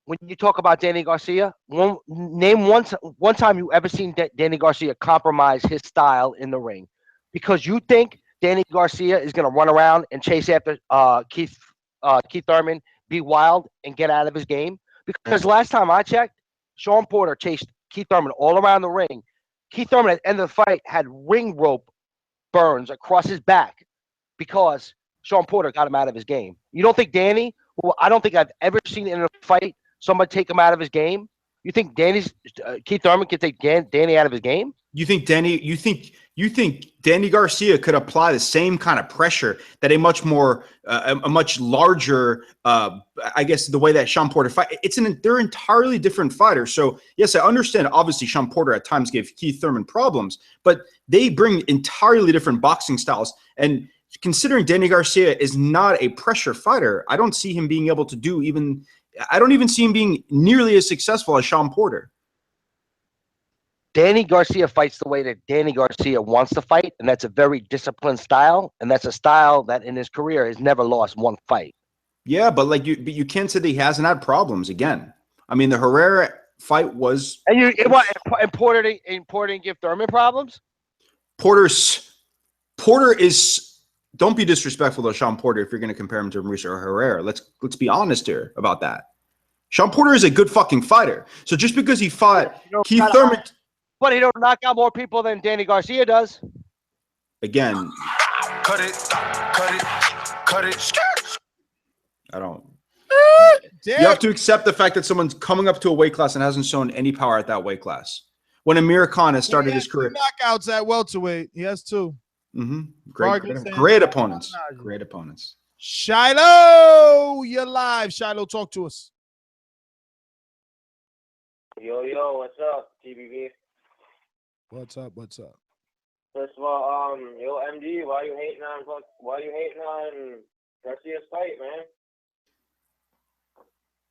When you talk about Danny Garcia, name one time you ever seen Danny Garcia compromise his style in the ring, because you think Danny Garcia is going to run around and chase after Keith Thurman, be wild, and get out of his game. Because last time I checked, Sean Porter chased Keith Thurman all around the ring. Keith Thurman at the end of the fight had ring rope burns across his back because Sean Porter got him out of his game. You don't think Danny, who I don't think I've ever seen in a fight somebody take him out of his game, you think Keith Thurman can take Danny out of his game? You you think Danny Garcia could apply the same kind of pressure that a much more, a much larger, I guess the way that Sean Porter fight, they're entirely different fighters. So yes, I understand. Obviously, Sean Porter at times gave Keith Thurman problems, but they bring entirely different boxing styles. And considering Danny Garcia is not a pressure fighter, I don't see him being able to do even. I don't even see him being nearly as successful as Sean Porter. Danny Garcia fights the way that Danny Garcia wants to fight, and that's a very disciplined style, and that's a style that in his career has never lost one fight. Yeah, but like you can't say that he hasn't had problems. Again, I mean, the Herrera fight was, and Porter didn't give Thurman problems. Porter is. Don't be disrespectful to Sean Porter if you're going to compare him to Mauricio Herrera. Let's be honest here about that. Sean Porter is a good fucking fighter. So just because he fought Keith Thurman. But he don't knock out more people than Danny Garcia does. Again. Cut it. I don't. You have to accept the fact that someone's coming up to a weight class and hasn't shown any power at that weight class. When Amir Khan has started his career. Knockouts at welterweight. He has 2. Mm-hmm. Great opponents. Great opponents. Shiloh, you're live. Shiloh, talk to us. Yo, what's up, TBV? What's up? First of all, yo, MD, why you hating on Garcia's fight,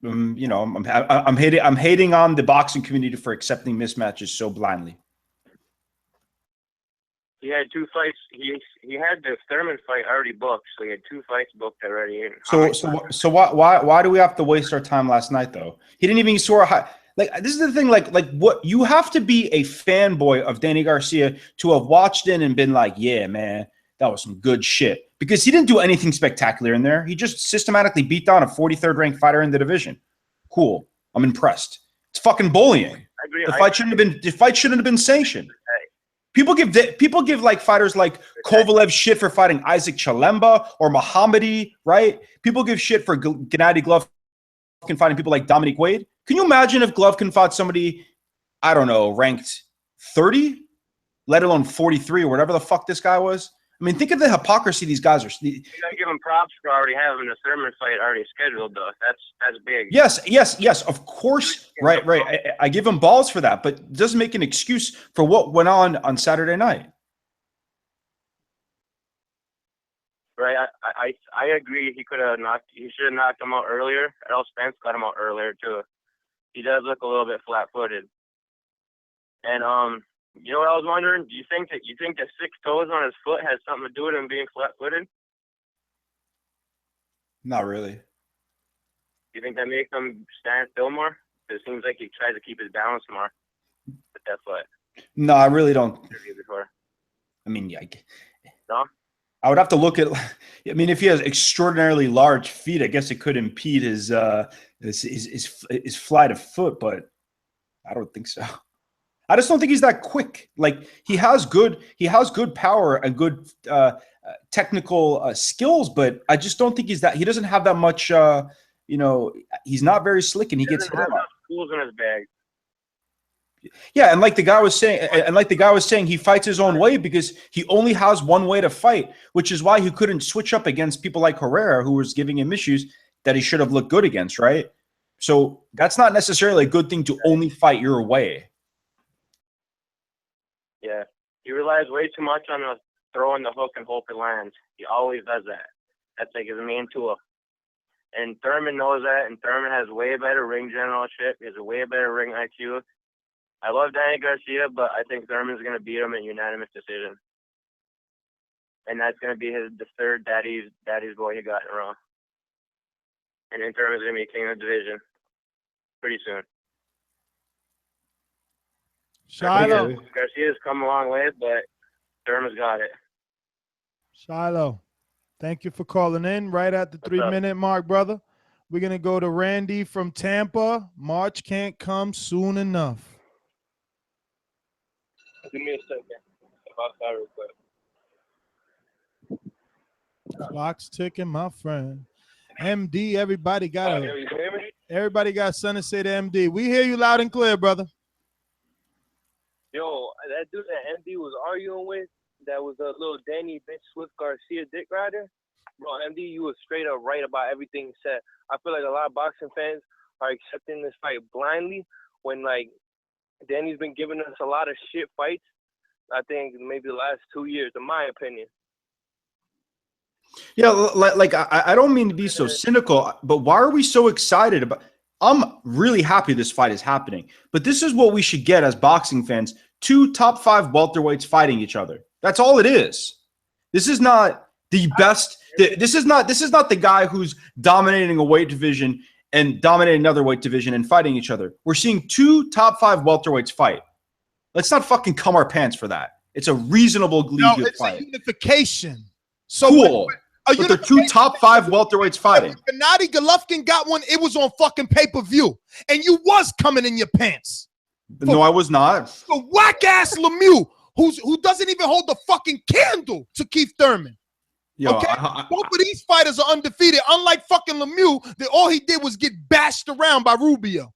man? You know, I'm hating on the boxing community for accepting mismatches so blindly. He had 2 fights. He had the Thurman fight already booked, so he had 2 fights booked already. So why do we have to waste our time last night though? He didn't even score a high. Like, this is the thing, like what you have to be a fanboy of Danny Garcia to have watched in and been like, yeah, man, that was some good shit. Because he didn't do anything spectacular in there. He just systematically beat down a 43rd ranked fighter in the division. Cool. I'm impressed. It's fucking bullying. I agree. The fight shouldn't have been sanctioned. People give like fighters like Kovalev shit for fighting Isaac Chalemba or Muhammadi, right? People give shit for Gennady Golovkin fighting people like Dominic Wade. Can you imagine if Golovkin fought somebody, I don't know, ranked 30, let alone 43 or whatever the fuck this guy was? I mean, think of the hypocrisy these guys are. You gotta give him props for already having the Thurman fight already scheduled, though. That's big. Yes, of course. Right. I give him balls for that, but it doesn't make an excuse for what went on Saturday night. Right. I agree. He should have knocked him out earlier. Errol Spence got him out earlier too. He does look a little bit flat-footed. And you know what I was wondering? Do you think the 6 toes on his foot has something to do with him being flat-footed? Not really. Do you think that makes him stand still more? It seems like he tries to keep his balance more with that foot. No, I really don't. Before. I mean, yeah. No? I would have to look at. I mean, if he has extraordinarily large feet, I guess it could impede his flight of foot, but I don't think so. I just don't think he's that quick. Like he has good power and good technical skills, but I just don't think he doesn't have that much. He's not very slick, and he gets hit a lot. Tools in his bag. Yeah, and like the guy was saying, he fights his own way because he only has one way to fight, which is why he couldn't switch up against people like Herrera, who was giving him issues that he should have looked good against, right? So that's not necessarily a good thing to only fight your way. Yeah, he relies way too much on throwing the hook and hope it lands. He always does that. That's like his main tool. And Thurman knows that, and Thurman has way better ring generalship. He has a way better ring IQ. I love Danny Garcia, but I think Thurman's going to beat him in unanimous decision. And that's going to be the third daddy's boy he got in a row. And then Thurman's going to be king of the division pretty soon. Shiloh. Garcia's come a long way, but Thurman's got it. Shiloh, thank you for calling in right at the 3-minute mark, brother. We're going to go to Randy from Tampa. March can't come soon enough. Give me a second. About that real quick. Clock's ticking, my friend. MD, everybody got something to say to MD. We hear you loud and clear, brother. Yo, that dude that MD was arguing with, that was a little Danny bitch Swift Garcia dick rider, bro, MD, you was straight up right about everything you said. I feel like a lot of boxing fans are accepting this fight blindly when, like, Danny's been giving us a lot of shit fights, I think, maybe the last 2 years, in my opinion. Yeah, like I don't mean to be so cynical, but why are we so excited about? I'm really happy this fight is happening, but this is what we should get as boxing fans: 2 top 5 welterweights fighting each other. That's all it is. This is not the best. This is not the guy who's dominating a weight division and dominating another weight division and fighting each other. We're seeing 2 top 5 welterweights fight. Let's not fucking cum our pants for that. It's a reasonable good fight. A unification. So cool. But they're 2 top 5 welterweights fighting. Gennady Golovkin got one. It was on fucking pay-per-view, and you was coming in your pants. No, I was not. The whack-ass Lemieux, who doesn't even hold the fucking candle to Keith Thurman. Yo, okay, both of these fighters are undefeated. Unlike fucking Lemieux, that all he did was get bashed around by Rubio.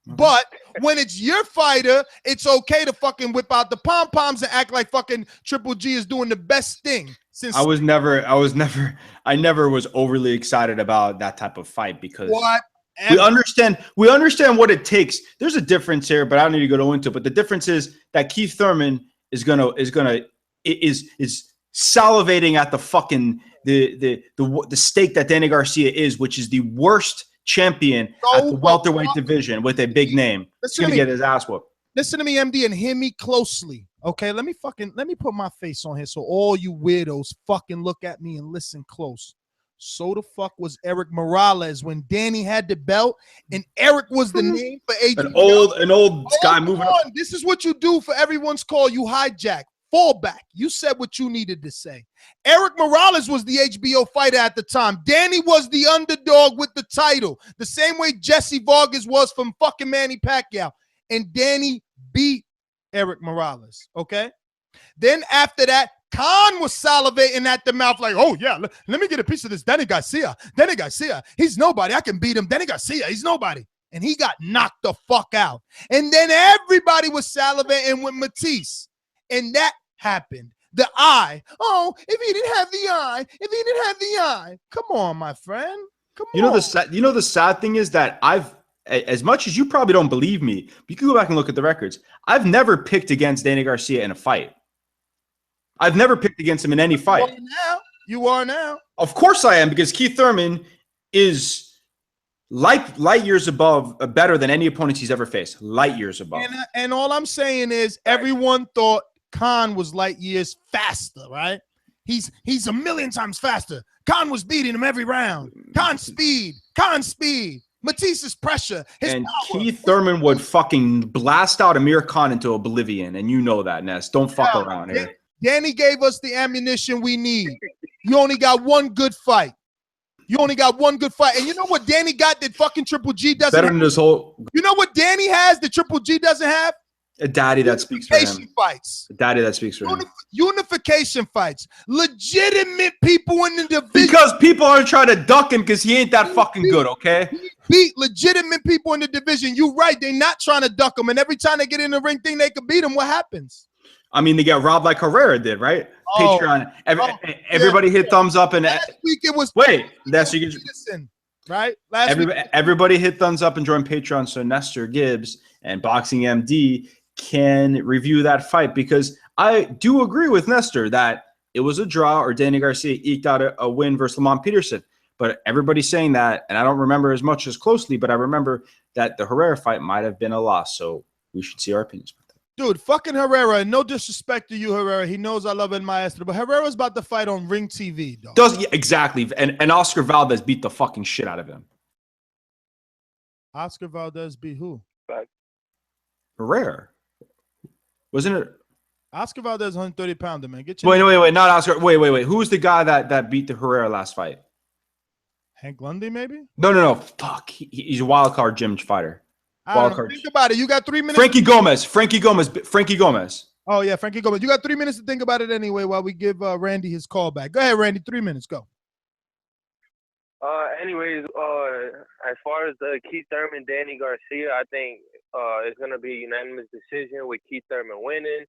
But when it's your fighter, it's okay to fucking whip out the pom-poms and act like fucking Triple G is doing the best thing. Since I never was overly excited about that type of fight because we understand what it takes. There's a difference here, but I don't need to go into it. But the difference is that Keith Thurman is salivating at the fucking the stake that Danny Garcia is, which is the worst champion at the welterweight division with a big name. He's gonna get his ass whooped. Listen to me, MD, and hear me closely. Okay, let me put my face on here so all you weirdos fucking look at me and listen close. So the fuck was Eric Morales when Danny had the belt and Eric was the name for HBO? An old guy moving on. This is what you do for everyone's call. You hijack. Fall back. You said what you needed to say. Eric Morales was the HBO fighter at the time. Danny was the underdog with the title. The same way Jesse Vargas was from fucking Manny Pacquiao. And Danny beat Eric Morales. Okay? Then after that, Khan was salivating at the mouth like, oh, yeah, let me get a piece of this Danny Garcia. Danny Garcia, he's nobody. I can beat him. Danny Garcia, he's nobody. And he got knocked the fuck out. And then everybody was salivating with Matisse. And that happened. The eye. Oh, if he didn't have the eye, come on, my friend. Come on. The sad thing is that as much as you probably don't believe me, you can go back and look at the records. I've never picked against Danny Garcia in a fight. I've never picked against him in any fight. You are now. Of course I am, because Keith Thurman is light years above, better than any opponents he's ever faced. Light years above. And all I'm saying is everyone thought Khan was light years faster, right? He's a million times faster. Khan was beating him every round. Khan speed. Matisse's pressure. And power. Keith Thurman would fucking blast out Amir Khan into oblivion, and you know that, Ness. Don't fuck around here. Danny gave us the ammunition we need. You only got one good fight. And you know what Danny got that fucking Triple G doesn't better have? Than this whole. You know what Danny has that Triple G doesn't have? A daddy that speaks for him. Fights. A daddy that speaks for him. Unification fights. Legitimate people in the division. Because people aren't trying to duck him because he ain't that fucking good, okay? Beat legitimate people in the division. You right. They're not trying to duck him. And every time they get in the ring, think they could beat him, what happens? I mean, they get robbed like Herrera did, right? Patreon. Everybody hit thumbs up. And last week it was right? Everybody hit thumbs up and join Patreon so Nestor Gibbs and Boxing MD can review that fight, because I do agree with Nestor that it was a draw or Danny Garcia eked out a win versus Lamont Peterson. But everybody's saying that, and I don't remember as much as closely, but I remember that the Herrera fight might have been a loss. So we should see our opinions about that. Dude, fucking Herrera, and no disrespect to you, Herrera. He knows I love El Maestro, but Herrera's about to fight on Ring TV, dog. Exactly. And Oscar Valdez beat the fucking shit out of him. Oscar Valdez beat who? Herrera. Wasn't it? Oscar Valdez, 130-pounder, man. Wait, not Oscar. Wait. Who was the guy that beat the Herrera last fight? Hank Lundy, maybe? No. Fuck. He's a wild card gym fighter. Think about it. You got 3 minutes. Frankie Gomez. Oh, yeah, Frankie Gomez. You got 3 minutes to think about it anyway while we give Randy his call back. Go ahead, Randy. 3 minutes. Go. Anyways, as far as the Keith Thurman, Danny Garcia, I think it's going to be a unanimous decision with Keith Thurman winning.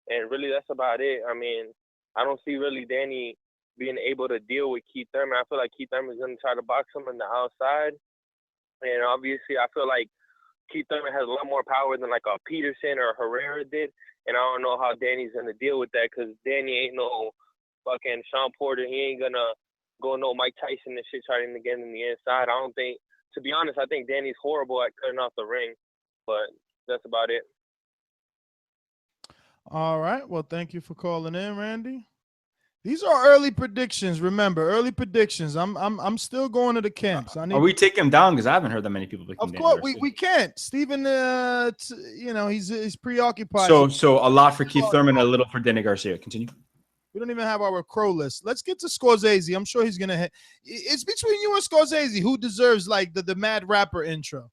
And really, that's about it. I mean, I don't see really Danny being able to deal with Keith Thurman. I feel like Keith Thurman is going to try to box him on the outside. And obviously, I feel like Keith Thurman has a lot more power than like a Peterson or a Herrera did. And I don't know how Danny's going to deal with that because Danny ain't no fucking Sean Porter. He ain't going to go no Mike Tyson and shit trying to get in the inside. I don't think, to be honest, I think Danny's horrible at cutting off the ring. But that's about it. All right. Well, thank you for calling in, Randy. These are early predictions. Remember, early predictions. I'm still going to the camps. Are we taking him down? Because I haven't heard that many people picking Of course, we can't. Steven, he's preoccupied. So a lot for Keith Thurman, a little for Danny Garcia. Continue. We don't even have our crow list. Let's get to Scorsese. I'm sure he's gonna hit. It's between you and Scorsese. Who deserves like the mad rapper intro?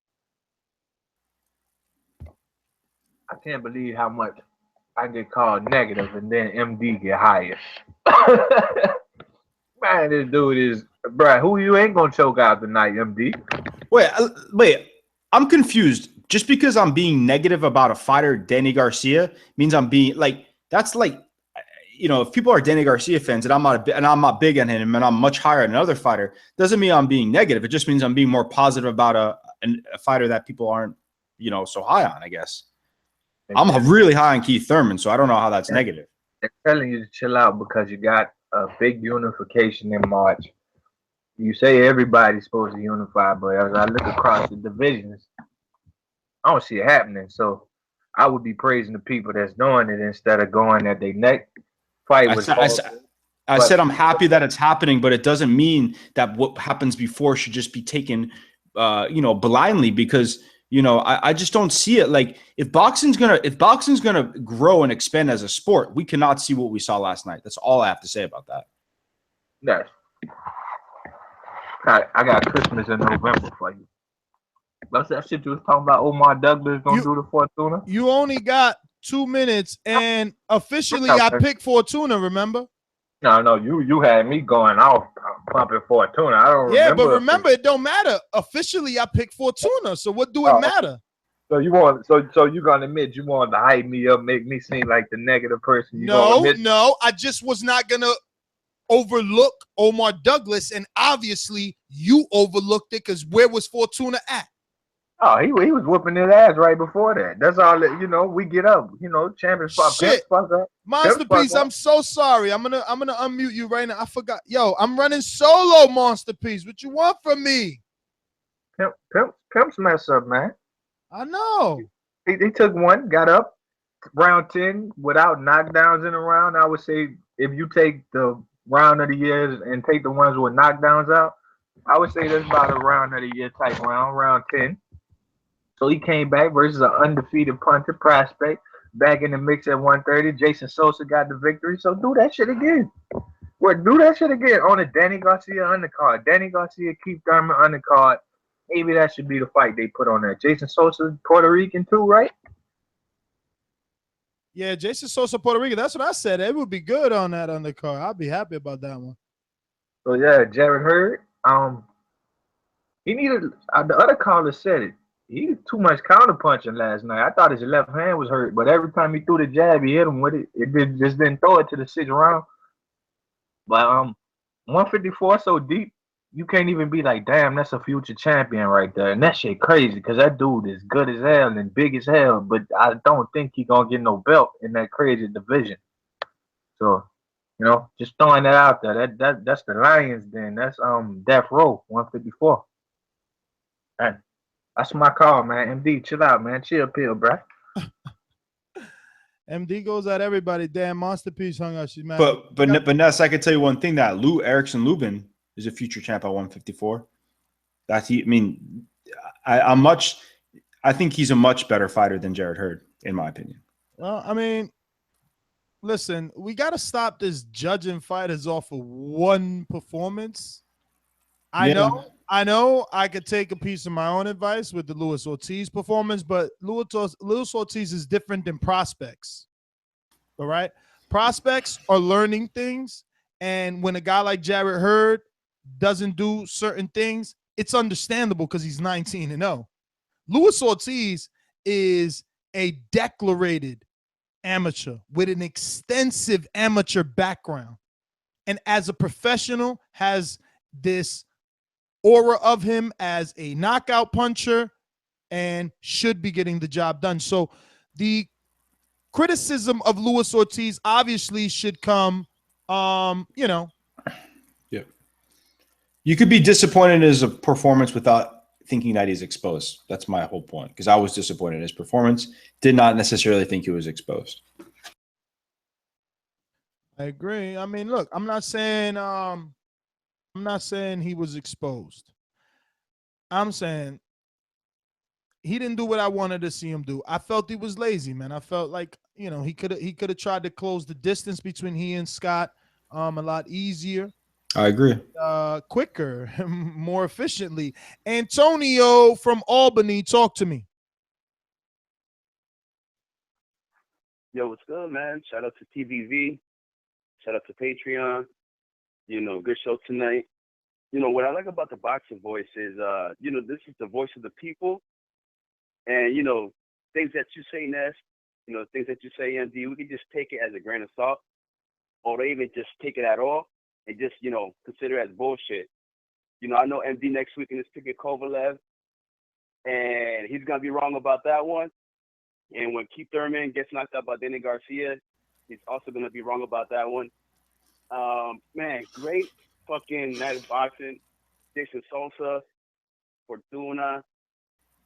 I can't believe how much I get called negative and then MD get hired. Man, this dude is, bruh, who you ain't gonna choke out tonight, MD? Wait. I'm confused. Just because I'm being negative about a fighter, Danny Garcia, means I'm being like, that's like, if people are Danny Garcia fans and I'm not big on him and I'm much higher than another fighter, doesn't mean I'm being negative. It just means I'm being more positive about a fighter that people aren't, so high on, I guess. I'm really high on Keith Thurman, so I don't know how that's negative. They're telling you to chill out because you got a big unification in March. You say everybody's supposed to unify, but as I look across the divisions, I don't see it happening. So I would be praising the people that's doing it instead of going at their neck. Fight was I said I'm happy that it's happening, but it doesn't mean that what happens before should just be taken, blindly because. I just don't see it. Like if boxing's gonna grow and expand as a sport, we cannot see what we saw last night. That's all I have to say about that. Yes. I got Christmas in November for you. That's that shit you was talking about. Omar Douglas gonna do the Fortuna. You only got 2 minutes, and officially I picked Fortuna. Remember? No, you had me going off pumping Fortuna. I don't. Yeah, but remember, it don't matter. Officially, I picked Fortuna. So what do it matter? So you want? So you gonna admit you wanted to hype me up, make me seem like the negative person? No. I just was not gonna overlook Omar Douglas, and obviously you overlooked it because where was Fortuna at? Oh, he was whooping his ass right before that. That's all that, we get up. Champions fuck. Shit. Monsterpiece, I'm so sorry. I'm gonna unmute you right now. I forgot. Yo, I'm running solo, Monsterpiece. What you want from me? Pimp's mess up, man. I know. He took one, got up, round 10 without knockdowns in a round. I would say if you take the round of the year and take the ones with knockdowns out, I would say that's about a round of the year type round 10. So he came back versus an undefeated punter prospect, back in the mix at 130. Jason Sosa got the victory. So do that shit again. Do that shit again on a Danny Garcia undercard. Danny Garcia, Keith Thurman undercard. Maybe that should be the fight they put on there. Jason Sosa, Puerto Rican too, right? Yeah, Jason Sosa, Puerto Rican. That's what I said. It would be good on that undercard. I'd be happy about that one. So yeah, Jarrett Hurd. He needed. The other caller said it. He did too much counterpunching last night. I thought his left hand was hurt, but every time he threw the jab, he hit him with it. Just didn't throw it to the 6th round. But 154 so deep, you can't even be like, damn, that's a future champion right there. And that shit crazy because that dude is good as hell and big as hell, but I don't think he gonna get no belt in that crazy division. So, just throwing that out there. That's the Lions then. That's Death Row, 154. And that's my call, man. MD, chill out, man. Chill pill, bro. MD goes at everybody. Damn, Monsterpiece hung out. She's mad. But Ness, I can tell you one thing, that Lou Erickson Lubin is a future champ at 154. I think he's a much better fighter than Jarrett Hurd, in my opinion. Well, I mean, listen, we got to stop this judging fighters off of one performance. I know I could take a piece of my own advice with the Luis Ortiz performance, but Luis Ortiz is different than prospects. All right? Prospects are learning things, and when a guy like Jarrett Hurd doesn't do certain things, it's understandable because he's 19-0. Luis Ortiz is a declarated amateur with an extensive amateur background, and as a professional has this aura of him as a knockout puncher and should be getting the job done. So the criticism of Luis Ortiz obviously should come, you know. Yeah. You could be disappointed in his performance without thinking that he's exposed. That's my whole point, because I was disappointed in his performance. Did not necessarily think he was exposed. I agree. I mean, look, I'm not saying he was exposed. I'm saying he didn't do what I wanted to see him do. I felt he was lazy, man. I felt like, you know, he could have tried to close the distance between he and Scott a lot easier. I agree. Quicker, more efficiently. Antonio from Albany, talk to me. Yo, what's good, man? Shout out to TVV. Shout out to Patreon. You know, good show tonight. You know, what I like about the Boxing Voice is, you know, this is the voice of the people. And, you know, things that you say, Ness, you know, things that you say, MD, we can just take it as a grain of salt, or even just take it at all and just, you know, consider it as bullshit. You know, I know MD next week in his pick at Kovalev, and he's going to be wrong about that one. And when Keith Thurman gets knocked out by Danny Garcia, he's also going to be wrong about that one. Man, great fucking night of boxing. Jason Sosa, Fortuna,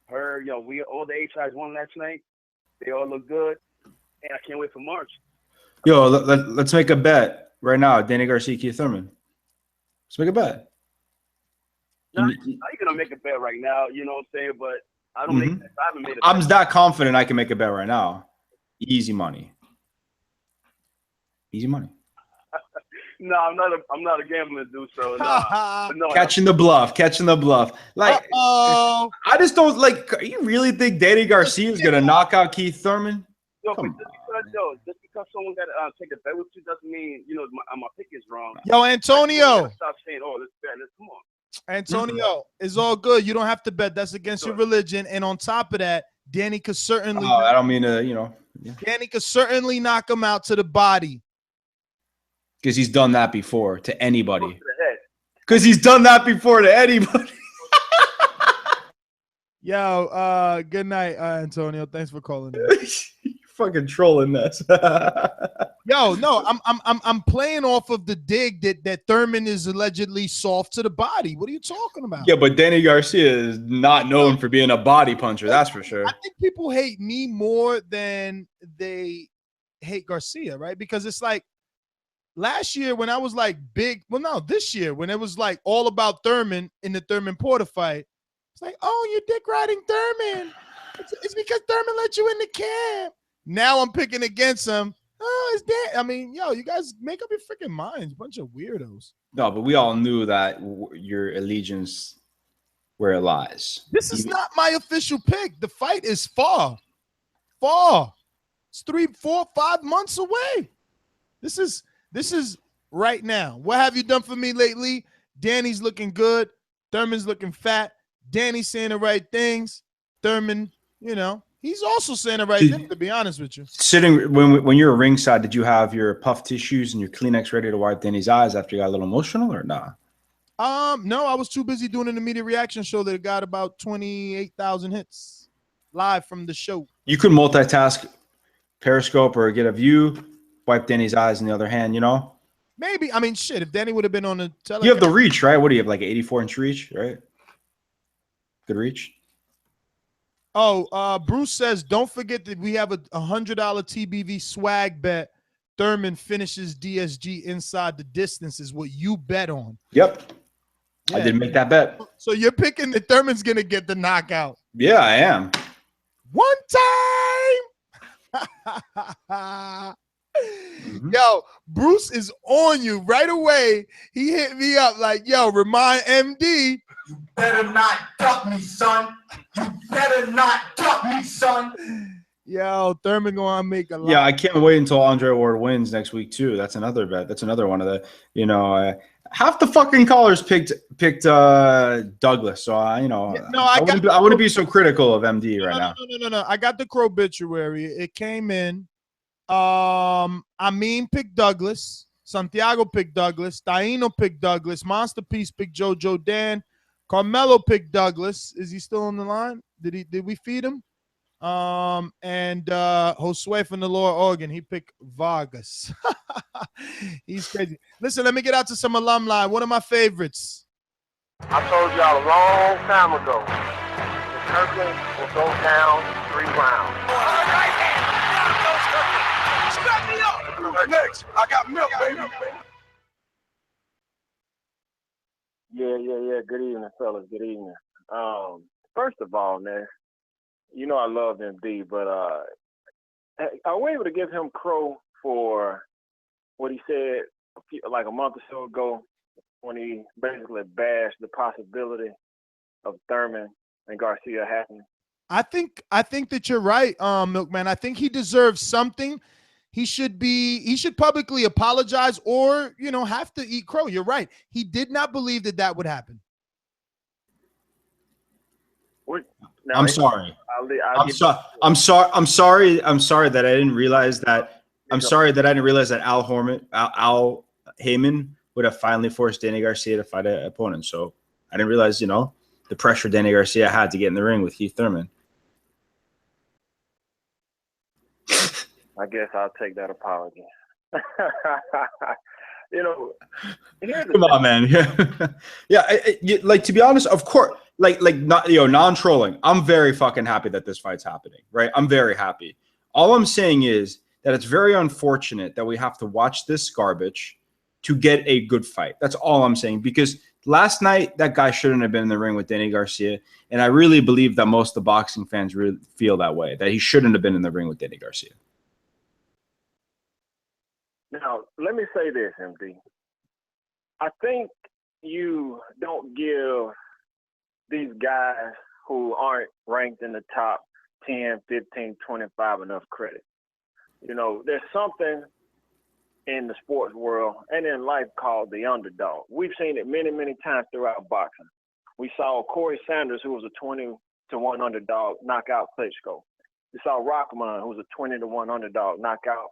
Hurd. Yo, all the HIs won last night. They all look good. And I can't wait for March. Yo, let's make a bet right now. Danny Garcia, Keith Thurman. Let's make a bet. Now you're going to make a bet right now, you know what I'm saying? But I don't make I haven't made a bet. I'm that confident I can make a bet right now. Easy money. Easy money. No, I'm not a gambling dude, so no. Catching the bluff. Like, I just don't like. You really think Danny Garcia is gonna knock out Keith Thurman? Yo, just because someone got to take a bet with you doesn't mean, you know, my pick is wrong. Yo, Antonio. Stop saying, oh, let's bet. Come on. Antonio, it's all good. You don't have to bet. That's against your religion. And on top of that, Danny could certainly. Oh, I don't mean to, you know. Yeah. Danny could certainly knock him out to the body. Because he's done that before to anybody. Because he's done that before to anybody. Yo, good night, Antonio. Thanks for calling in. You're fucking trolling this. Yo, no, I'm playing off of the dig that Thurman is allegedly soft to the body. What are you talking about? Yeah, but Danny Garcia is not known for being a body puncher. That's for sure. I think people hate me more than they hate Garcia, right? Because it's like, last year when I was like big, well, no, this year when it was like all about Thurman in the Thurman Porter fight, it's like, oh, you're dick riding Thurman. It's because Thurman let you in the camp. Now I'm picking against him. Oh, it's that. I mean, yo, you guys make up your freaking minds. Bunch of weirdos. No, but we all knew that your allegiance where it lies. This is not my official pick. The fight is far. It's 3, 4, 5 months away. This is right now. What have you done for me lately? Danny's looking good. Thurman's looking fat. Danny's saying the right things. Thurman, you know, he's also saying the right thing, to be honest with you. Sitting when you were ringside, did you have your puff tissues and your Kleenex ready to wipe Danny's eyes after you got a little emotional or not? No, I was too busy doing an immediate reaction show that got about 28,000 hits live from the show. You could multitask, Periscope, or get a view, wipe Danny's eyes in the other hand, you know? Maybe. I mean, shit, if Danny would have been on the telecast. You have the reach, right? What do you have, like 84-inch reach, right? Good reach. Oh, Bruce says, don't forget that we have a $100 TBV swag bet. Thurman finishes DSG inside the distance is what you bet on. Yep. Yeah. I did make that bet. So you're picking that Thurman's going to get the knockout. Yeah, I am. One time. Yo, Bruce is on you right away. He hit me up like, yo, remind MD. You better not duck me, son. You better not duck me, son. Yo, Thurman going to make a lot. Yeah, I can't wait until Andre Ward wins next week, too. That's another bet. That's another one of the, you know, half the fucking callers picked Douglas. So, you know, yeah, no, I wouldn't be so critical of MD right now. No. I got the Crobituary. It came in. Amin picked Douglas. Santiago picked Douglas. Taino picked Douglas. Masterpiece picked Jojo Dan. Carmelo picked Douglas. Is he still on the line? Did we feed him? And Josue from the Lower Oregon, he picked Vargas. He's crazy. Listen, let me get out to some alumni. One of my favorites. I told y'all a long time ago that Kirkland will go down 3 rounds. Strap me up. Next, I got milk, baby. Yeah. Good evening, fellas. Good evening. First of all, man, you know I love MD, but are we able to give him crow for what he said like a month or so ago when he basically bashed the possibility of Thurman and Garcia happening? I think that you're right, Milkman. I think he deserves something. He should publicly apologize or, have to eat crow. You're right. He did not believe that would happen. I'm sorry. I'm sorry that I didn't realize that. I'm sorry that I didn't realize that Al Heyman would have finally forced Danny Garcia to fight an opponent. So I didn't realize, the pressure Danny Garcia had to get in the ring with Keith Thurman. I guess I'll take that apology. Come on, man. Like, to be honest, of course, not, non-trolling. I'm very fucking happy that this fight's happening, right? I'm very happy. All I'm saying is that it's very unfortunate that we have to watch this garbage to get a good fight. That's all I'm saying, because last night that guy shouldn't have been in the ring with Danny Garcia, and I really believe that most of the boxing fans really feel that way, that he shouldn't have been in the ring with Danny Garcia. Now, let me say this, MD. I think you don't give these guys who aren't ranked in the top 10, 15, 25 enough credit. There's something in the sports world and in life called the underdog. We've seen it many, many times throughout boxing. We saw Corey Sanders, who was a 20-1 underdog, knock out Klitschko. We saw Rockman, who was a 20-1 underdog, knock out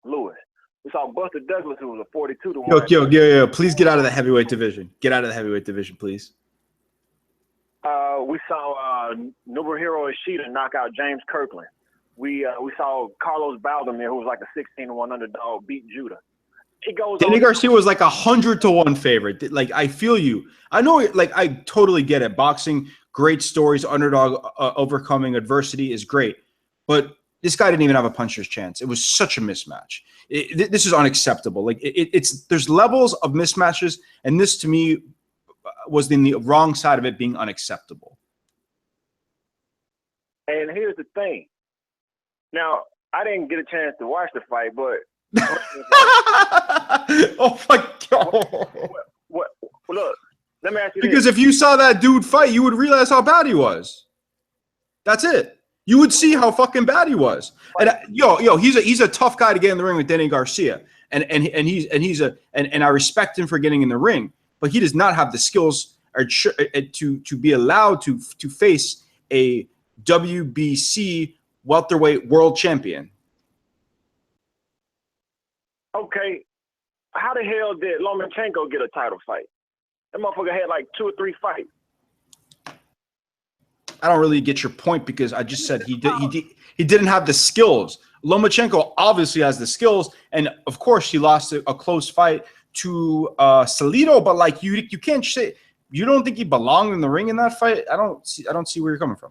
Lewis. We saw Buster Douglas, who was a 42-1. Yo, please get out of the heavyweight division. Get out of the heavyweight division, please. We saw Nobuhiro Ishida knock out James Kirkland. We saw Carlos Baldomir, who was like a 16-1 underdog, beat Judah. It goes. Danny Garcia was like 100-1 favorite. Like, I feel you. I know. Like, I totally get it. Boxing, great stories. Underdog overcoming adversity is great, but this guy didn't even have a puncher's chance. It was such a mismatch. This is unacceptable. Like, there's levels of mismatches, and this to me was in the wrong side of it being unacceptable. And here's the thing. Now, I didn't get a chance to watch the fight, but oh my God! What? Look, let me ask you because this. if you saw that dude fight, you would realize how bad he was. That's it. You would see how fucking bad he was. And he's a tough guy to get in the ring with Danny Garcia, and I respect him for getting in the ring, but he does not have the skills to be allowed to face a WBC welterweight world champion. Okay, how the hell did Lomachenko get a title fight? That motherfucker had like 2 or 3 fights. I don't really get your point, because I just said he didn't have the skills. Lomachenko obviously has the skills, and of course he lost a close fight to Salido. But like you can't say you don't think he belonged in the ring in that fight. I don't see where you're coming from.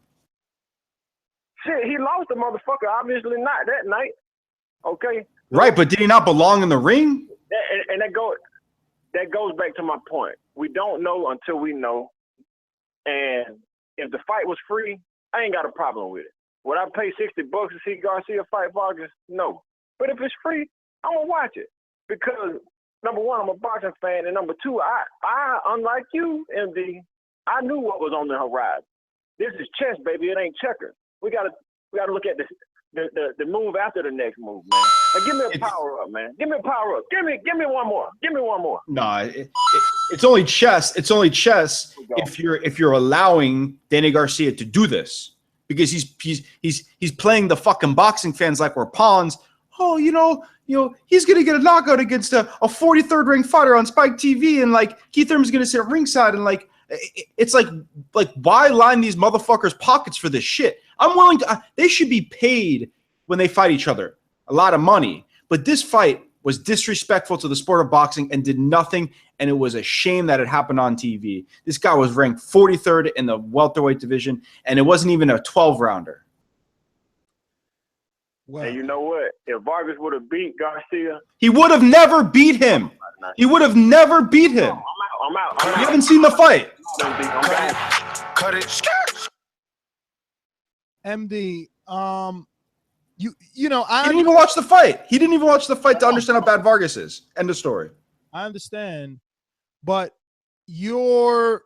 Shit, he lost the motherfucker. Obviously not that night. Okay. Right, but did he not belong in the ring? And that goes back to my point. We don't know until we know. And if the fight was free, I ain't got a problem with it. Would I pay $60 to see Garcia fight Vargas? No. But if it's free, I'm gonna watch it, because number one, I'm a boxing fan, and number two, I unlike you, MD, I knew what was on the horizon. This is chess, baby. It ain't checkers. We gotta look at the move after the next move, man. Now give me a power up, man. Give me a power up. Give me one more. Give me one more. No, it's only chess. It's only chess if you're allowing Danny Garcia to do this, because he's playing the fucking boxing fans like we're pawns. oh, he's gonna get a knockout against a 43rd ranked fighter on Spike TV, and like Keith Thurman's gonna sit ringside, and like it's like why line these motherfuckers' pockets for this shit? I'm willing to. They should be paid when they fight each other a lot of money, but this fight was disrespectful to the sport of boxing and did nothing, and it was a shame that it happened on TV. This guy was ranked 43rd in the welterweight division, and it wasn't even a 12-rounder. Well, and you know what? If Vargas would have beat Garcia, he would have never beat him. He would have never beat him. I'm out. You haven't seen the fight. Cut it. MD, I didn't even watch the fight. He didn't even watch the fight to understand how bad Vargas is. End of story. I understand, but your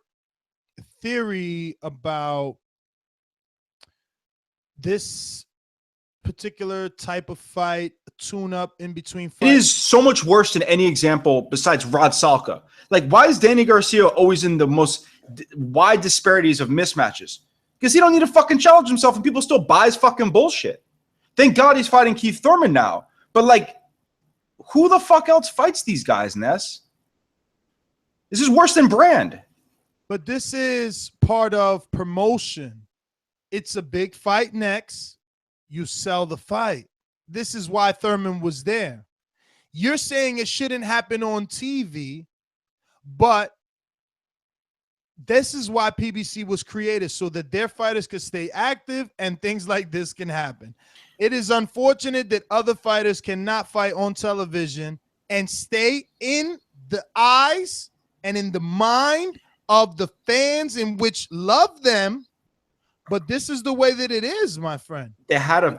theory about this particular type of fight, a tune-up in between fights, it is so much worse than any example besides Rod Salka. Like, why is Danny Garcia always in the most wide disparities of mismatches? Because he don't need to fucking challenge himself, and people still buy his fucking bullshit. Thank God he's fighting Keith Thurman now. But, like, who the fuck else fights these guys, Ness? This is worse than Brand. But this is part of promotion. It's a big fight next. You sell the fight. This is why Thurman was there. You're saying it shouldn't happen on TV, but this is why PBC was created, so that their fighters could stay active and things like this can happen. It is unfortunate that other fighters cannot fight on television and stay in the eyes and in the mind of the fans in which love them. But this is the way that it is, my friend. They had to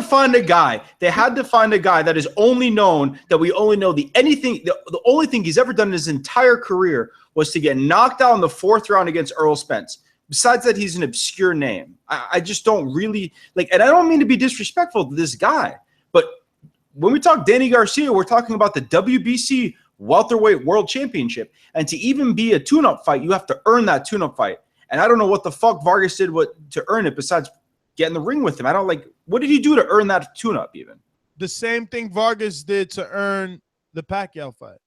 find a guy. They had to find a guy that is only known, that we only know the only thing he's ever done in his entire career was to get knocked out in the 4th round against Errol Spence. Besides that, he's an obscure name. I just don't really like, and I don't mean to be disrespectful to this guy, but when we talk Danny Garcia, we're talking about the WBC welterweight world championship. And to even be a tune-up fight, you have to earn that tune-up fight. And I don't know what the fuck Vargas did to earn it besides get in the ring with him. I don't like, what did he do to earn that tune-up even? The same thing Vargas did to earn the Pacquiao fight.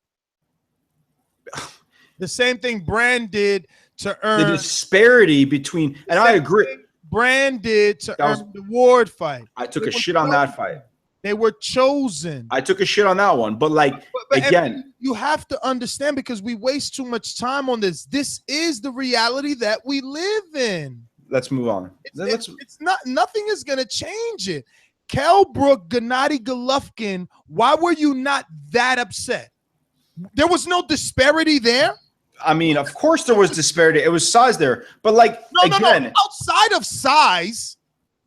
The same thing Brand did to earn the disparity between, and I agree. Brand did to earn the Ward fight. I took a shit on that fight. They were chosen. I took a shit on that one, but like, again, you have to understand, because we waste too much time on this. This is the reality that we live in. Let's move on. It's not, nothing is going to change it. Kell Brook, Gennady Golovkin, why were you not that upset? There was no disparity there. I mean, of course there was disparity. It was size there, but like, no. Outside of size,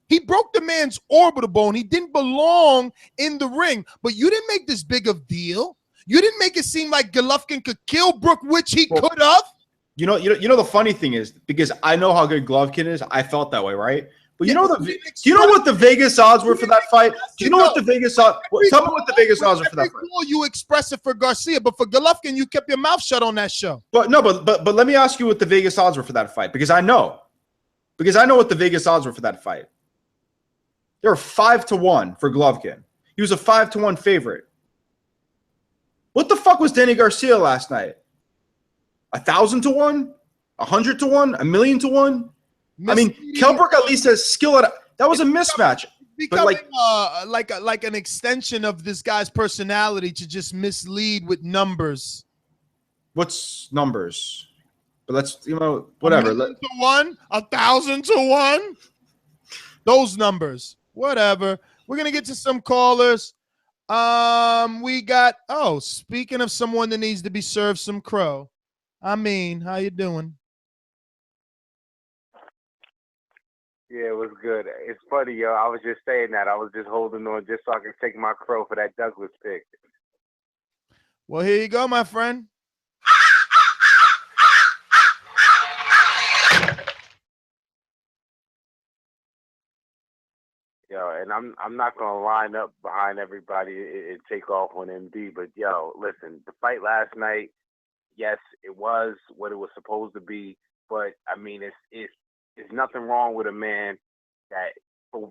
he broke the man's orbital bone. He didn't belong in the ring, but you didn't make this big of deal. You didn't make it seem like Golovkin could kill Brook, which he could have. You know, the funny thing is, because I know how good Golovkin is, I felt that way, right? But do you know what the Vegas odds were for that fight? Do you know what the Vegas odds? Tell me what the Vegas odds were for that fight. You express it for Garcia, but for Golovkin, you kept your mouth shut on that show. But let me ask you what the Vegas odds were for that fight, because I know what the Vegas odds were for that fight. They were 5-1 for Golovkin. He was a 5-1 favorite. What the fuck was Danny Garcia last night? 1,000-1, 100-1, 1,000,000-1. I mean, Kell Brook at least has skill at that was a mismatch. Becoming like an extension of this guy's personality to just mislead with numbers. What's numbers? But let's, whatever. 1,000-1, 1,000-1. Those numbers. Whatever. We're gonna get to some callers. We got, speaking of someone that needs to be served some crow. I mean, how you doing? Yeah, it was good. It's funny, yo. I was just saying that. I was just holding on just so I could take my crow for that Douglas pick. Well, here you go, my friend. Yo, and I'm not gonna line up behind everybody and take off on MD, but yo, listen, the fight last night, yes, it was what it was supposed to be, but I mean, it's nothing wrong with a man that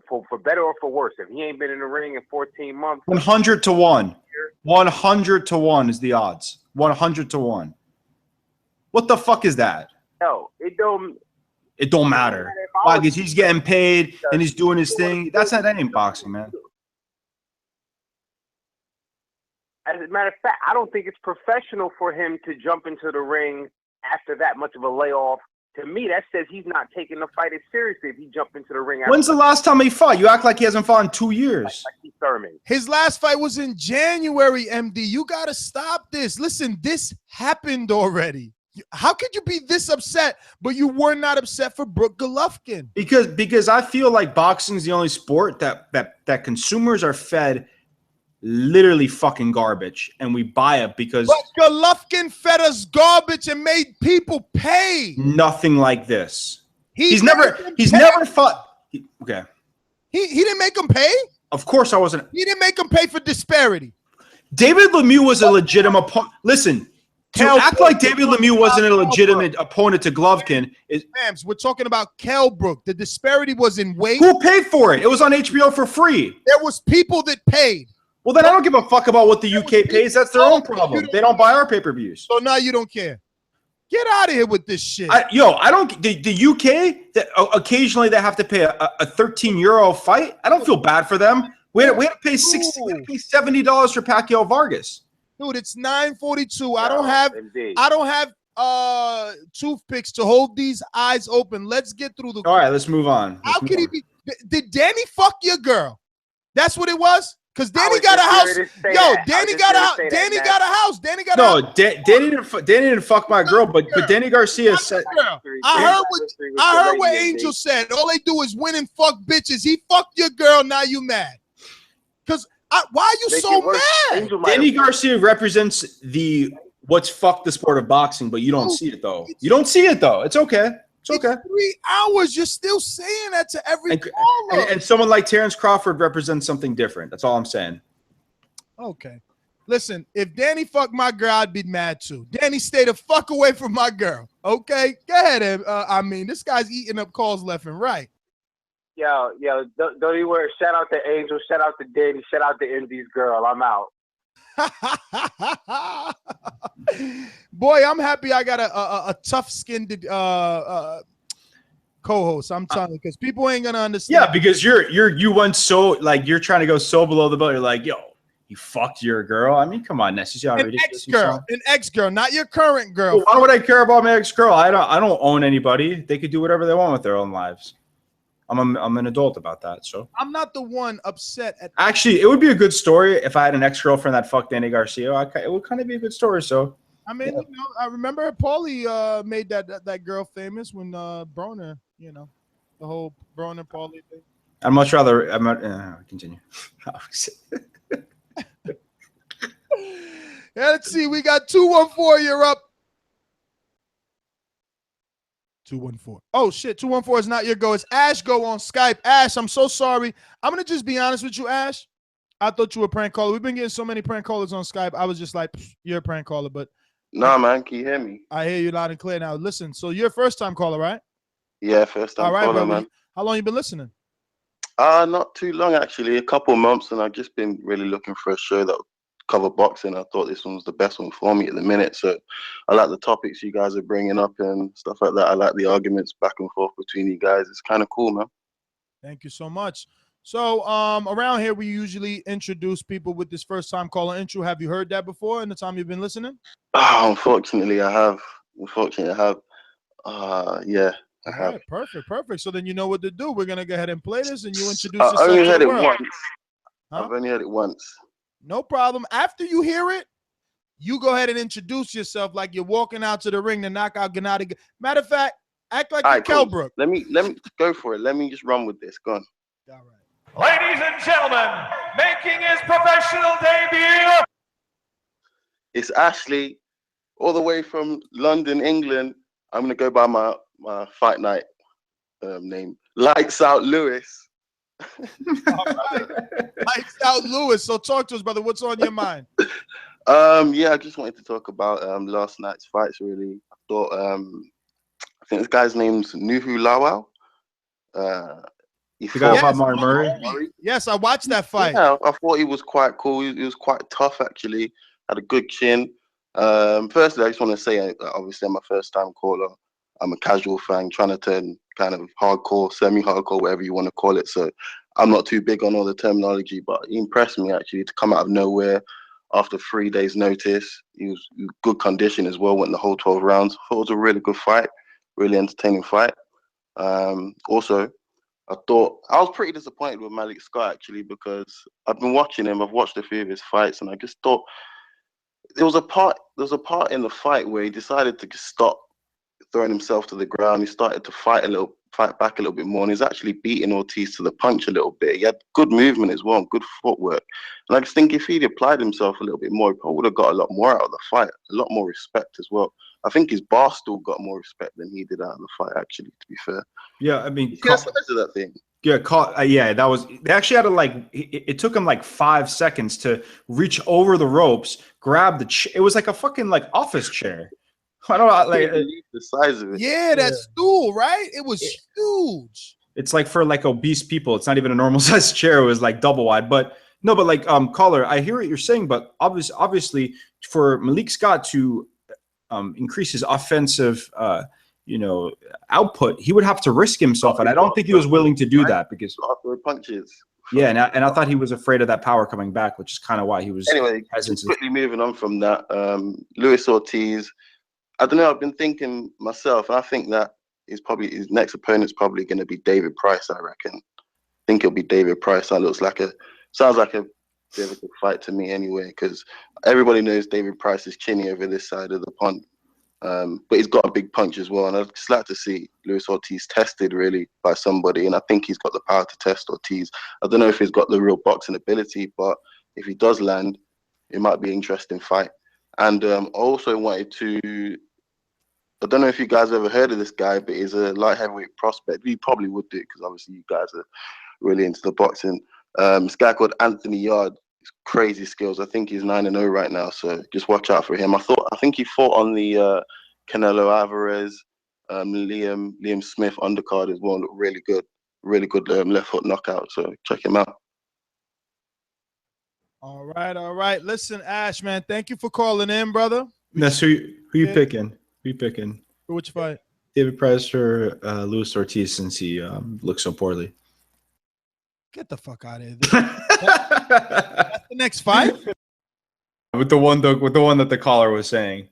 for better or for worse. If he ain't been in the ring in 14 months, 100 to 1. 100 to 1 is the odds. 100 to 1. What the fuck is that? no, it don't. It don't matter. Why? Because he's getting paid and he's doing his thing. That's not any boxing, man. As a matter of fact, I don't think it's professional for him to jump into the ring after that much of a layoff. To me, that says he's not taking the fight as seriously if he jumped into the ring. When's the last time he fought? You act like he hasn't fought in 2 years. Like Keith Thurman. His last fight was in January, MD. You got to stop this. Listen, this happened already. How could you be this upset, but you were not upset for Brooke Golovkin? Because I feel like boxing is the only sport that consumers are fed literally fucking garbage, and we buy it because But Golovkin fed us garbage and made people pay. nothing like this. He's never fought. Okay, he didn't make him pay. Of course I wasn't. He didn't make him pay for disparity. David Lemieux was a legitimate opponent. Listen, to act like David Lemieux wasn't a legitimate opponent to Golovkin is. Mams, we're talking about Kell Brook. The disparity was in weight. Who paid for it? It was on HBO for free. There was people that paid. Well, then I don't give a fuck about what the UK pays. That's their own problem. They don't buy our pay-per-views. So now you don't care. Get out of here with this shit. I don't. The UK that occasionally they have to pay a €13 fight. I don't feel bad for them. We had to pay $70 for Pacquiao Vargas. Dude, it's 9:42. I don't have toothpicks to hold these eyes open. Let's get through the. All right, let's move on. How could he be? Did Danny fuck your girl? That's what it was. Because Danny got a house. Yo, Danny got a house. Danny got a house. Danny got a house. No, Danny didn't fuck my girl, but Danny Garcia said. I heard what Angel said. All they do is win and fuck bitches. He fucked your girl. Now you mad? Because why are you so mad? Danny Garcia represents what's fucked the sport of boxing, but you don't see it though. You don't see it though. It's okay. It's okay. 3 hours. You're still saying that to every caller. And someone like Terrence Crawford represents something different. That's all I'm saying. Okay. Listen, if Danny fucked my girl, I'd be mad too. Danny, stay the fuck away from my girl. Okay? Go ahead. I mean, this guy's eating up calls left and right. Yo, don't you worry. Shout out to Angel. Shout out to Danny. Shout out to Indy's girl. I'm out. Boy, I'm happy I got a tough-skinned co-host. I'm telling you, because people ain't gonna understand. Yeah, because you went so like you're trying to go so below the belt. You're like, yo, you fucked your girl. I mean, come on, Ness. You see how ridiculous you sound? An ex-girl, not your current girl. Well, why would I care about my ex-girl? I don't own anybody. They could do whatever they want with their own lives. I'm an adult about that. So I'm not the one upset at. Actually, it would be a good story if I had an ex-girlfriend that fucked Danny Garcia. It would kind of be a good story. So I mean, I remember Paulie made that girl famous when Broner, the whole Broner Paulie thing. I'm much rather. Continue. Yeah, let's see. We got 214. You're up. 214. Oh shit, 214 is not your go. It's Ash Go on Skype. Ash, I'm so sorry. I'm gonna just be honest with you, Ash. I thought you were a prank caller. We've been getting so many prank callers on Skype. I was just like, you're a prank caller, but nah, man, can you hear me? I hear you loud and clear now. Listen, so you're a first time caller, right? Yeah, first time caller, brother. man. How long you been listening? Not too long actually, a couple months, and I've just been really looking for a show that would cover boxing. I thought this one was the best one for me at the minute. So I like the topics you guys are bringing up and stuff like that. I like the arguments back and forth between you guys. It's kind of cool, man. Thank you so much. So around here, we usually introduce people with this first time caller intro. Have you heard that before in the time you've been listening? Oh, unfortunately, I have. Yeah, I have. Right, perfect. So then you know what to do. We're going to go ahead and play this and you introduce I yourself. only heard it once. Huh? I've only heard it once. No problem. After you hear it, you go ahead and introduce yourself like you're walking out to the ring to knock out Gennady. Matter of fact, act like you're Kell Brook. Let me go for it. Let me just run with this. Go on. Ladies and gentlemen, making his professional debut. It's Ashley, all the way from London, England. I'm gonna go by my fight night name, Lights Out Lewis. All right. Lights Out Lewis. So talk to us, brother. What's on your mind? Yeah, I just wanted to talk about last night's fights. Really, I thought I think this guy's name's Nuhu Lawal. The guy fought with Martin Murray? Yes, I watched that fight. Yeah, I thought he was quite cool. He was quite tough, actually. Had a good chin. Firstly, I just want to say, obviously, I'm a first-time caller. I'm a casual fan, trying to turn kind of hardcore, semi-hardcore, whatever you want to call it. So I'm not too big on all the terminology, but he impressed me, actually, to come out of nowhere after 3 days' notice. He was in good condition as well, went the whole 12 rounds. I thought it was a really good fight, really entertaining fight. Also, I was pretty disappointed with Malik Scott, actually, because I've been watching him. I've watched a few of his fights, and I just thought there was a part in the fight where he decided to just stop throwing himself to the ground. He started to fight back a little bit more, and he's actually beating Ortiz to the punch a little bit. He had good movement as well, good footwork. And I just think if he'd applied himself a little bit more, he probably would have got a lot more out of the fight, a lot more respect as well. I think his Barstool got more respect than he did out of the fight, actually, to be fair. Yeah, I mean, the size of that thing. Yeah, that was. They actually had to it took him like 5 seconds to reach over the ropes, grab the. It was like a fucking office chair. I don't know, the size of it. Yeah, that stool, right? It was huge. It's like for obese people. It's not even a normal size chair. It was like double wide. But no, but caller, I hear what you're saying. But obviously, for Malik Scott to increase his offensive, output, he would have to risk himself, and I don't think he was willing to do that because punches. Yeah, and I thought he was afraid of that power coming back, which is kind of why he was. Anyway, quickly moving on from that, Luis Ortiz. I don't know. I've been thinking myself, and I think that his next opponent's probably going to be David Price. I reckon. I think it'll be David Price. That sounds like a bit of a good fight to me, anyway, because everybody knows David Price is chinny over this side of the pond. But he's got a big punch as well, and I'd just like to see Luis Ortiz tested really by somebody, and I think he's got the power to test Ortiz. I don't know if he's got the real boxing ability, but if he does land, it might be an interesting fight. And I also wanted to, I don't know if you guys have ever heard of this guy, but he's a light heavyweight prospect. You probably would do, because obviously you guys are really into the boxing. This guy called Anthony Yard. Crazy skills. I think he's 9-0 right now, so just watch out for him. I think he fought on the Canelo Alvarez, Liam Smith undercard as well. Looked really good left hook knockout. So check him out. All right. Listen, Ash, man, thank you for calling in, brother. That's who you picking? Who you picking? For which fight? David Price or Luis Ortiz, since he looks so poorly. Get the fuck out of here. That's the next fight? With the one that the caller was saying.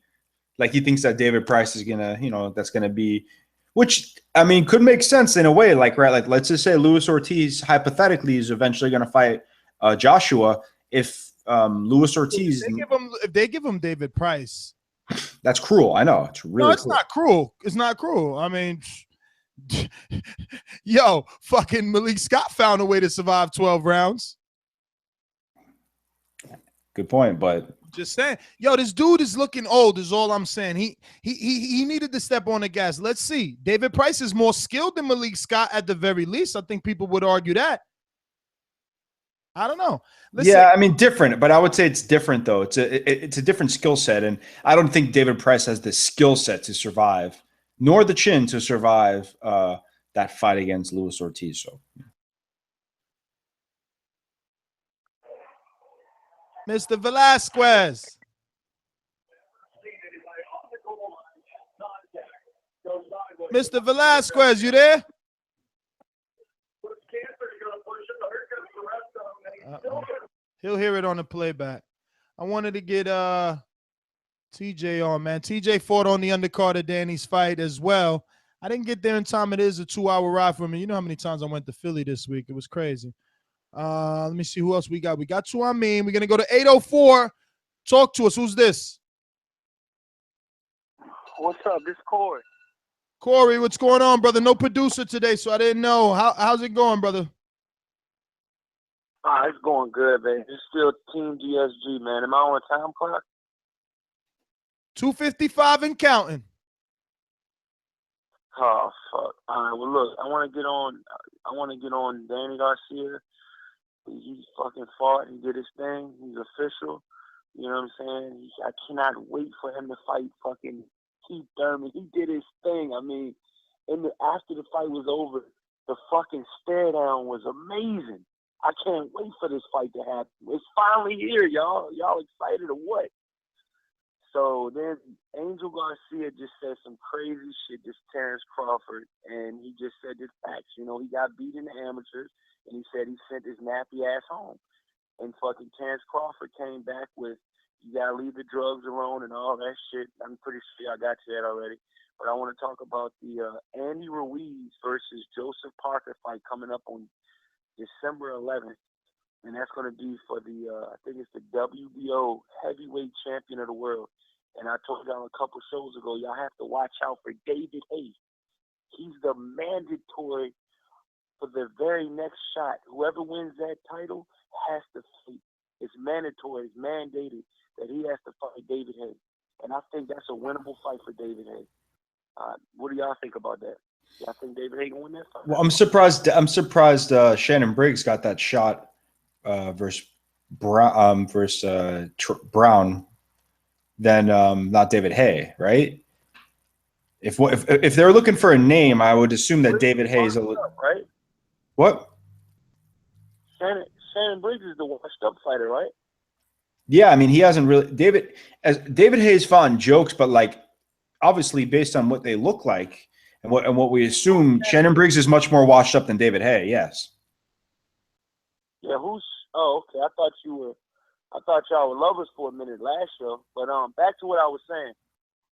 Like, he thinks that David Price is gonna, that's gonna be, which I mean could make sense in a way. Like, right, like let's just say Luis Ortiz hypothetically is eventually gonna fight Joshua. If Luis Ortiz, if they give him David Price, that's cruel. I know it's really. No, it's not cruel. It's not cruel. I mean, yo, fucking Malik Scott found a way to survive 12 rounds. Good point, but just saying, yo, this dude is looking old. Is all I'm saying. He needed to step on the gas. Let's see. David Price is more skilled than Malik Scott at the very least. I think people would argue that. I don't know. Listen. Yeah, I mean, different, but I would say it's different though. It's a different skill set, and I don't think David Price has the skill set to survive, nor the chin to survive that fight against Luis Ortiz. So, Mr. Velasquez. Mr. Velasquez, you there? He'll hear it on the playback. I wanted to get TJ on, man. TJ fought on the undercard of Danny's fight as well. I didn't get there in time. It is a 2-hour ride for me. You know how many times I went to Philly this week. It was crazy. Let me see who else we got. We got two on me. We're going to go to 804. Talk to us. Who's this? What's up? This is Corey. Corey, what's going on, brother? No producer today, so I didn't know. How's it going, brother? It's going good, man. It's still Team DSG, man. Am I on a time clock? 2:55 and counting. Oh, fuck. All right, well, look, I want to get on Danny Garcia. He fucking fought. He did his thing. He's official. You know what I'm saying? I cannot wait for him to fight fucking Keith Thurman. He did his thing. I mean, after the fight was over, the fucking stare down was amazing. I can't wait for this fight to happen. It's finally here, y'all. Y'all excited or what? So then Angel Garcia just said some crazy shit to Terrence Crawford, and he just said this facts. You know, he got beat in the amateurs, and he said he sent his nappy ass home. And fucking Terrence Crawford came back with, you gotta leave the drugs alone and all that shit. I'm pretty sure I got to that already. But I want to talk about the Andy Ruiz versus Joseph Parker fight coming up on December 11th. And that's going to be for the, I think it's the WBO heavyweight champion of the world. And I told y'all a couple shows ago, y'all have to watch out for David Haye. He's the mandatory for the very next shot. Whoever wins that title has to fight. It's mandatory, it's mandated that he has to fight David Haye. And I think that's a winnable fight for David Haye. What do y'all think about that? Y'all think David Haye gonna win that fight? Well, I'm surprised Shannon Briggs got that shot versus Brown than not David Haye, right? If they're looking for a name, I would assume that David Haye is a little right. What? Shannon Briggs is the washed up fighter, right? Yeah, I mean, he hasn't really David Haye's fought in jokes, but like obviously based on what they look like and what we assume, Shannon Briggs is much more washed up than David Haye. Yes. Yeah. Oh, okay. I thought y'all were lovers for a minute last show, but back to what I was saying.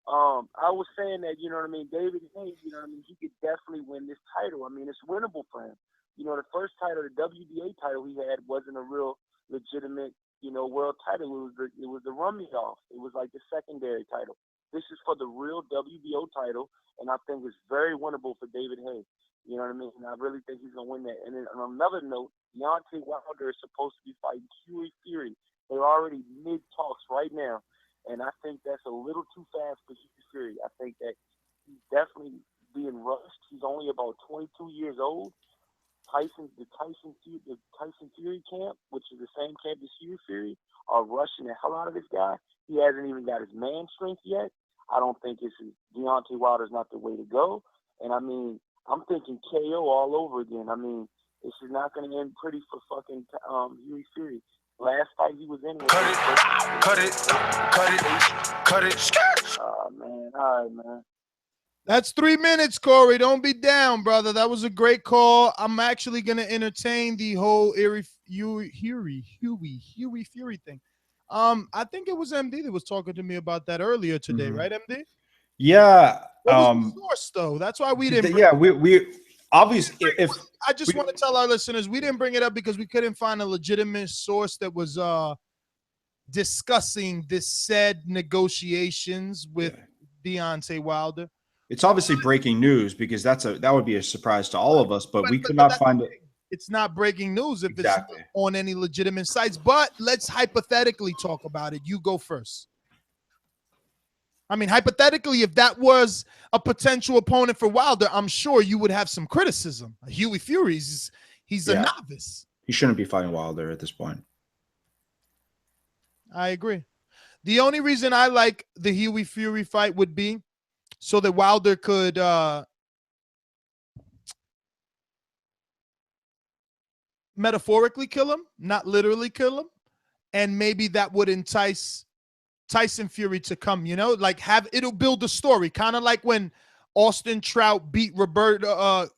I was saying that, you know what I mean, David Haye, you know what I mean, he could definitely win this title. I mean, it's winnable for him. You know, the first title, the WBA title he had wasn't a real legitimate, you know, world title. It was the rummy off. It was like the secondary title. This is for the real WBO title, and I think it's very winnable for David Haye. You know what I mean? And I really think he's gonna win that. And then on another note, Deontay Wilder is supposed to be fighting Huey Fury. They're already mid talks right now, and I think that's a little too fast for Huey Fury. I think that he's definitely being rushed. He's only about 22 years old. The Tyson Fury camp, which is the same camp as Huey Fury, are rushing the hell out of this guy. He hasn't even got his man strength yet. I don't think Deontay Wilder's not the way to go. And I mean, I'm thinking KO all over again. I mean, this is not going to end pretty for fucking Huey Fury. Last fight he was in was cut it. Oh man, all right, man. That's 3 minutes, Corey. Don't be down, brother. That was a great call. I'm actually going to entertain the whole Huey Fury thing. I think it was MD that was talking to me about that earlier today, right, MD? Yeah. What was the source, though? That's why we didn't. We obviously. I just want to tell our listeners we didn't bring it up because we couldn't find a legitimate source that was discussing this said negotiations with Deontay Wilder. It's obviously breaking news because that would be a surprise to all of us, but we could not find it. It's not breaking news if it's not on any legitimate sites, but let's hypothetically talk about it. You go first. I mean, hypothetically, if that was a potential opponent for Wilder, I'm sure you would have some criticism. Huey Fury, he's a novice. He shouldn't be fighting Wilder at this point. I agree. The only reason I like the Huey Fury fight would be so that Wilder could metaphorically kill him, not literally kill him, and maybe that would entice Tyson Fury to come, you know, like it'll build a story, kind of like when Austin Trout beat Rigoberto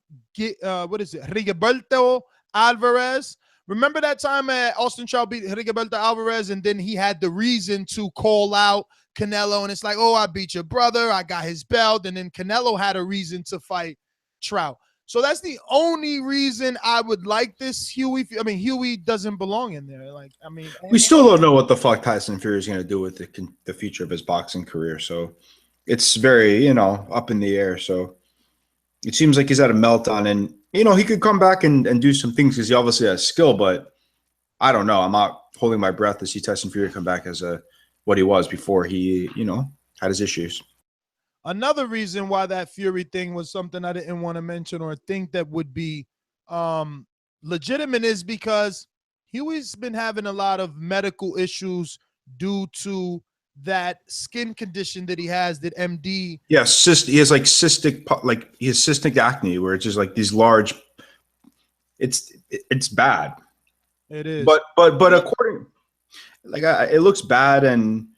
Alvarez. Remember that time Austin Trout beat Rigoberto Alvarez, and then he had the reason to call out Canelo, and it's like, oh, I beat your brother, I got his belt, and then Canelo had a reason to fight Trout. So that's the only reason I would like this Huey. I mean, Huey doesn't belong in there. Like, I mean, we still don't know what the fuck Tyson Fury is going to do with the future of his boxing career. So it's very, up in the air. So it seems like he's at a meltdown, and he could come back and do some things because he obviously has skill. But I don't know. I'm not holding my breath to see Tyson Fury come back as what he was before he, had his issues. Another reason why that Fury thing was something I didn't want to mention or think that would be legitimate is because Huey's been having a lot of medical issues due to that skin condition that he has that MD. Yeah, he has like cystic acne where it's just like these large it's bad. It is. But according, like it looks bad, and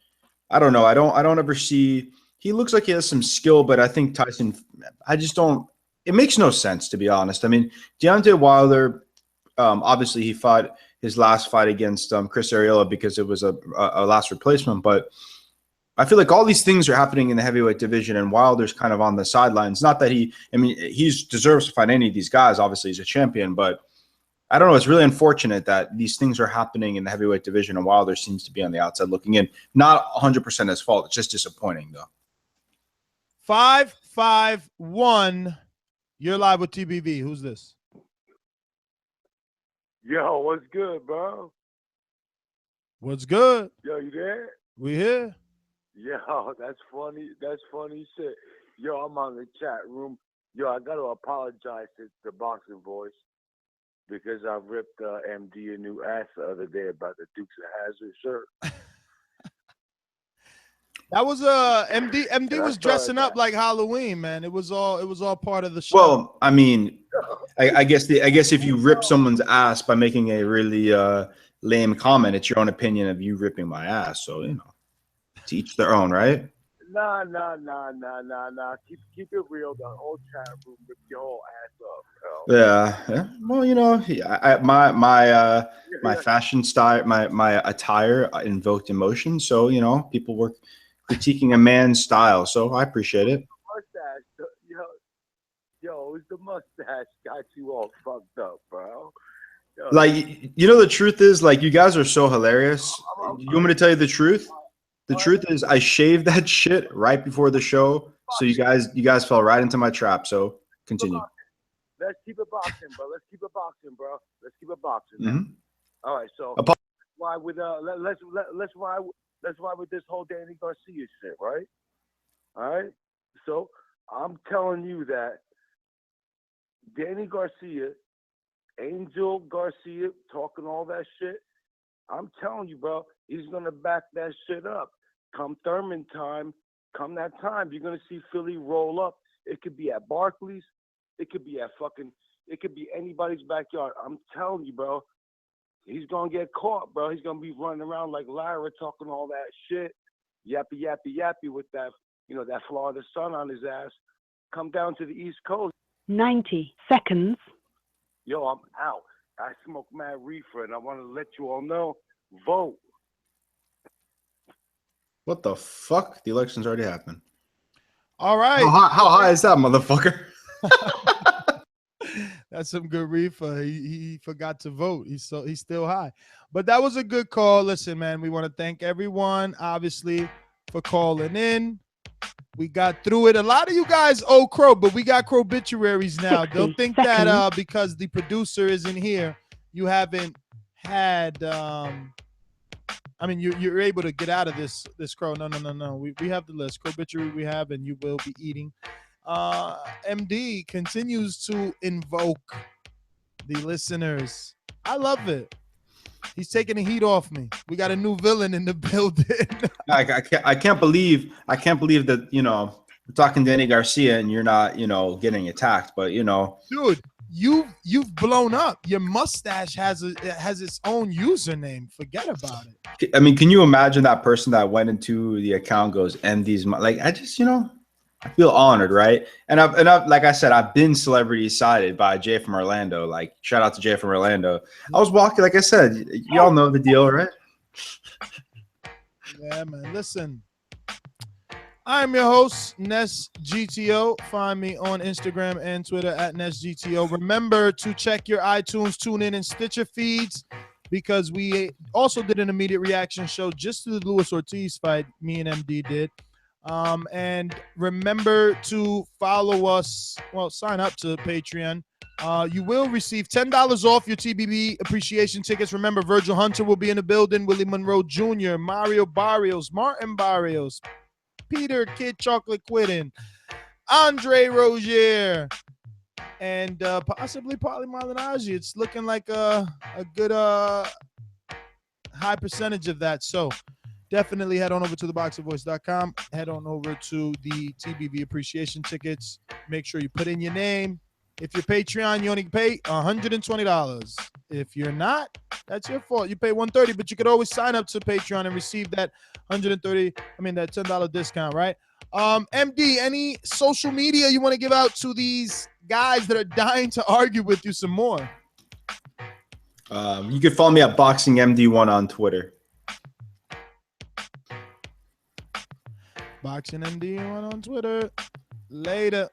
I don't know. I don't ever see. He looks like he has some skill, but I think Tyson. I just don't. It makes no sense, to be honest. I mean, Deontay Wilder. Obviously, he fought his last fight against Chris Arreola because it was a last replacement, but I feel like all these things are happening in the heavyweight division, and Wilder's kind of on the sidelines. Not that he deserves to fight any of these guys. Obviously, he's a champion, but I don't know. It's really unfortunate that these things are happening in the heavyweight division, and Wilder seems to be on the outside looking in. Not 100% his fault. It's just disappointing, though. 551. You're live with TBV. Who's this? Yo, what's good, bro? What's good? Yo, you there? We here. Yo, that's funny. That's funny shit. Yo, I'm on the chat room. Yo, I got to apologize to the boxing voice because I ripped MD a new ass the other day about the Dukes of Hazzard shirt. That was MD was dressing up like Halloween, man. It was all part of the show. Well, I mean, I guess if you rip someone's ass by making a really lame comment, it's your own opinion of you ripping my ass. So, you know, to each their own, right? Nah. Keep it real. The whole chat room ripped your whole ass up, bro. Yeah. Well, you know, my fashion style, my attire invoked emotion. So, you know, people were critiquing a man's style. So I appreciate it. Mustache, yo, it's the mustache got you all fucked up, bro. Yo. Like, you know, the truth is, like, you guys are so hilarious. You want me to tell you the truth? The truth is, I shaved that shit right before the show, so you guys fell right into my trap. So continue. Let's keep it boxing, bro. Let's keep it boxing. Mm-hmm. All right, so why with let's ride with this whole Danny Garcia shit, right? All right. So I'm telling you that Danny Garcia, Angel Garcia, talking all that shit. I'm telling you, bro, he's gonna back that shit up. Come Thurman time, come that time, you're gonna see Philly roll up. It could be at Barclays, it could be anybody's backyard. I'm telling you, bro, he's gonna get caught, bro. He's gonna be running around like Lyra, talking all that shit, yappy with that, you know, that Florida sun on his ass. Come down to the East Coast. 90 seconds. Yo, I'm out. I smoke mad reefer, and I want to let you all know, vote. What the fuck? The election's already happened. All right. How high is that, motherfucker? That's some good reefer. He forgot to vote. He's still high. But that was a good call. Listen, man, we want to thank everyone, obviously, for calling in. We got through it. A lot of you guys owe Crow, but we got Crowbituaries now. Don't think that because the producer isn't here, you haven't had I mean, you're able to get out of this Crow. No. We have the list. Crowbituary we have, and you will be eating. MD continues to invoke the listeners. I love it. He's taking the heat off me. We got a new villain in the building. I can't believe that, you know, we're talking Danny Garcia and you're not, you know, getting attacked, but you know, dude, you've blown up. Your mustache has its own username. Forget about it. I mean, can you imagine that person that went into the account goes MD's like, I just, you know, I feel honored, right? And I've like I said, I've been celebrity sided by Jay from Orlando. Like, shout out to Jay from Orlando. I was walking, like I said, y'all know the deal, right? Yeah, man. Listen, I'm your host, Nes GTO. Find me on Instagram and Twitter at Nes GTO. Remember to check your iTunes, TuneIn, and Stitcher feeds because we also did an immediate reaction show just to the Luis Ortiz fight. Me and MD did. And remember to follow us. Well, sign up to Patreon. You will receive $10 off your TBB appreciation tickets. Remember, Virgil Hunter will be in the building. Willie Monroe Jr., Mario Barrios, Martin Barrios, Peter Kid Chocolate Quidden, Andre Rozier, and possibly Paulie Malignaggi. It's looking like a good high percentage of that. So definitely head on over to ThaBoxingVoice.com. Head on over to the TBV appreciation tickets. Make sure you put in your name, If you're Patreon, you only pay $120. If you're not, that's your fault. You pay $130, but you could always sign up to Patreon and receive that that $10 discount, right? MD, any social media you want to give out to these guys that are dying to argue with you some more? You can follow me at BoxingMD1 on Twitter. BoxingMD1 on Twitter. Later.